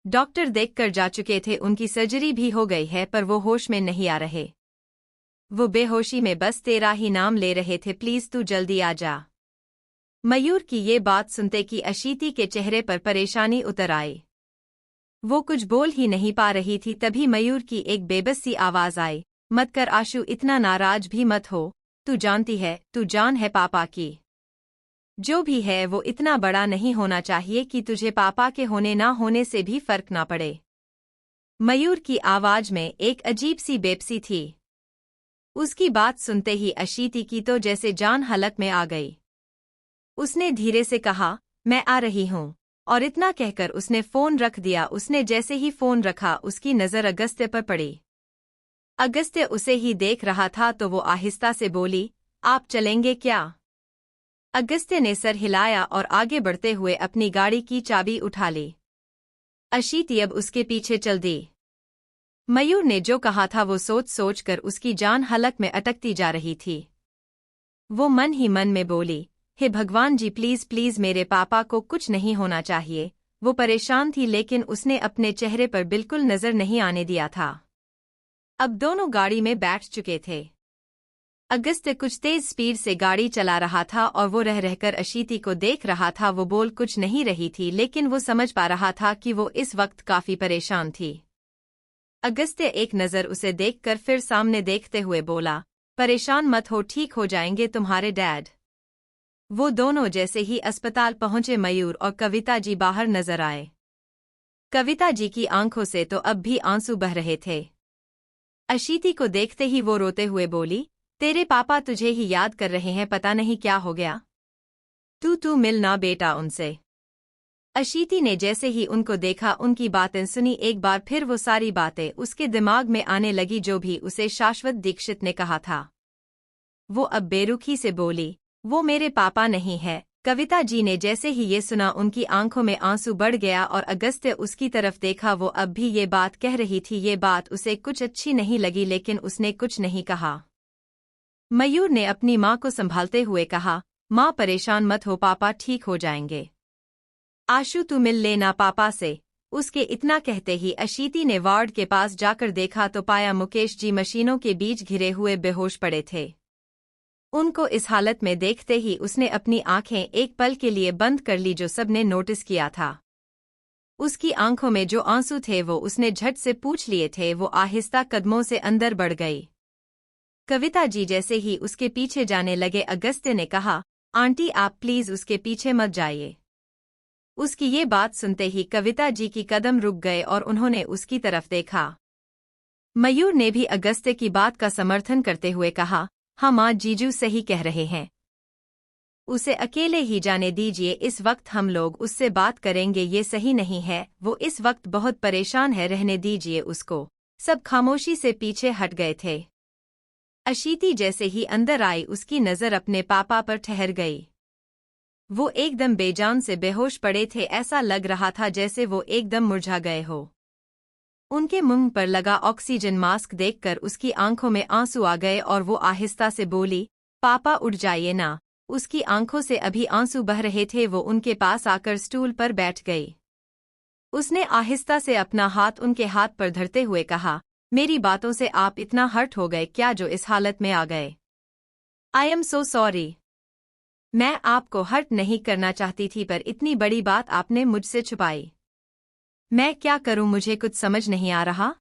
डॉक्टर देखकर जा चुके थे, उनकी सर्जरी भी हो गई है, पर वो होश में नहीं आ रहे। वो बेहोशी में बस तेरा ही नाम ले रहे थे, प्लीज तू जल्दी आ जा। मयूर की ये बात सुनते कि अशीति के चेहरे पर परेशानी उतर आई। वो कुछ बोल ही नहीं पा रही थी, तभी मयूर की एक बेबस सी आवाज आई, मत कर आशु, इतना नाराज भी मत हो। तू जानती है, तू जान है पापा की। जो भी है वो इतना बड़ा नहीं होना चाहिए कि तुझे पापा के होने ना होने से भी फर्क ना पड़े। मयूर की आवाज में एक अजीब सी बेबसी थी। उसकी बात सुनते ही अशीति की तो जैसे जान हलक में आ गई। उसने धीरे से कहा, मैं आ रही हूँ, और इतना कहकर उसने फोन रख दिया। उसने जैसे ही फोन रखा, उसकी नजर अगस्त्य पर पड़ी। अगस्त्य उसे ही देख रहा था तो वो आहिस्ता से बोली, आप चलेंगे क्या? अगस्त्य ने सर हिलाया और आगे बढ़ते हुए अपनी गाड़ी की चाबी उठा ली। अशीति अब उसके पीछे चल दी। मयूर ने जो कहा था वो सोच सोच कर उसकी जान हलक में अटकती जा रही थी। वो मन ही मन में बोली, हे भगवान जी, प्लीज प्लीज मेरे पापा को कुछ नहीं होना चाहिए। वो परेशान थी, लेकिन उसने अपने चेहरे पर बिल्कुल नजर नहीं आने दिया था। अब दोनों गाड़ी में बैठ चुके थे। अगस्त्य कुछ तेज स्पीड से गाड़ी चला रहा था और वो रह रहकर अशीति को देख रहा था। वो बोल कुछ नहीं रही थी, लेकिन वो समझ पा रहा था कि वो इस वक्त काफी परेशान थी। अगस्त्य एक नज़र उसे देखकर फिर सामने देखते हुए बोला, परेशान मत हो, ठीक हो जाएंगे तुम्हारे डैड। वो दोनों जैसे ही अस्पताल पहुंचे, मयूर और कविता जी बाहर नजर आए। कविता जी की आंखों से तो अब भी आंसू बह रहे थे। अशीति को देखते ही वो रोते हुए बोली, तेरे पापा तुझे ही याद कर रहे हैं, पता नहीं क्या हो गया। तू मिल ना बेटा उनसे। अशीति ने जैसे ही उनको देखा, उनकी बातें सुनी, एक बार फिर वो सारी बातें उसके दिमाग में आने लगी जो भी उसे शाश्वत दीक्षित ने कहा था। वो अब बेरुखी से बोली, वो मेरे पापा नहीं है। कविता जी ने जैसे ही ये सुना, उनकी आंखों में आंसू बढ़ गया और अगस्त्य उसकी तरफ देखा। वो अब भी ये बात कह रही थी। ये बात उसे कुछ अच्छी नहीं लगी, लेकिन उसने कुछ नहीं कहा। मयूर ने अपनी माँ को संभालते हुए कहा, माँ परेशान मत हो, पापा ठीक हो जाएंगे। आशु तू मिल लेना पापा से। उसके इतना कहते ही अशीति ने वार्ड के पास जाकर देखा तो पाया मुकेश जी मशीनों के बीच घिरे हुए बेहोश पड़े थे। उनको इस हालत में देखते ही उसने अपनी आंखें एक पल के लिए बंद कर ली, जो सबने नोटिस किया था। उसकी आंखों में जो आंसू थे वो उसने झट से पूछ लिए थे। वो आहिस्ता कदमों से अंदर बढ़ गई। कविता जी जैसे ही उसके पीछे जाने लगे, अगस्त्य ने कहा, आंटी आप प्लीज उसके पीछे मत जाइए। उसकी ये बात सुनते ही कविता जी की कदम रुक गए और उन्होंने उसकी तरफ देखा। मयूर ने भी अगस्त्य की बात का समर्थन करते हुए कहा, हाँ माँ, जीजू सही कह रहे हैं। उसे अकेले ही जाने दीजिए, इस वक्त हम लोग उससे बात करेंगे, ये सही नहीं है। वो इस वक्त बहुत परेशान है, रहने दीजिए उसको। सब खामोशी से पीछे हट गए थे। अशीति जैसे ही अंदर आई, उसकी नज़र अपने पापा पर ठहर गई। वो एकदम बेजान से बेहोश पड़े थे। ऐसा लग रहा था जैसे वो एकदम मुरझा गए हो। उनके मुंह पर लगा ऑक्सीजन मास्क देखकर उसकी आंखों में आंसू आ गए और वो आहिस्ता से बोली, पापा उठ जाइए ना। उसकी आंखों से अभी आंसू बह रहे थे। वो उनके पास आकर स्टूल पर बैठ गई। उसने आहिस्ता से अपना हाथ उनके हाथ पर धरते हुए कहा, मेरी बातों से आप इतना हर्ट हो गए क्या, जो इस हालत में आ गए? I am so sorry. मैं आपको हर्ट नहीं करना चाहती थी, पर इतनी बड़ी बात आपने मुझसे छुपाई। मैं क्या करूं, मुझे कुछ समझ नहीं आ रहा।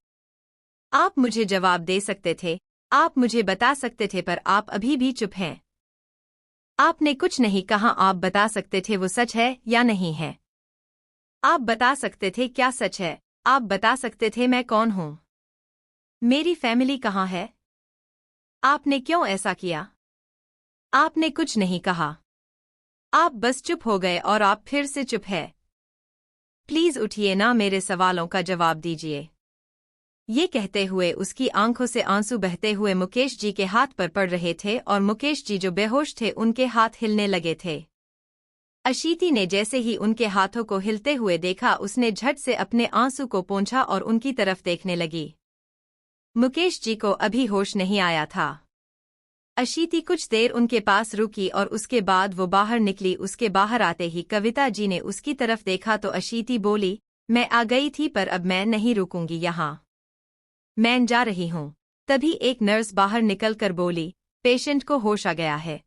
आप मुझे जवाब दे सकते थे, आप मुझे बता सकते थे, पर आप अभी भी चुप हैं। आपने कुछ नहीं कहा। आप बता सकते थे वो सच है या नहीं है। आप बता सकते थे क्या सच है। आप बता सकते थे मैं कौन हूं, मेरी फैमिली कहाँ है। आपने क्यों ऐसा किया? आपने कुछ नहीं कहा। आप बस चुप हो गए और आप फिर से चुप है। प्लीज उठिए ना, मेरे सवालों का जवाब दीजिए। ये कहते हुए उसकी आंखों से आंसू बहते हुए मुकेश जी के हाथ पर पड़ रहे थे और मुकेश जी जो बेहोश थे उनके हाथ हिलने लगे थे। अशीति ने जैसे ही उनके हाथों को हिलते हुए देखा, उसने झट से अपने आंसू को पोंछा और उनकी तरफ देखने लगी। मुकेश जी को अभी होश नहीं आया था। अशीति कुछ देर उनके पास रुकी और उसके बाद वो बाहर निकली। उसके बाहर आते ही कविता जी ने उसकी तरफ देखा तो अशीति बोली, मैं आ गई थी पर अब मैं नहीं रुकूंगी यहाँ, मैं जा रही हूँ। तभी एक नर्स बाहर निकलकर बोली, पेशेंट को होश आ गया है।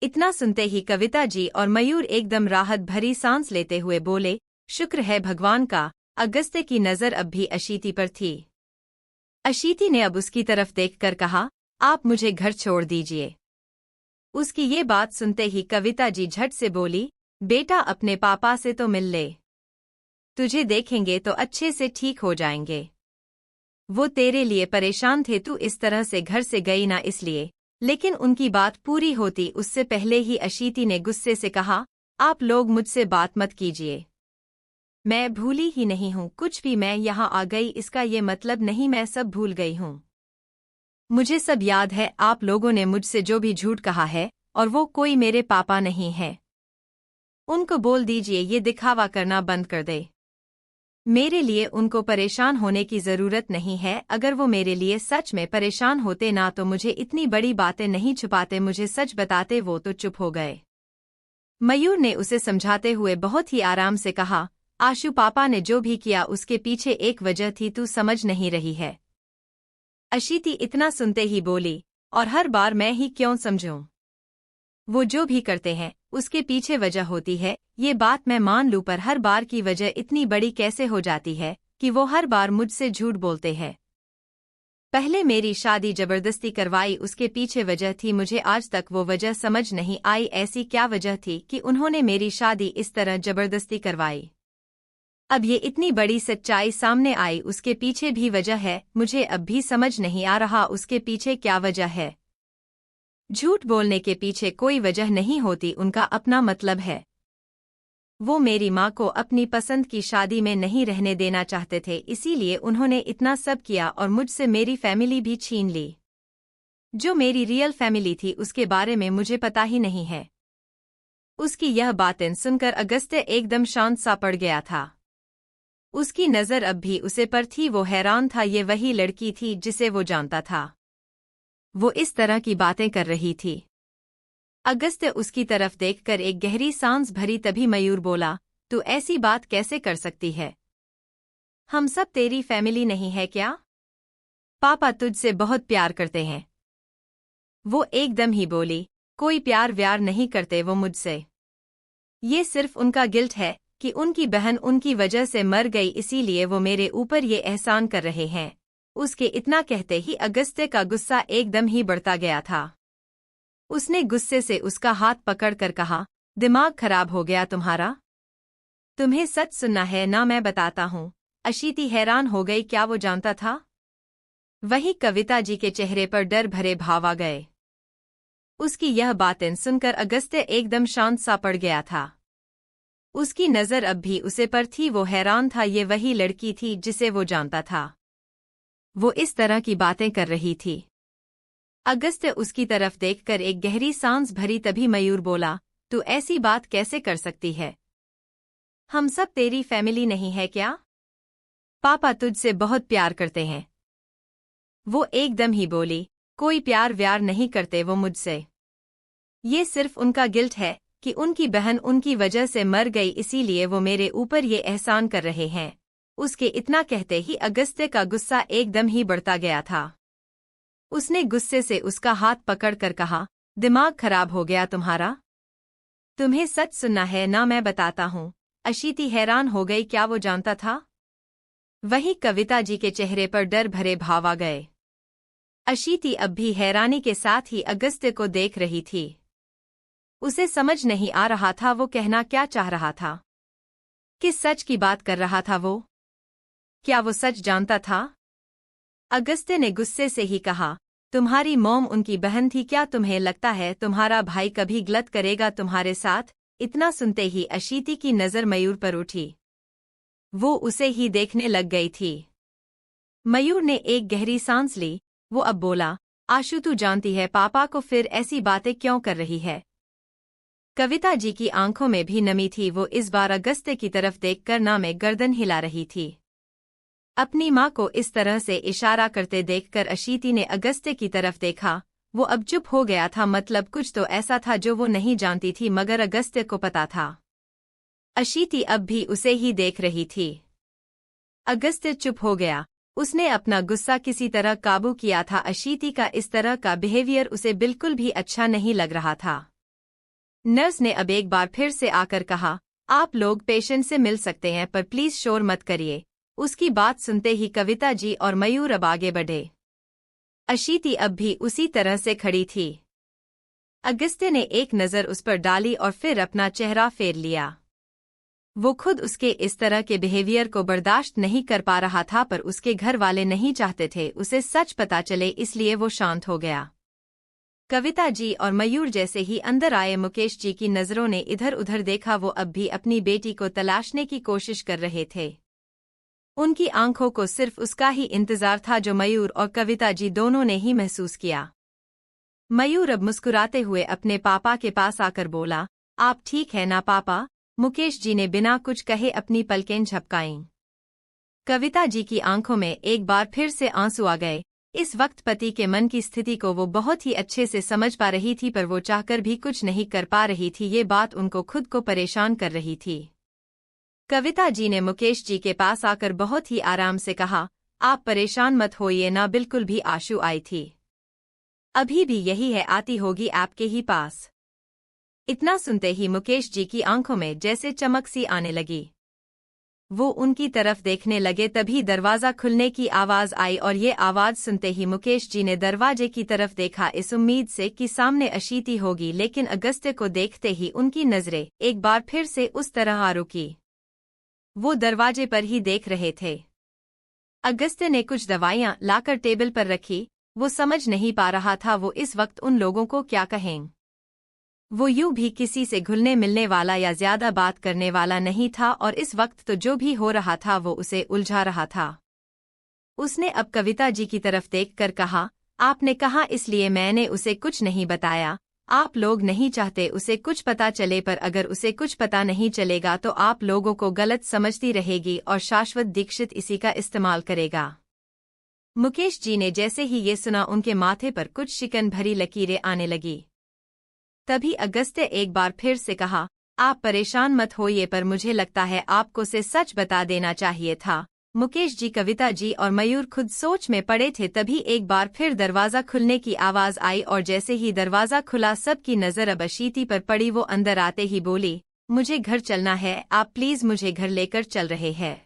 इतना सुनते ही कविता जी और मयूर एकदम राहत भरी सांस लेते हुए बोले, शुक्र है भगवान का। अगस्त्य की नज़र अब भी अशीति पर थी। अशीति ने अब उसकी तरफ देखकर कहा, आप मुझे घर छोड़ दीजिए। उसकी ये बात सुनते ही कविता जी झट से बोली, बेटा अपने पापा से तो मिल ले, तुझे देखेंगे तो अच्छे से ठीक हो जाएंगे। वो तेरे लिए परेशान थे, तू इस तरह से घर से गई ना इसलिए। लेकिन उनकी बात पूरी होती उससे पहले ही अशीति ने गुस्से से कहा, आप लोग मुझसे बात मत कीजिए, मैं भूली ही नहीं हूँ कुछ भी। मैं यहाँ आ गई इसका ये मतलब नहीं मैं सब भूल गई हूँ। मुझे सब याद है। आप लोगों ने मुझसे जो भी झूठ कहा है, और वो कोई मेरे पापा नहीं है। उनको बोल दीजिए ये दिखावा करना बंद कर दे। मेरे लिए उनको परेशान होने की जरूरत नहीं है। अगर वो मेरे लिए सच में परेशान होते ना तो मुझे इतनी बड़ी बातें नहीं छुपाते, मुझे सच बताते। वो तो चुप हो गए। मयूर ने उसे समझाते हुए बहुत ही आराम से कहा, आशु पापा ने जो भी किया उसके पीछे एक वजह थी, तू समझ नहीं रही है। अशीति इतना सुनते ही बोली, और हर बार मैं ही क्यों समझूं? वो जो भी करते हैं उसके पीछे वजह होती है, ये बात मैं मान लूं, पर हर बार की वजह इतनी बड़ी कैसे हो जाती है कि वो हर बार मुझसे झूठ बोलते हैं। पहले मेरी शादी जबरदस्ती करवाई, उसके पीछे वजह थी, मुझे आज तक वो वजह समझ नहीं आई। ऐसी क्या वजह थी कि उन्होंने मेरी शादी इस तरह जबरदस्ती करवाई? अब ये इतनी बड़ी सच्चाई सामने आई, उसके पीछे भी वजह है। मुझे अब भी समझ नहीं आ रहा उसके पीछे क्या वजह है। झूठ बोलने के पीछे कोई वजह नहीं होती, उनका अपना मतलब है। वो मेरी माँ को अपनी पसंद की शादी में नहीं रहने देना चाहते थे, इसीलिए उन्होंने इतना सब किया और मुझसे मेरी फैमिली भी छीन ली। जो मेरी रियल फैमिली थी उसके बारे में मुझे पता ही नहीं है। उसकी यह बातें सुनकर अगस्त्य एकदम शांत सा पड़ गया था। उसकी नज़र अब भी उसे पर थी। वो हैरान था, ये वही लड़की थी जिसे वो जानता था। वो इस तरह की बातें कर रही थी। अगस्त्य उसकी तरफ देखकर एक गहरी सांस भरी। तभी मयूर बोला, तू ऐसी बात कैसे कर सकती है? हम सब तेरी फैमिली नहीं है क्या? पापा तुझसे बहुत प्यार करते हैं। वो एकदम ही बोली, कोई प्यार व्यार नहीं करते वो मुझसे। ये सिर्फ उनका गिल्ट है कि उनकी बहन उनकी वजह से मर गई, इसीलिए वो मेरे ऊपर ये एहसान कर रहे हैं। उसके इतना कहते ही अगस्त्य का गुस्सा एकदम ही बढ़ता गया था। उसने गुस्से से उसका हाथ पकड़कर कहा, दिमाग खराब हो गया तुम्हारा? तुम्हें सच सुनना है ना, मैं बताता हूँ। अशीति हैरान हो गई, क्या वो जानता था? वही कविता जी के चेहरे पर डर भरे भाव आ गए। उसकी यह बातें सुनकर अगस्त्य एकदम शांत सा पड़ गया था। उसकी नज़र अब भी उसे पर थी। वो हैरान था, ये वही लड़की थी जिसे वो जानता था। वो इस तरह की बातें कर रही थी। अगस्त्य उसकी तरफ देखकर एक गहरी सांस भरी। तभी मयूर बोला, तू ऐसी बात कैसे कर सकती है? हम सब तेरी फैमिली नहीं है क्या? पापा तुझसे बहुत प्यार करते हैं। वो एकदम ही बोली, कोई प्यार व्यार नहीं करते वो मुझसे। ये सिर्फ उनका गिल्ट है कि उनकी बहन उनकी वजह से मर गई, इसीलिए वो मेरे ऊपर ये एहसान कर रहे हैं। उसके इतना कहते ही अगस्त्य का गुस्सा एकदम ही बढ़ता गया था। उसने गुस्से से उसका हाथ पकड़कर कहा, दिमाग खराब हो गया तुम्हारा? तुम्हें सच सुनना है ना, मैं बताता हूँ। अशीति हैरान हो गई, क्या वो जानता था? वही कविता जी के चेहरे पर डर भरे भाव आ गए। अशीति अब भी हैरानी के साथ ही अगस्त्य को देख रही थी। उसे समझ नहीं आ रहा था वो कहना क्या चाह रहा था। किस सच की बात कर रहा था वो? क्या वो सच जानता था? अगस्त्य ने गुस्से से ही कहा, तुम्हारी मॉम उनकी बहन थी क्या? तुम्हें लगता है तुम्हारा भाई कभी गलत करेगा तुम्हारे साथ? इतना सुनते ही अशीति की नज़र मयूर पर उठी। वो उसे ही देखने लग गई थी। मयूर ने एक गहरी सांस ली। वो अब बोला, आशु तू जानती है पापा को फिर ऐसी बातें क्यों कर रही है? कविता जी की आंखों में भी नमी थी। वो इस बार अगस्त्य की तरफ देखकर ना में गर्दन हिला रही थी। अपनी माँ को इस तरह से इशारा करते देखकर अशीति ने अगस्त्य की तरफ देखा। वो अब चुप हो गया था, मतलब कुछ तो ऐसा था जो वो नहीं जानती थी मगर अगस्त्य को पता था। अशीति अब भी उसे ही देख रही थी। अगस्त्य चुप हो गया। उसने अपना गुस्सा किसी तरह काबू किया था। अशीति का इस तरह का बिहेवियर उसे बिल्कुल भी अच्छा नहीं लग रहा था। नर्स ने अब एक बार फिर से आकर कहा, आप लोग पेशेंट से मिल सकते हैं पर प्लीज शोर मत करिए। उसकी बात सुनते ही कविता जी और मयूर अब आगे बढ़े। अशीति अब भी उसी तरह से खड़ी थी। अगस्त्य ने एक नज़र उस पर डाली और फिर अपना चेहरा फेर लिया। वो खुद उसके इस तरह के बिहेवियर को बर्दाश्त नहीं कर पा रहा था पर उसके घर वाले नहीं चाहते थे उसे सच पता चले, इसलिए वो शांत हो गया। कविता जी और मयूर जैसे ही अंदर आए मुकेश जी की नज़रों ने इधर उधर देखा। वो अब भी अपनी बेटी को तलाशने की कोशिश कर रहे थे। उनकी आंखों को सिर्फ उसका ही इंतजार था जो मयूर और कविता जी दोनों ने ही महसूस किया। मयूर अब मुस्कुराते हुए अपने पापा के पास आकर बोला, आप ठीक है ना पापा? मुकेश जी ने बिना कुछ कहे अपनी पलकें झपकाईं। कविता जी की आंखों में एक बार फिर से आंसू आ गए। इस वक्त पति के मन की स्थिति को वो बहुत ही अच्छे से समझ पा रही थी पर वो चाहकर भी कुछ नहीं कर पा रही थी। ये बात उनको खुद को परेशान कर रही थी। कविता जी ने मुकेश जी के पास आकर बहुत ही आराम से कहा, आप परेशान मत होइए ना, बिल्कुल भी आशु आई थी। अभी भी यही है, आती होगी आपके ही पास। इतना सुनते ही मुकेश जी की आंखों में जैसे चमक सी आने लगी। वो उनकी तरफ देखने लगे तभी दरवाज़ा खुलने की आवाज़ आई और ये आवाज़ सुनते ही मुकेश जी ने दरवाजे की तरफ देखा इस उम्मीद से कि सामने अशीति होगी, लेकिन अगस्त्य को देखते ही उनकी नज़रें एक बार फिर से उस तरह आ रुकी। वो दरवाजे पर ही देख रहे थे। अगस्त्य ने कुछ दवाइयाँ लाकर टेबल पर रखी। वो समझ नहीं पा रहा था वो इस वक्त उन लोगों को क्या कहें। वो यूं भी किसी से घुलने मिलने वाला या ज्यादा बात करने वाला नहीं था और इस वक्त तो जो भी हो रहा था वो उसे उलझा रहा था। उसने अब कविता जी की तरफ देखकर कहा, आपने कहा इसलिए मैंने उसे कुछ नहीं बताया। आप लोग नहीं चाहते उसे कुछ पता चले, पर अगर उसे कुछ पता नहीं चलेगा तो आप लोगों को गलत समझती रहेगी और शाश्वत दीक्षित इसी का इस्तेमाल करेगा। मुकेश जी ने जैसे ही ये सुना उनके माथे पर कुछ शिकन भरी लकीरें आने लगी। तभी अगस्त्य एक बार फिर से कहा, आप परेशान मत होइए पर मुझे लगता है आपको से सच बता देना चाहिए था। मुकेश जी, कविता जी और मयूर खुद सोच में पड़े थे। तभी एक बार फिर दरवाज़ा खुलने की आवाज़ आई और जैसे ही दरवाज़ा खुला सबकी नज़र अब अशीति पर पड़ी। वो अंदर आते ही बोली, मुझे घर चलना है, आप प्लीज़ मुझे घर लेकर चल रहे हैं।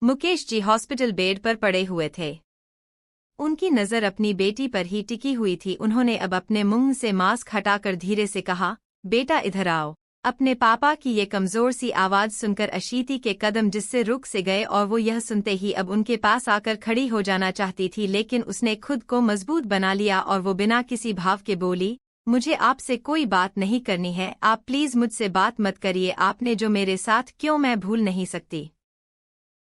मुकेश जी हॉस्पिटल बेड पर पड़े हुए थे। उनकी नज़र अपनी बेटी पर ही टिकी हुई थी। उन्होंने अब अपने मुंह से मास्क हटाकर धीरे से कहा, बेटा इधर आओ। अपने पापा की ये कमज़ोर सी आवाज़ सुनकर अशीति के कदम जिससे रुक से गए और वो यह सुनते ही अब उनके पास आकर खड़ी हो जाना चाहती थी, लेकिन उसने खुद को मजबूत बना लिया और वो बिना किसी भाव के बोली, मुझे आपसे कोई बात नहीं करनी है, आप प्लीज़ मुझसे बात मत करिए। आपने जो मेरे साथ क्यों मैं भूल नहीं सकती।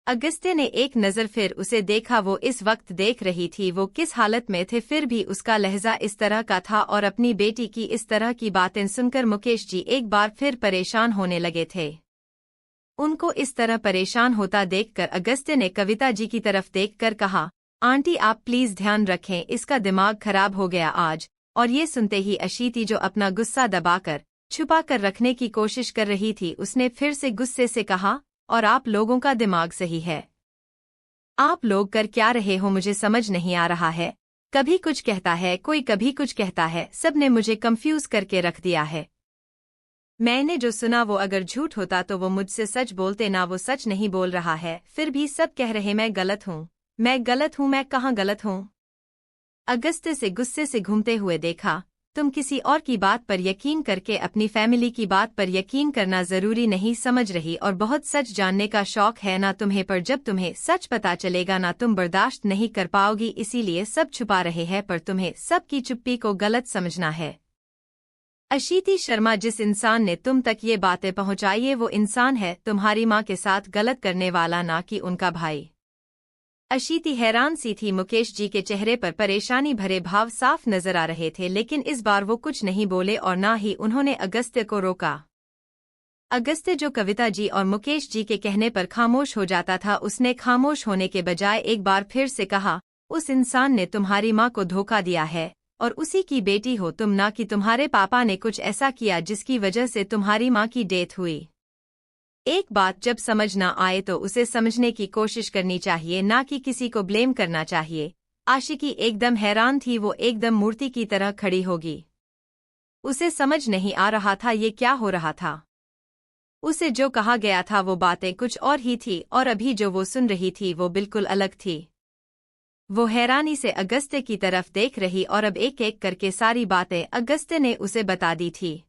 अगस्त्य ने एक नज़र फिर उसे देखा। वो इस वक्त देख रही थी वो किस हालत में थे, फिर भी उसका लहजा इस तरह का था और अपनी बेटी की इस तरह की बातें सुनकर मुकेश जी एक बार फिर परेशान होने लगे थे। उनको इस तरह परेशान होता देखकर अगस्त्य ने कविता जी की तरफ देखकर कहा, आंटी आप प्लीज़ ध्यान रखें, इसका दिमाग खराब हो गया आज। और ये सुनते ही अशीति जो अपना गुस्सा दबाकर छुपा कर रखने की कोशिश कर रही थी, उसने फिर से गुस्से से कहा, और आप लोगों का दिमाग सही है। आप लोग कर क्या रहे हो मुझे समझ नहीं आ रहा है। कभी कुछ कहता है कोई, कभी कुछ कहता है, सबने मुझे कंफ्यूज करके रख दिया है। मैंने जो सुना वो अगर झूठ होता तो वो मुझसे सच बोलते ना, वो सच नहीं बोल रहा है। फिर भी सब कह रहे मैं गलत हूँ, मैं गलत हूँ, मैं कहाँ गलत हूँ। अगस्त्य से गुस्से से घूमते हुए देखा तुम किसी और की बात पर यकीन करके अपनी फैमिली की बात पर यकीन करना जरूरी नहीं समझ रही और बहुत सच जानने का शौक है ना तुम्हें, पर जब तुम्हें सच पता चलेगा ना तुम बर्दाश्त नहीं कर पाओगी, इसीलिए सब छुपा रहे हैं, पर तुम्हें सबकी चुप्पी को गलत समझना है। अशीति शर्मा, जिस इंसान ने तुम तक ये बातें पहुंचाई है वो इंसान है तुम्हारी माँ के साथ गलत करने वाला, ना कि उनका भाई। अशीति हैरान सी थी। मुकेश जी के चेहरे पर परेशानी भरे भाव साफ नजर आ रहे थे, लेकिन इस बार वो कुछ नहीं बोले और ना ही उन्होंने अगस्त्य को रोका। अगस्त्य जो कविता जी और मुकेश जी के कहने पर खामोश हो जाता था, उसने खामोश होने के बजाय एक बार फिर से कहा, उस इंसान ने तुम्हारी माँ को धोखा दिया है और उसी की बेटी हो तुम, ना कि तुम्हारे पापा ने कुछ ऐसा किया जिसकी वजह से तुम्हारी माँ की डेथ हुई। एक बात जब समझ ना आए तो उसे समझने की कोशिश करनी चाहिए, ना कि किसी को ब्लेम करना चाहिए। आशिकी एकदम हैरान थी, वो एकदम मूर्ति की तरह खड़ी होगी। उसे समझ नहीं आ रहा था ये क्या हो रहा था। उसे जो कहा गया था वो बातें कुछ और ही थी और अभी जो वो सुन रही थी वो बिल्कुल अलग थी। वो हैरानी से अगस्त्य की तरफ देख रही और अब एक एक करके सारी बातें अगस्त्य ने उसे बता दी थी।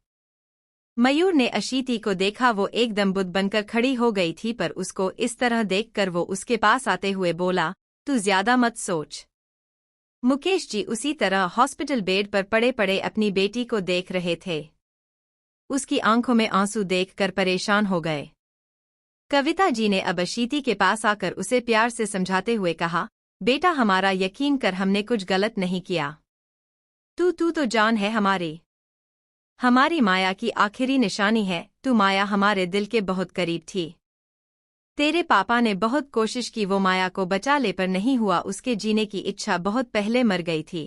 मयूर ने अशीति को देखा, वो एकदम बुद्ध बनकर खड़ी हो गई थी, पर उसको इस तरह देखकर वो उसके पास आते हुए बोला, तू ज्यादा मत सोच। मुकेश जी उसी तरह हॉस्पिटल बेड पर पड़े पड़े अपनी बेटी को देख रहे थे। उसकी आंखों में आंसू देखकर परेशान हो गए। कविता जी ने अब अशीति के पास आकर उसे प्यार से समझाते हुए कहा, बेटा हमारा यकीन कर, हमने कुछ गलत नहीं किया। तू तो जान है हमारी माया की आखिरी निशानी है। तू माया हमारे दिल के बहुत करीब थी। तेरे पापा ने बहुत कोशिश की वो माया को बचा ले, पर नहीं हुआ। उसके जीने की इच्छा बहुत पहले मर गई थी।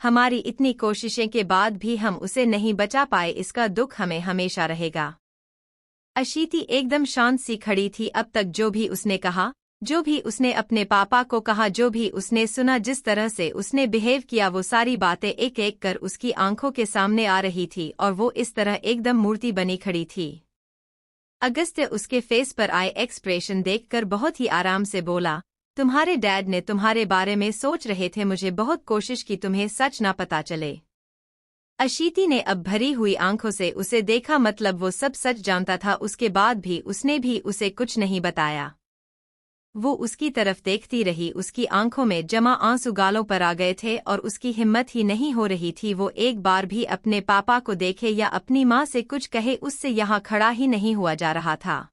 हमारी इतनी कोशिशें के बाद भी हम उसे नहीं बचा पाए, इसका दुख हमें हमेशा रहेगा। अशीति एकदम शांत सी खड़ी थी। अब तक जो भी उसने कहा, जो भी उसने अपने पापा को कहा, जो भी उसने सुना, जिस तरह से उसने बिहेव किया, वो सारी बातें एक एक कर उसकी आंखों के सामने आ रही थी और वो इस तरह एकदम मूर्ति बनी खड़ी थी। अगस्त्य उसके फेस पर आए एक्सप्रेशन देखकर बहुत ही आराम से बोला, तुम्हारे डैड ने तुम्हारे बारे में सोच रहे थे, मुझे बहुत कोशिश की तुम्हें सच ना पता चले। अशीति ने अब भरी हुई आंखों से उसे देखा, मतलब वो सब सच जानता था, उसके बाद भी उसने भी उसे कुछ नहीं बताया। वो उसकी तरफ देखती रही, उसकी आंखों में जमा आंसू गालों पर आ गए थे और उसकी हिम्मत ही नहीं हो रही थी वो एक बार भी अपने पापा को देखे या अपनी माँ से कुछ कहे, उससे यहाँ खड़ा ही नहीं हुआ जा रहा था।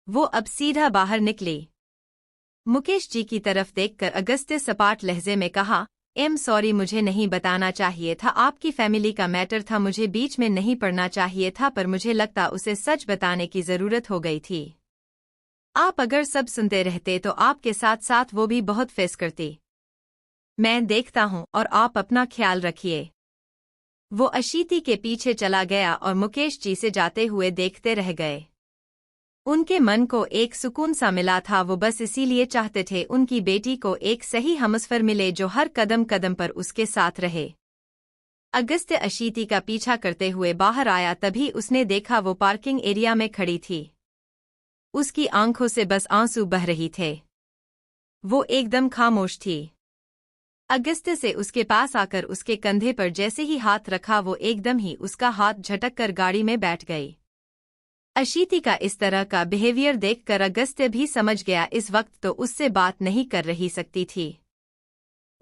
वो अब सीधा बाहर निकली। मुकेश जी की तरफ देखकर अगस्त्य सपाट लहजे में कहा, सॉरी, मुझे नहीं बताना चाहिए था, आपकी फैमिली का मैटर था, मुझे बीच में नहीं पड़ना चाहिए था, पर मुझे लगता उसे सच बताने की जरूरत हो गई थी। आप अगर सब सुनते रहते तो आपके साथ साथ वो भी बहुत फेस करती। मैं देखता हूँ और आप अपना ख्याल रखिए। वो अशीति के पीछे चला गया और मुकेश जी से जाते हुए देखते रह गए। उनके मन को एक सुकून सा मिला था, वो बस इसीलिए चाहते थे उनकी बेटी को एक सही हमसफर मिले जो हर कदम कदम पर उसके साथ रहे। अगस्त्य अशीति का पीछा करते हुए बाहर आया, तभी उसने देखा वो पार्किंग एरिया में खड़ी थी। उसकी आंखों से बस आंसू बह रही थे। वो एकदम खामोश थी। अगस्त्य से उसके पास आकर उसके कंधे पर जैसे ही हाथ रखा, वो एकदम ही उसका हाथ झटक कर गाड़ी में बैठ गई। अशीति का इस तरह का बिहेवियर देखकर अगस्त्य भी समझ गया इस वक्त तो उससे बात नहीं कर रही सकती थी।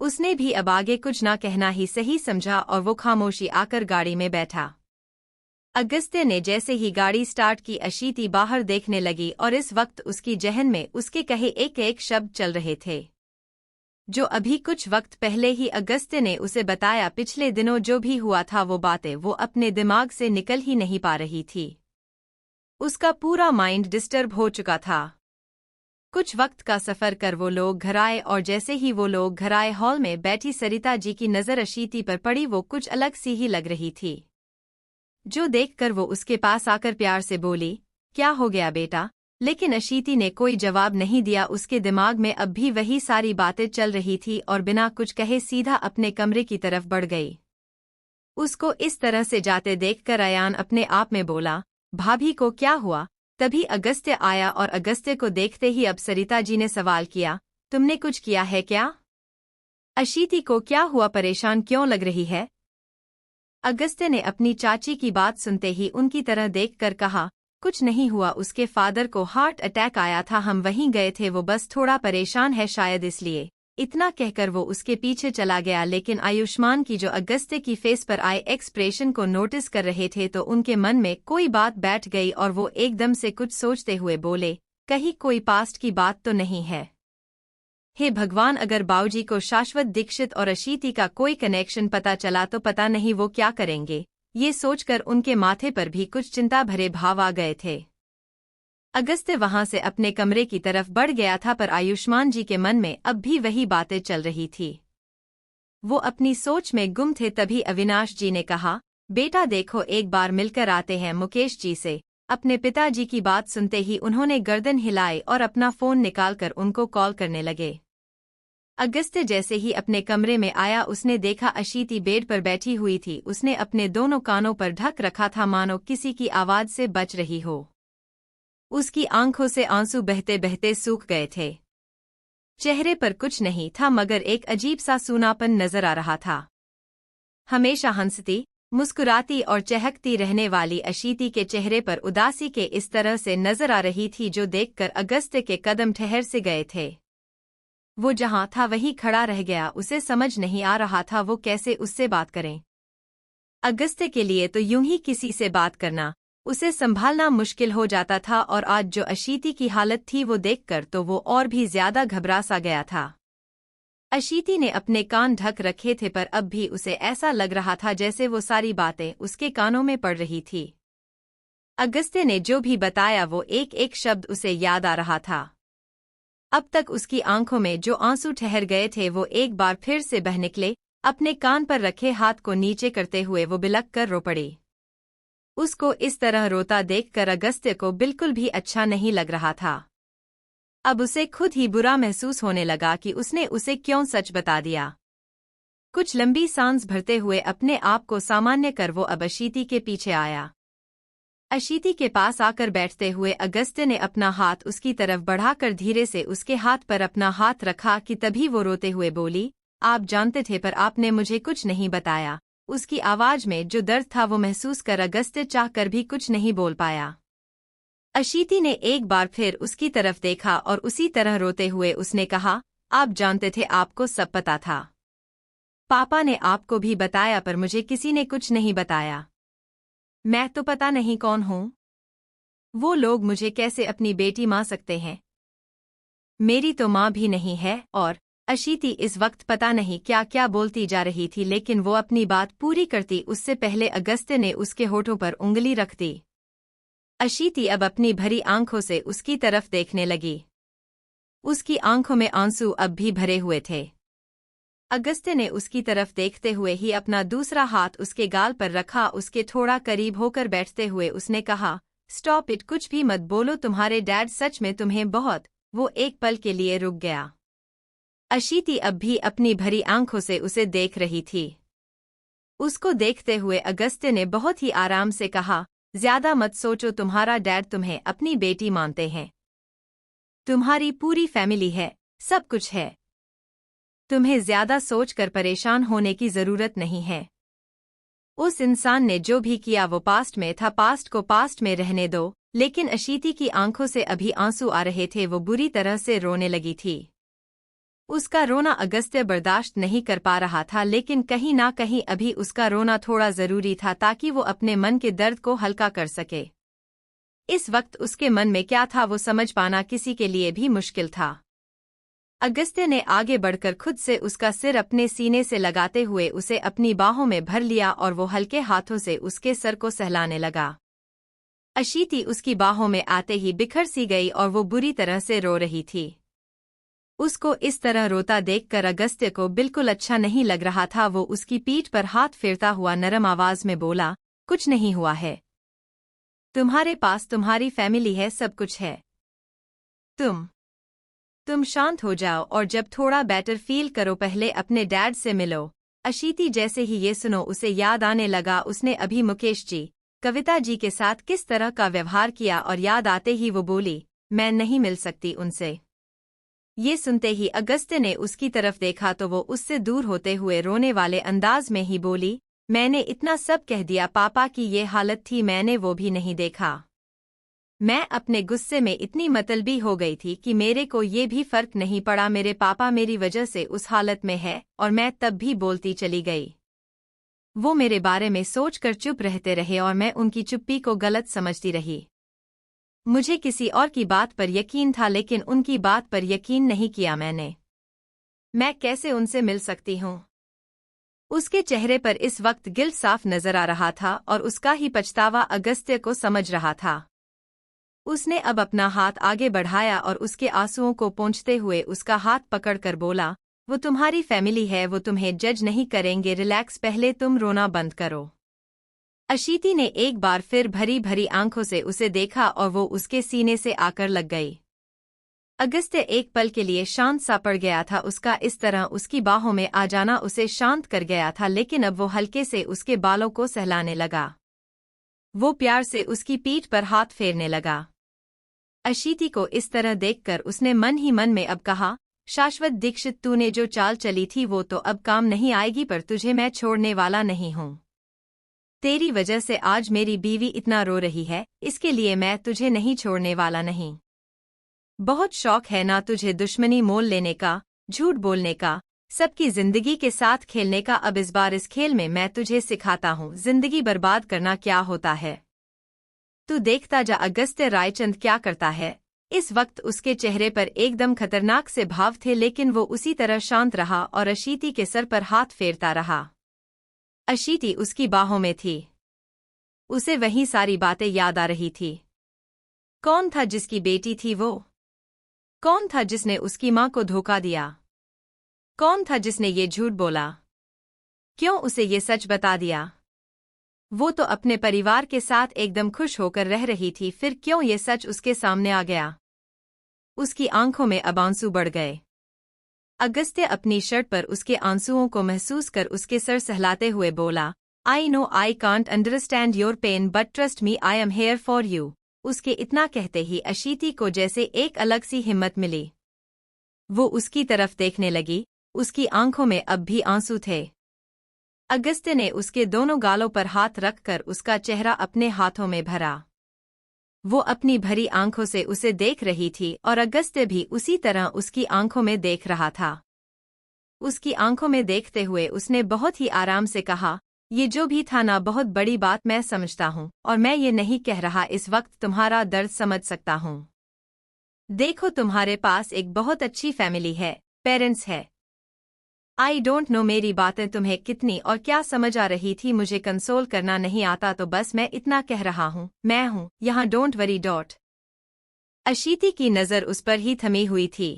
उसने भी अब आगे कुछ ना कहना ही सही समझा और वो खामोशी आकर गाड़ी में बैठा। अगस्त्य ने जैसे ही गाड़ी स्टार्ट की, अशीति बाहर देखने लगी और इस वक्त उसकी जहन में उसके कहे एक एक शब्द चल रहे थे, जो अभी कुछ वक्त पहले ही अगस्त्य ने उसे बताया। पिछले दिनों जो भी हुआ था वो बातें वो अपने दिमाग से निकल ही नहीं पा रही थी। उसका पूरा माइंड डिस्टर्ब हो चुका था। कुछ वक्त का सफर कर वो लोग घर आए और जैसे ही वो लोग घर आए, हॉल में बैठी सरिता जी की नजर अशीति पर पड़ी। वो कुछ अलग सी ही लग रही थी, जो देखकर वो उसके पास आकर प्यार से बोली, क्या हो गया बेटा? लेकिन अशीति ने कोई जवाब नहीं दिया। उसके दिमाग में अब भी वही सारी बातें चल रही थी और बिना कुछ कहे सीधा अपने कमरे की तरफ बढ़ गई। उसको इस तरह से जाते देखकर अयान अपने आप में बोला, भाभी को क्या हुआ? तभी अगस्त्य आया और अगस्त्य को देखते ही अब सरिता जी ने सवाल किया, तुमने कुछ किया है क्या? अशीति को क्या हुआ? परेशान क्यों लग रही है? अगस्त्य ने अपनी चाची की बात सुनते ही उनकी तरह देखकर कहा, कुछ नहीं हुआ, उसके फादर को हार्ट अटैक आया था, हम वहीं गए थे, वो बस थोड़ा परेशान है शायद इसलिए। इतना कहकर वो उसके पीछे चला गया, लेकिन आयुष्मान की जो अगस्त्य की फेस पर आए एक्सप्रेशन को नोटिस कर रहे थे तो उनके मन में कोई बात बैठ गई और वो एकदम से कुछ सोचते हुए बोले, कहीं कोई पास्ट की बात तो नहीं है। हे भगवान, अगर बाऊजी को शाश्वत दीक्षित और अशीति का कोई कनेक्शन पता चला तो पता नहीं वो क्या करेंगे। ये सोचकर उनके माथे पर भी कुछ चिंता भरे भाव आ गए थे। अगस्त्य वहां से अपने कमरे की तरफ बढ़ गया था, पर आयुष्मान जी के मन में अब भी वही बातें चल रही थी। वो अपनी सोच में गुम थे। तभी अविनाश जी ने कहा, बेटा देखो, एक बार मिलकर आते हैं मुकेश जी से। अपने पिताजी की बात सुनते ही उन्होंने गर्दन हिलाई और अपना फोन निकालकर उनको कॉल करने लगे। अगस्त्य जैसे ही अपने कमरे में आया उसने देखा अशीति बेड पर बैठी हुई थी। उसने अपने दोनों कानों पर ढक रखा था, मानो किसी की आवाज से बच रही हो। उसकी आंखों से आंसू बहते बहते सूख गए थे। चेहरे पर कुछ नहीं था मगर एक अजीब सा सूनापन नजर आ रहा था। हमेशा हंसती, मुस्कुराती और चहकती रहने वाली अशीति के चेहरे पर उदासी के इस तरह से नजर आ रही थी जो देखकर अगस्त्य के कदम ठहर से गए थे। वो जहां था वहीं खड़ा रह गया। उसे समझ नहीं आ रहा था वो कैसे उससे बात करें। अगस्त्य के लिए तो यूं ही किसी से बात करना, उसे संभालना मुश्किल हो जाता था, और आज जो अशीति की हालत थी वो देखकर तो वो और भी ज्यादा घबरा सा गया था। अशीति ने अपने कान ढक रखे थे, पर अब भी उसे ऐसा लग रहा था जैसे वो सारी बातें उसके कानों में पड़ रही थी। अगस्त्य ने जो भी बताया वो एक एक शब्द उसे याद आ रहा था। अब तक उसकी आंखों में जो आंसू ठहर गए थे वो एक बार फिर से बह निकले। अपने कान पर रखे हाथ को नीचे करते हुए वो बिलख कर रो पड़ी। उसको इस तरह रोता देखकर अगस्त्य को बिल्कुल भी अच्छा नहीं लग रहा था। अब उसे खुद ही बुरा महसूस होने लगा कि उसने उसे क्यों सच बता दिया। कुछ लंबी सांस भरते हुए अपने आप को सामान्य कर वो अब अशीति के पीछे आया। अशीति के पास आकर बैठते हुए अगस्त्य ने अपना हाथ उसकी तरफ बढ़ाकर धीरे से उसके हाथ पर अपना हाथ रखा कि तभी वो रोते हुए बोली, आप जानते थे पर आपने मुझे कुछ नहीं बताया। उसकी आवाज में जो दर्द था वो महसूस कर अगस्त्य चाहकर भी कुछ नहीं बोल पाया। अशीति ने एक बार फिर उसकी तरफ देखा और उसी तरह रोते हुए उसने कहा, आप जानते थे, आपको सब पता था। पापा ने आपको भी बताया पर मुझे किसी ने कुछ नहीं बताया। मैं तो पता नहीं कौन हूं। वो लोग मुझे कैसे अपनी बेटी मान सकते हैं। मेरी तो माँ भी नहीं है। और अशीति इस वक्त पता नहीं क्या क्या बोलती जा रही थी, लेकिन वो अपनी बात पूरी करती उससे पहले अगस्त्य ने उसके होठों पर उंगली रख दी। अशीति अब अपनी भरी आंखों से उसकी तरफ देखने लगी। उसकी आंखों में आंसू अब भी भरे हुए थे। अगस्त्य ने उसकी तरफ देखते हुए ही अपना दूसरा हाथ उसके गाल पर रखा। उसके थोड़ा करीब होकर बैठते हुए उसने कहा, स्टॉप इट, कुछ भी मत बोलो, तुम्हारे डैड सच में तुम्हें बहुत। वो एक पल के लिए रुक गया। अशीति अब भी अपनी भरी आंखों से उसे देख रही थी। उसको देखते हुए अगस्त्य ने बहुत ही आराम से कहा, ज्यादा मत सोचो, तुम्हारा डैड तुम्हें अपनी बेटी मानते हैं। तुम्हारी पूरी फैमिली है, सब कुछ है। तुम्हें ज्यादा सोचकर परेशान होने की जरूरत नहीं है। उस इंसान ने जो भी किया वो पास्ट में था, पास्ट को पास्ट में रहने दो। लेकिन अशीति की आंखों से अभी आंसू आ रहे थे। वो बुरी तरह से रोने लगी थी। उसका रोना अगस्त्य बर्दाश्त नहीं कर पा रहा था, लेकिन कहीं ना कहीं अभी उसका रोना थोड़ा जरूरी था ताकि वो अपने मन के दर्द को हल्का कर सके। इस वक्त उसके मन में क्या था वो समझ पाना किसी के लिए भी मुश्किल था। अगस्त्य ने आगे बढ़कर खुद से उसका सिर अपने सीने से लगाते हुए उसे अपनी बाहों में भर लिया और वो हल्के हाथों से उसके सर को सहलाने लगा। अशीति उसकी बाहों में आते ही बिखर सी गई और वो बुरी तरह से रो रही थी। उसको इस तरह रोता देखकर अगस्त्य को बिल्कुल अच्छा नहीं लग रहा था। वो उसकी पीठ पर हाथ फेरता हुआ नरम आवाज में बोला, कुछ नहीं हुआ है। तुम्हारे पास तुम्हारी फैमिली है, सब कुछ है। तुम शांत हो जाओ और जब थोड़ा बेटर फील करो पहले अपने डैड से मिलो। अशीति जैसे ही ये सुनो उसे याद आने लगा उसने अभी मुकेश जी, कविता जी के साथ किस तरह का व्यवहार किया, और याद आते ही वो बोली, मैं नहीं मिल सकती उनसे। ये सुनते ही अगस्त्य ने उसकी तरफ देखा तो वो उससे दूर होते हुए रोने वाले अंदाज में ही बोली, मैंने इतना सब कह दिया, पापा की ये हालत थी, मैंने वो भी नहीं देखा। मैं अपने गुस्से में इतनी मतलबी हो गई थी कि मेरे को ये भी फर्क नहीं पड़ा मेरे पापा मेरी वजह से उस हालत में है, और मैं तब भी बोलती चली गई। वो मेरे बारे में सोचकर चुप रहते रहे और मैं उनकी चुप्पी को गलत समझती रही। मुझे किसी और की बात पर यकीन था लेकिन उनकी बात पर यकीन नहीं किया मैंने। मैं कैसे उनसे मिल सकती हूँ? उसके चेहरे पर इस वक्त गिल्ट साफ नजर आ रहा था और उसका ही पछतावा अगस्त्य को समझ रहा था। उसने अब अपना हाथ आगे बढ़ाया और उसके आंसुओं को पोंछते हुए उसका हाथ पकड़कर बोला, वो तुम्हारी फैमिली है, वो तुम्हें जज नहीं करेंगे, रिलैक्स, पहले तुम रोना बंद करो। अशीति ने एक बार फिर भरी भरी आंखों से उसे देखा और वो उसके सीने से आकर लग गई। अगस्त्य एक पल के लिए शांत सा पड़ गया था, उसका इस तरह उसकी बाहों में आ जाना उसे शांत कर गया था, लेकिन अब वो हल्के से उसके बालों को सहलाने लगा। वो प्यार से उसकी पीठ पर हाथ फेरने लगा। अशीति को इस तरह देखकर उसने मन ही मन में अब कहा, शाश्वत दीक्षित, तूने जो चाल चली थी वो तो अब काम नहीं आएगी, पर तुझे मैं छोड़ने वाला नहीं हूँ। तेरी वजह से आज मेरी बीवी इतना रो रही है, इसके लिए मैं तुझे नहीं छोड़ने वाला नहीं। बहुत शौक है ना तुझे दुश्मनी मोल लेने का, झूठ बोलने का, सबकी जिंदगी के साथ खेलने का। अब इस बार इस खेल में मैं तुझे सिखाता हूँ जिंदगी बर्बाद करना क्या होता है। तू देखता जा अगस्त्य रायचंद क्या करता है। इस वक्त उसके चेहरे पर एकदम खतरनाक से भाव थे, लेकिन वो उसी तरह शांत रहा और अशीति के सर पर हाथ फेरता रहा। अशीति उसकी बाहों में थी। उसे वही सारी बातें याद आ रही थी। कौन था जिसकी बेटी थी वो? कौन था जिसने उसकी मां को धोखा दिया? कौन था जिसने ये झूठ बोला? क्यों उसे ये सच बता दिया? वो तो अपने परिवार के साथ एकदम खुश होकर रह रही थी, फिर क्यों ये सच उसके सामने आ गया? उसकी आंखों में अब आंसू बढ़ गए। अगस्त्य अपनी शर्ट पर उसके आंसुओं को महसूस कर उसके सर सहलाते हुए बोला, I know I can't understand your pen but trust me I am here for you. उसके इतना कहते ही अशीति को जैसे एक अलग सी हिम्मत मिली। वो उसकी तरफ देखने लगी, उसकी आंखों में अब भी आंसू थे। अगस्त्य ने उसके दोनों गालों पर हाथ रखकर उसका चेहरा अपने हाथों में भरा। वो अपनी भरी आंखों से उसे देख रही थी और अगस्त्य भी उसी तरह उसकी आंखों में देख रहा था। उसकी आंखों में देखते हुए उसने बहुत ही आराम से कहा, ये जो भी था ना, बहुत बड़ी बात मैं समझता हूँ, और मैं ये नहीं कह रहा इस वक्त तुम्हारा दर्द समझ सकता हूँ। देखो तुम्हारे पास एक बहुत अच्छी फैमिली है, पेरेंट्स है। आई डोंट नो मेरी बातें तुम्हें कितनी और क्या समझ आ रही थी, मुझे कंसोल करना नहीं आता, तो बस मैं इतना कह रहा हूँ, मैं हूँ यहाँ, डोंट वरी डॉट। अशीति की नज़र उस पर ही थमी हुई थी।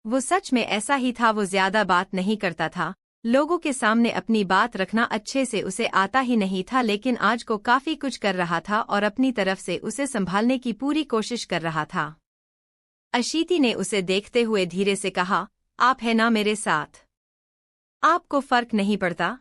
वो सच में ऐसा ही था, वो ज्यादा बात नहीं करता था, लोगों के सामने अपनी बात रखना अच्छे से उसे आता ही नहीं था, लेकिन आज को काफी कुछ कर रहा था और अपनी तरफ से उसे संभालने की पूरी कोशिश कर रहा था। अशीति ने उसे देखते हुए धीरे से कहा, आप है ना मेरे साथ, आपको फर्क नहीं पड़ता?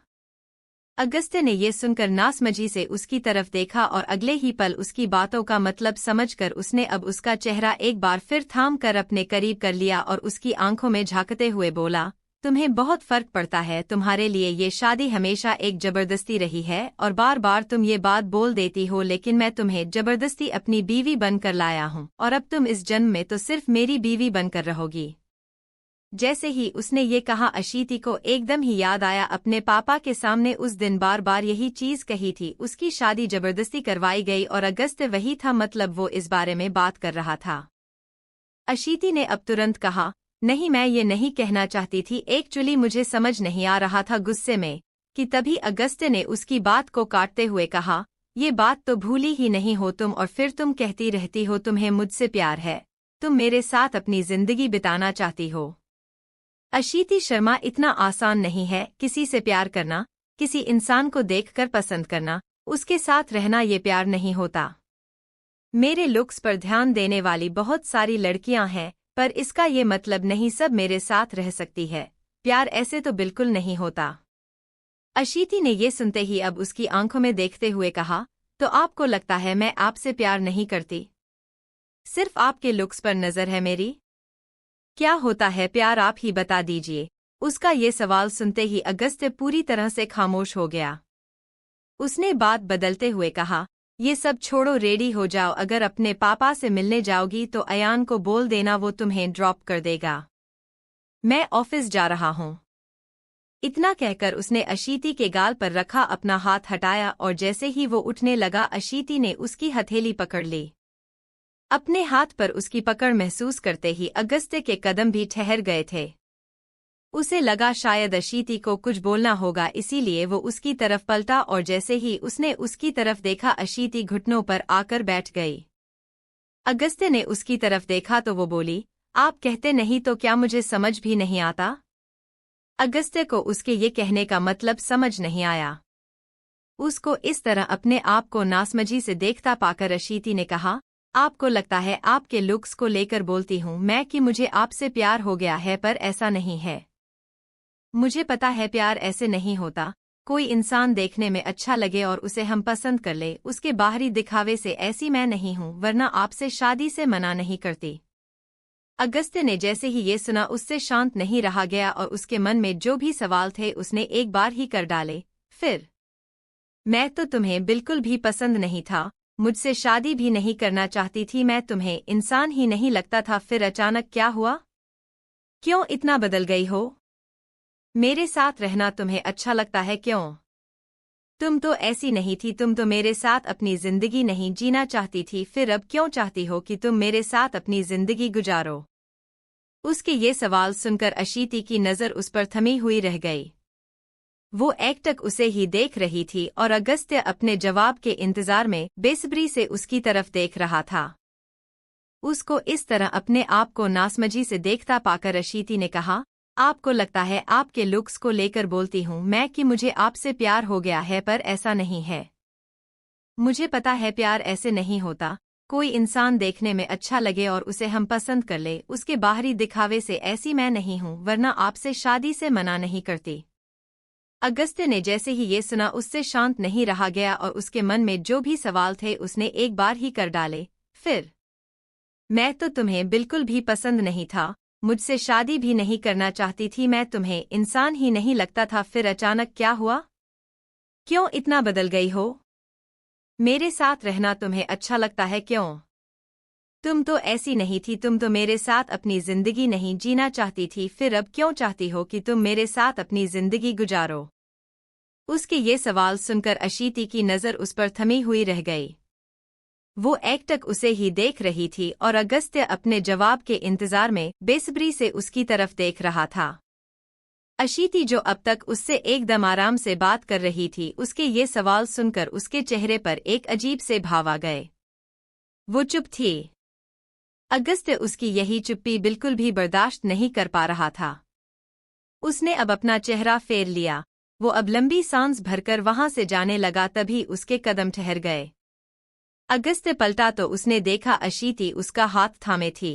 अगस्त्य ने ये सुनकर नासमझी से उसकी तरफ देखा और अगले ही पल उसकी बातों का मतलब समझकर उसने अब उसका चेहरा एक बार फिर थाम कर अपने करीब कर लिया और उसकी आंखों में झांकते हुए बोला, तुम्हें बहुत फर्क पड़ता है, तुम्हारे लिए ये शादी हमेशा एक जबरदस्ती रही है और बार बार तुम ये बात बोल देती हो, लेकिन मैं तुम्हें जबरदस्ती अपनी बीवी बनकर लाया हूँ और अब तुम इस जन्म में तो सिर्फ मेरी बीवी बनकर रहोगी। जैसे ही उसने ये कहा, अशीति को एकदम ही याद आया अपने पापा के सामने उस दिन बार बार यही चीज कही थी, उसकी शादी जबरदस्ती करवाई गई और अगस्त्य वही था, मतलब वो इस बारे में बात कर रहा था। अशीति ने अब तुरंत कहा, नहीं मैं ये नहीं कहना चाहती थी, एक्चुअली मुझे समझ नहीं आ रहा था गुस्से में कि तभी अगस्त्य ने उसकी बात को काटते हुए कहा, ये बात तो भूली ही नहीं हो तुम, और फिर तुम कहती रहती हो तुम्हें मुझसे प्यार है, तुम मेरे साथ अपनी जिंदगी बिताना चाहती हो। अशीति शर्मा, इतना आसान नहीं है किसी से प्यार करना, किसी इंसान को देखकर पसंद करना, उसके साथ रहना, ये प्यार नहीं होता। मेरे लुक्स पर ध्यान देने वाली बहुत सारी लड़कियां हैं, पर इसका ये मतलब नहीं सब मेरे साथ रह सकती है, प्यार ऐसे तो बिल्कुल नहीं होता। अशीति ने ये सुनते ही अब उसकी आंखों में देखते हुए कहा, तो आपको लगता है मैं आपसे प्यार नहीं करती? सिर्फ आपके लुक्स पर नजर है मेरी? क्या होता है प्यार, आप ही बता दीजिए। उसका ये सवाल सुनते ही अगस्त्य पूरी तरह से खामोश हो गया। उसने बात बदलते हुए कहा, ये सब छोड़ो, रेडी हो जाओ। अगर अपने पापा से मिलने जाओगी तो अयान को बोल देना, वो तुम्हें ड्रॉप कर देगा। मैं ऑफिस जा रहा हूँ। इतना कहकर उसने अशीति के गाल पर रखा अपना हाथ हटाया और जैसे ही वो उठने लगा अशीति ने उसकी हथेली पकड़ ली। अपने हाथ पर उसकी पकड़ महसूस करते ही अगस्त्य के कदम भी ठहर गए थे। उसे लगा शायद अशीति को कुछ बोलना होगा, इसीलिए वो उसकी तरफ पलटा और जैसे ही उसने उसकी तरफ देखा अशीति घुटनों पर आकर बैठ गई। अगस्त्य ने उसकी तरफ देखा तो वो बोली, आप कहते नहीं तो क्या मुझे समझ भी नहीं आता? अगस्त्य को उसके ये कहने का मतलब समझ नहीं आया। उसको इस तरह अपने आप को नासमझी से देखता पाकर अशीति ने कहा, आपको लगता है आपके लुक्स को लेकर बोलती हूँ मैं कि मुझे आपसे प्यार हो गया है, पर ऐसा नहीं है। मुझे पता है प्यार ऐसे नहीं होता। कोई इंसान देखने में अच्छा लगे और उसे हम पसंद कर ले, उसके बाहरी दिखावे से ऐसी मैं नहीं हूँ, वरना आपसे शादी से मना नहीं करती। अगस्त्य ने जैसे ही ये सुना उससे शांत नहीं रहा गया और उसके मन में जो भी सवाल थे उसने एक बार ही कर डाले। फिर, मैं तो तुम्हें बिल्कुल भी पसंद नहीं था, मुझसे शादी भी नहीं करना चाहती थी, मैं तुम्हें इंसान ही नहीं लगता था, फिर अचानक क्या हुआ? क्यों इतना बदल गई हो? मेरे साथ रहना तुम्हें अच्छा लगता है क्यों? तुम तो ऐसी नहीं थी, तुम तो मेरे साथ अपनी जिंदगी नहीं जीना चाहती थी, फिर अब क्यों चाहती हो कि तुम मेरे साथ अपनी जिंदगी गुजारो? उसके ये सवाल सुनकर अशीति की नज़र उस पर थमी हुई रह गई। वो एकटक उसे ही देख रही थी और अगस्त्य अपने जवाब के इंतजार में बेसब्री से उसकी तरफ देख रहा था। उसको इस तरह अपने आप को नासमझी से देखता पाकर अशीति ने कहा, आपको लगता है आपके लुक्स को लेकर बोलती हूँ मैं कि मुझे आपसे प्यार हो गया है, पर ऐसा नहीं है। मुझे पता है प्यार ऐसे नहीं होता। कोई इंसान देखने में अच्छा लगे और उसे हम पसंद कर ले, उसके बाहरी दिखावे से ऐसी मैं नहीं हूँ, वरना आपसे शादी से मना नहीं करती। अगस्त्य ने जैसे ही ये सुना उससे शांत नहीं रहा गया और उसके मन में जो भी सवाल थे उसने एक बार ही कर डाले। फिर, मैं तो तुम्हें बिल्कुल भी पसंद नहीं था, मुझसे शादी भी नहीं करना चाहती थी, मैं तुम्हें इंसान ही नहीं लगता था, फिर अचानक क्या हुआ? क्यों इतना बदल गई हो? मेरे साथ रहना तुम्हें अच्छा लगता है क्यों? तुम तो ऐसी नहीं थी, तुम तो मेरे साथ अपनी जिंदगी नहीं जीना चाहती थी, फिर अब क्यों चाहती हो कि तुम मेरे साथ अपनी जिंदगी गुजारो? उसके ये सवाल सुनकर अशीति की नज़र उस पर थमी हुई रह गई। वो एकटक उसे ही देख रही थी और अगस्त्य अपने जवाब के इंतजार में बेसब्री से उसकी तरफ देख रहा था। अशीति जो अब तक उससे एकदम आराम से बात कर रही थी, उसके ये सवाल सुनकर उसके चेहरे पर एक अजीब से भाव आ गए। वो चुप थी। अगस्त्य उसकी यही चुप्पी बिल्कुल भी बर्दाश्त नहीं कर पा रहा था। उसने अब अपना चेहरा फेर लिया। वो अब लंबी सांस भरकर वहां से जाने लगा, तभी उसके कदम ठहर गए। अगस्त्य पलटा तो उसने देखा अशीति उसका हाथ थामे थी।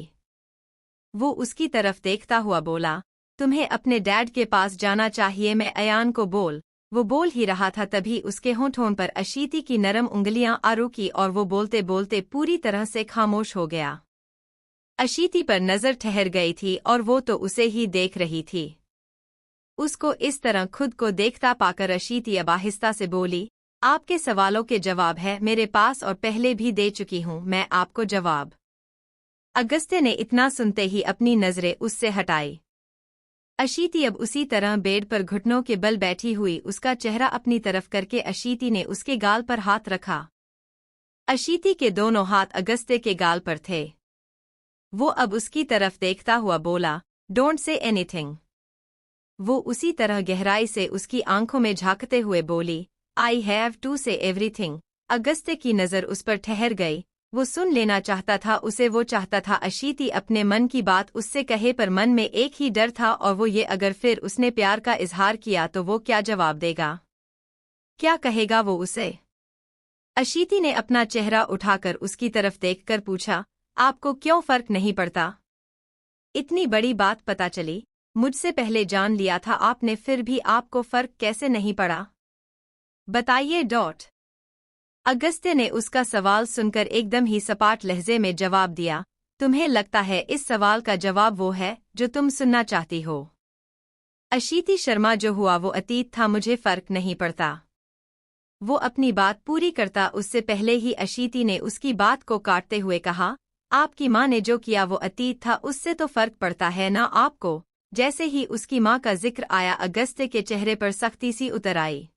वो उसकी तरफ देखता हुआ बोला, तुम्हें अपने डैड के पास जाना चाहिए, मैं अयान को वो बोल ही रहा था, तभी उसके होठों पर अशीति की नरम उंगलियां आ रुकी और वो बोलते बोलते पूरी तरह से खामोश हो गया। अशीति पर नजर ठहर गई थी और वो तो उसे ही देख रही थी। उसको इस तरह खुद को देखता पाकर अशीति अब आहिस्ता से बोली, आपके सवालों के जवाब है मेरे पास और पहले भी दे चुकी हूँ मैं आपको जवाब। अगस्त्य ने इतना सुनते ही अपनी नजरें उससे हटाई। अशीति अब उसी तरह बेड पर घुटनों के बल बैठी हुई, उसका चेहरा अपनी तरफ करके अशीति ने उसके गाल पर हाथ रखा। अशीति के दोनों हाथ अगस्त्य के गाल पर थे। वो अब उसकी तरफ देखता हुआ बोला, डोंट से एनीथिंग। वो उसी तरह गहराई से उसकी आंखों में झांकते हुए बोली, आई हैव टू से एवरीथिंग। अगस्त्य की नज़र उस पर ठहर गई। वो सुन लेना चाहता था उसे, वो चाहता था अशीति अपने मन की बात उससे कहे, पर मन में एक ही डर था और वो ये, अगर फिर उसने प्यार का इजहार किया तो वो क्या जवाब देगा, क्या कहेगा वो उसे? अशीति ने अपना चेहरा उठाकर उसकी तरफ देखकर पूछा, आपको क्यों फर्क नहीं पड़ता? इतनी बड़ी बात पता चली, मुझसे पहले जान लिया था आपने, फिर भी आपको फर्क कैसे नहीं पड़ा? बताइए। अगस्त्य ने उसका सवाल सुनकर एकदम ही सपाट लहजे में जवाब दिया, तुम्हें लगता है इस सवाल का जवाब वो है जो तुम सुनना चाहती हो? अशीति शर्मा जो हुआ वो अतीत था, मुझे फर्क नहीं पड़ता। वो अपनी बात पूरी करता उससे पहले ही अशीति ने उसकी बात को काटते हुए कहा, आपकी माँ ने जो किया वो अतीत था, उससे तो फर्क पड़ता है ना आपको। जैसे ही उसकी माँ का जिक्र आया अगस्त्य के चेहरे पर सख्ती सी उतर आई।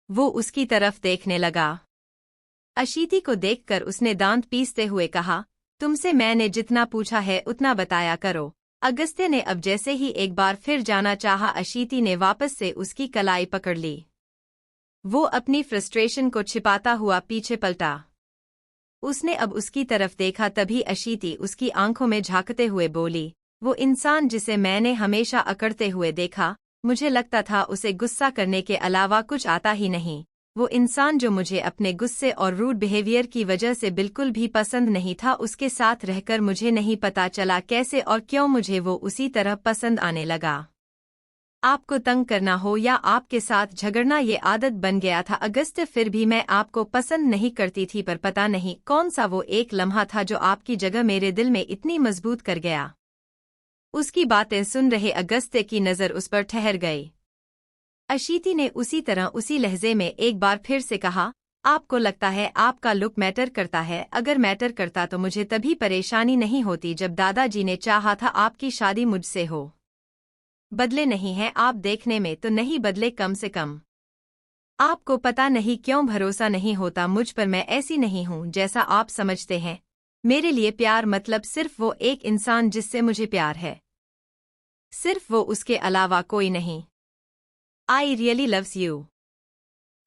वो उसकी तरफ देखने लगा। अशीति को देखकर उसने दांत पीसते हुए कहा, तुमसे मैंने जितना पूछा है उतना बताया करो। अगस्त्य ने अब जैसे ही एक बार फिर जाना चाहा, अशीति ने वापस से उसकी कलाई पकड़ ली। वो अपनी फ्रस्ट्रेशन को छिपाता हुआ पीछे पलटा। उसने अब उसकी तरफ देखा, तभी अशीति उसकी आंखों में झांकते हुए बोली, वो इंसान जिसे मैंने हमेशा अकड़ते हुए देखा, मुझे लगता था उसे गुस्सा करने के अलावा कुछ आता ही नहीं। वो इंसान जो मुझे अपने गुस्से और रूड बिहेवियर की वजह से बिल्कुल भी पसंद नहीं था, उसके साथ रहकर मुझे नहीं पता चला कैसे और क्यों मुझे वो उसी तरह पसंद आने लगा। आपको तंग करना हो या आपके साथ झगड़ना ये आदत बन गया था अगस्त्य, फिर भी मैं आपको पसंद नहीं करती थी, पर पता नहीं कौन सा वो एक लम्हा था जो आपकी जगह मेरे दिल में इतनी मजबूत कर गया। उसकी बातें सुन रहे अगस्त्य की नज़र उस पर ठहर गई। अशीति ने उसी तरह उसी लहजे में एक बार फिर से कहा, आपको लगता है आपका लुक मैटर करता है? अगर मैटर करता तो मुझे तभी परेशानी नहीं होती जब दादाजी ने चाहा था आपकी शादी मुझसे हो। बदले नहीं हैं आप, देखने में तो नहीं बदले कम से कम। आपको पता नहीं क्यों भरोसा नहीं होता मुझ पर, मैं ऐसी नहीं हूं जैसा आप समझते हैं। मेरे लिए प्यार मतलब सिर्फ वो एक इंसान जिससे मुझे प्यार है, सिर्फ वो, उसके अलावा कोई नहीं। I really loves you.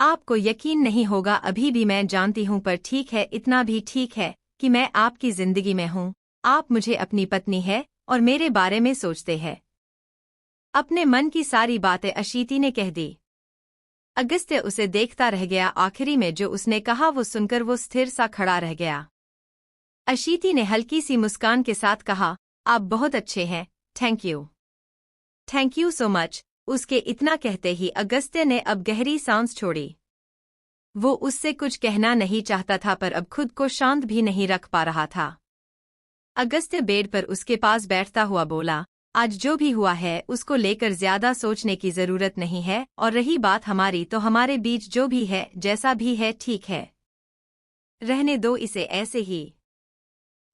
आपको यकीन नहीं होगा अभी भी मैं जानती हूं, पर ठीक है, इतना भी ठीक है कि मैं आपकी जिंदगी में हूं। आप मुझे अपनी पत्नी है और मेरे बारे में सोचते हैं। अपने मन की सारी बातें अशीति ने कह दी। अगस्त्य उसे देखता रह गया। आखिरी में जो उसने कहा वो सुनकर वो स्थिर सा खड़ा रह गया। अशीति ने हल्की सी मुस्कान के साथ कहा, आप बहुत अच्छे हैं, thank you. Thank you so much. उसके इतना कहते ही अगस्त्य ने अब गहरी सांस छोड़ी। वो उससे कुछ कहना नहीं चाहता था, पर अब खुद को शांत भी नहीं रख पा रहा था। अगस्त्य बेड पर उसके पास बैठता हुआ बोला, आज जो भी हुआ है उसको लेकर ज्यादा सोचने की जरूरत नहीं है, और रही बात हमारी, तो हमारे बीच जो भी है, जैसा भी है, ठीक है, रहने दो इसे ऐसे ही।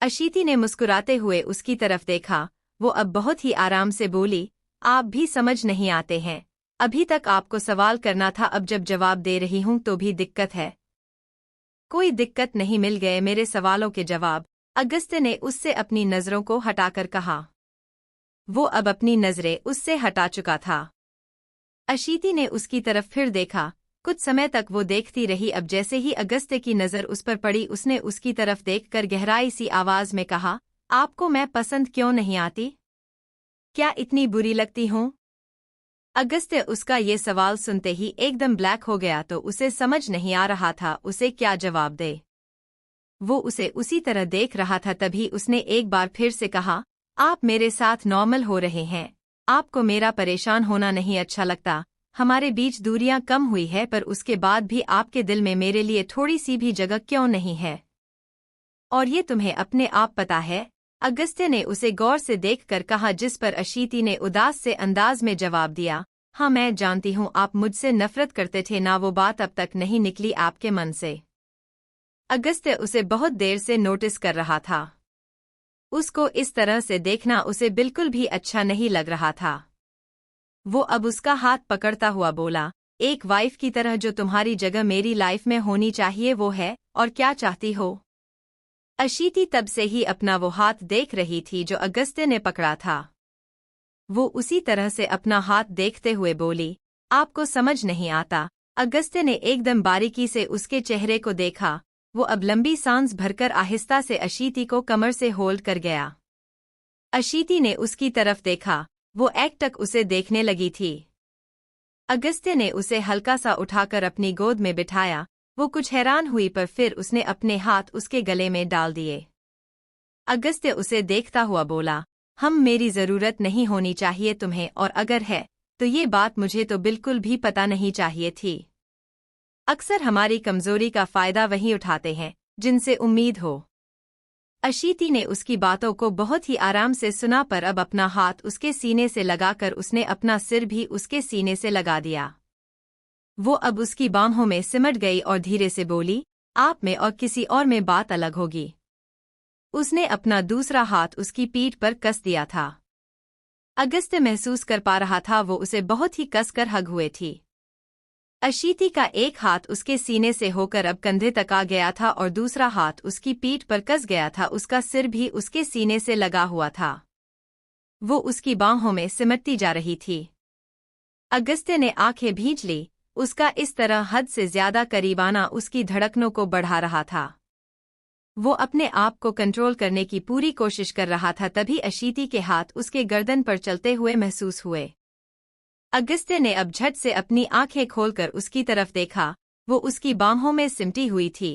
अशीति ने मुस्कुराते हुए उसकी तरफ देखा। वो अब बहुत ही आराम से बोली, आप भी समझ नहीं आते हैं। अभी तक आपको सवाल करना था, अब जब जवाब दे रही हूं तो भी दिक्कत है। कोई दिक्कत नहीं, मिल गए मेरे सवालों के जवाब। अगस्त्य ने उससे अपनी नजरों को हटाकर कहा। वो अब अपनी नजरें उससे हटा चुका था। अशीति ने उसकी तरफ फिर देखा। कुछ समय तक वो देखती रही। अब जैसे ही अगस्त्य की नजर उस पर पड़ी, उसने उसकी तरफ देखकर गहराई सी आवाज में कहा, आपको मैं पसंद क्यों नहीं आती? क्या इतनी बुरी लगती हूं? अगस्त्य उसका ये सवाल सुनते ही एकदम ब्लैक हो गया, तो उसे समझ नहीं आ रहा था उसे क्या जवाब दे। वो उसे उसी तरह देख रहा था। तभी उसने एक बार फिर से कहा, आप मेरे साथ नॉर्मल हो रहे हैं। आपको मेरा परेशान होना नहीं अच्छा लगता। हमारे बीच दूरियां कम हुई है, पर उसके बाद भी आपके दिल में मेरे लिए थोड़ी सी भी जगह क्यों नहीं है? और ये तुम्हें अपने आप पता है? अगस्त्य ने उसे गौर से देखकर कहा, जिस पर अशीति ने उदास से अंदाज में जवाब दिया, हाँ मैं जानती हूँ आप मुझसे नफरत करते थे ना, वो बात अब तक नहीं निकली आपके मन से। अगस्त्य उसे बहुत देर से नोटिस कर रहा था। उसको इस तरह से देखना उसे बिल्कुल भी अच्छा नहीं लग रहा था। वो अब उसका हाथ पकड़ता हुआ बोला, एक वाइफ की तरह जो तुम्हारी जगह मेरी लाइफ में होनी चाहिए वो है, और क्या चाहती हो? अशीति तब से ही अपना वो हाथ देख रही थी जो अगस्त्य ने पकड़ा था। वो उसी तरह से अपना हाथ देखते हुए बोली, आपको समझ नहीं आता। अगस्त्य ने एकदम बारीकी से उसके चेहरे को देखा। वो अब लंबी सांस भरकर आहिस्ता से अशीति को कमर से होल्ड कर गया। अशीति ने उसकी तरफ देखा। वो एकटक उसे देखने लगी थी। अगस्त्य ने उसे हल्का सा उठाकर अपनी गोद में बिठाया। वो कुछ हैरान हुई, पर फिर उसने अपने हाथ उसके गले में डाल दिए। अगस्त्य उसे देखता हुआ बोला, मेरी जरूरत नहीं होनी चाहिए तुम्हें, और अगर है तो ये बात मुझे तो बिल्कुल भी पता नहीं चाहिए थी। अक्सर हमारी कमजोरी का फायदा वही उठाते हैं जिनसे उम्मीद हो। अशीति ने उसकी बातों को बहुत ही आराम से सुना, पर अब अपना हाथ उसके सीने से लगाकर उसने अपना सिर भी उसके सीने से लगा दिया। वो अब उसकी बाहों में सिमट गई और धीरे से बोली, आप में और किसी और में बात अलग होगी। उसने अपना दूसरा हाथ उसकी पीठ पर कस दिया था। अगस्त्य महसूस कर पा रहा था वो उसे बहुत ही कसकर हग हुए थी। अशीति का एक हाथ उसके सीने से होकर अब कंधे तक आ गया था और दूसरा हाथ उसकी पीठ पर कस गया था। उसका सिर भी उसके सीने से लगा हुआ था। वो उसकी बाहों में सिमटती जा रही थी। अगस्त्य ने आंखें भींच ली। उसका इस तरह हद से ज्यादा करीब आना उसकी धड़कनों को बढ़ा रहा था। वो अपने आप को कंट्रोल करने की पूरी कोशिश कर रहा था, तभी अशीति के हाथ उसके गर्दन पर चलते हुए महसूस हुए। अगस्त्य ने अब झट से अपनी आंखें खोलकर उसकी तरफ देखा। वो उसकी बाहों में सिमटी हुई थी।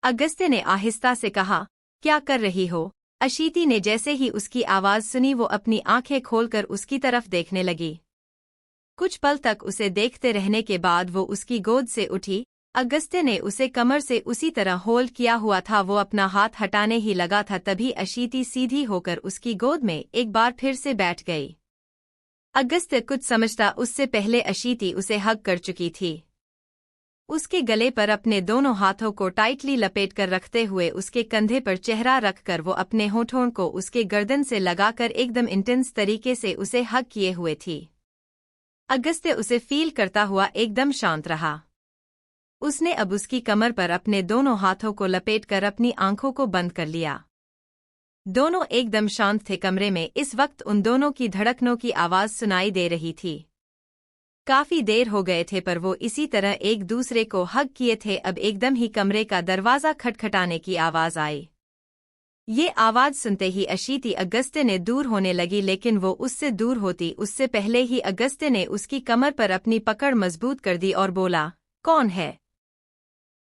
अगस्त्य ने आहिस्ता से कहा, क्या कर रही हो? अशीति ने जैसे ही उसकी आवाज सुनी वो अपनी आंखें खोलकर उसकी तरफ देखने लगी। कुछ पल तक उसे देखते रहने के बाद वो उसकी गोद से उठी। अगस्त्य ने उसे कमर से उसी तरह होल्ड किया हुआ था। वो अपना हाथ हटाने ही लगा था, तभी अशीति सीधी होकर उसकी गोद में एक बार फिर से बैठ गई। अगस्त्य कुछ समझता उससे पहले अशीति उसे हग कर चुकी थी। उसके गले पर अपने दोनों हाथों को टाइटली लपेट कर रखते हुए उसके कंधे पर चेहरा रखकर वो अपने होठों को उसके गर्दन से लगाकर एकदम इंटेंस तरीके से उसे हग किए हुए थी। अगस्त्य उसे फील करता हुआ एकदम शांत रहा। उसने अब उसकी कमर पर अपने दोनों हाथों को लपेटकर अपनी आंखों को बंद कर लिया। दोनों एकदम शांत थे। कमरे में इस वक्त उन दोनों की धड़कनों की आवाज सुनाई दे रही थी। काफी देर हो गए थे पर वो इसी तरह एक दूसरे को हग किए थे। अब एकदम ही कमरे का दरवाजा खटखटाने की आवाज आई। ये आवाज सुनते ही अशीति अगस्त्य ने दूर होने लगी, लेकिन वो उससे दूर होती उससे पहले ही अगस्त्य ने उसकी कमर पर अपनी पकड़ मजबूत कर दी और बोला, कौन है?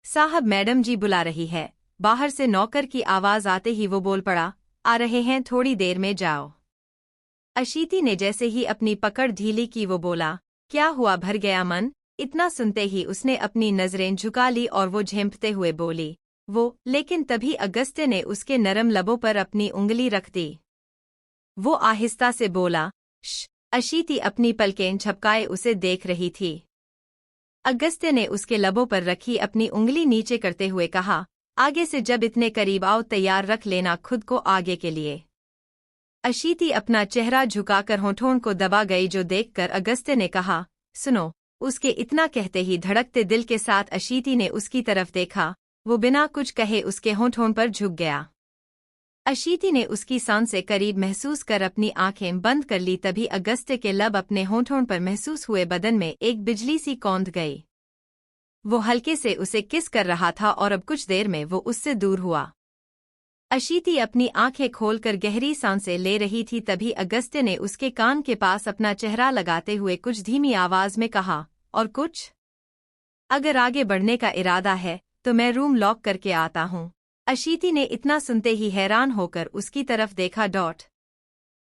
साहब, मैडम जी बुला रही है। बाहर से नौकर की आवाज आते ही वो बोल पड़ा, आ रहे हैं, थोड़ी देर में जाओ। अशीति ने जैसे ही अपनी पकड़ ढीली की वो बोला, क्या हुआ, भर गया मन? इतना सुनते ही उसने अपनी नजरें झुका ली और वो झेंपते हुए बोली, वो। लेकिन तभी अगस्त्य ने उसके नरम लबों पर अपनी उंगली रख दी। वो आहिस्ता से बोला, श्श। अशीति अपनी पलकें झपकाए उसे देख रही थी। अगस्त्य ने उसके लबों पर रखी अपनी उंगली नीचे करते हुए कहा, आगे से जब इतने करीब आओ तैयार रख लेना खुद को आगे के लिए। अशीति अपना चेहरा झुकाकर होठों को दबा गई, जो देखकर अगस्त्य ने कहा, सुनो। उसके इतना कहते ही धड़कते दिल के साथ अशीति ने उसकी तरफ देखा। वो बिना कुछ कहे उसके होठों पर झुक गया। अशीति ने उसकी सांसें करीब महसूस कर अपनी आंखें बंद कर ली। तभी अगस्त्य के लब अपने होठों पर महसूस हुए बदन में एक बिजली सी कौंध गई। वो हल्के से उसे किस कर रहा था और अब कुछ देर में वो उससे दूर हुआ। अशीति अपनी आंखें खोलकर गहरी सांसें ले रही थी। तभी अगस्त्य ने उसके कान के पास अपना चेहरा लगाते हुए कुछ धीमी आवाज में कहा, और कुछ? अगर आगे बढ़ने का इरादा है तो मैं रूम लॉक करके आता हूँ। अशीति ने इतना सुनते ही हैरान होकर उसकी तरफ देखा।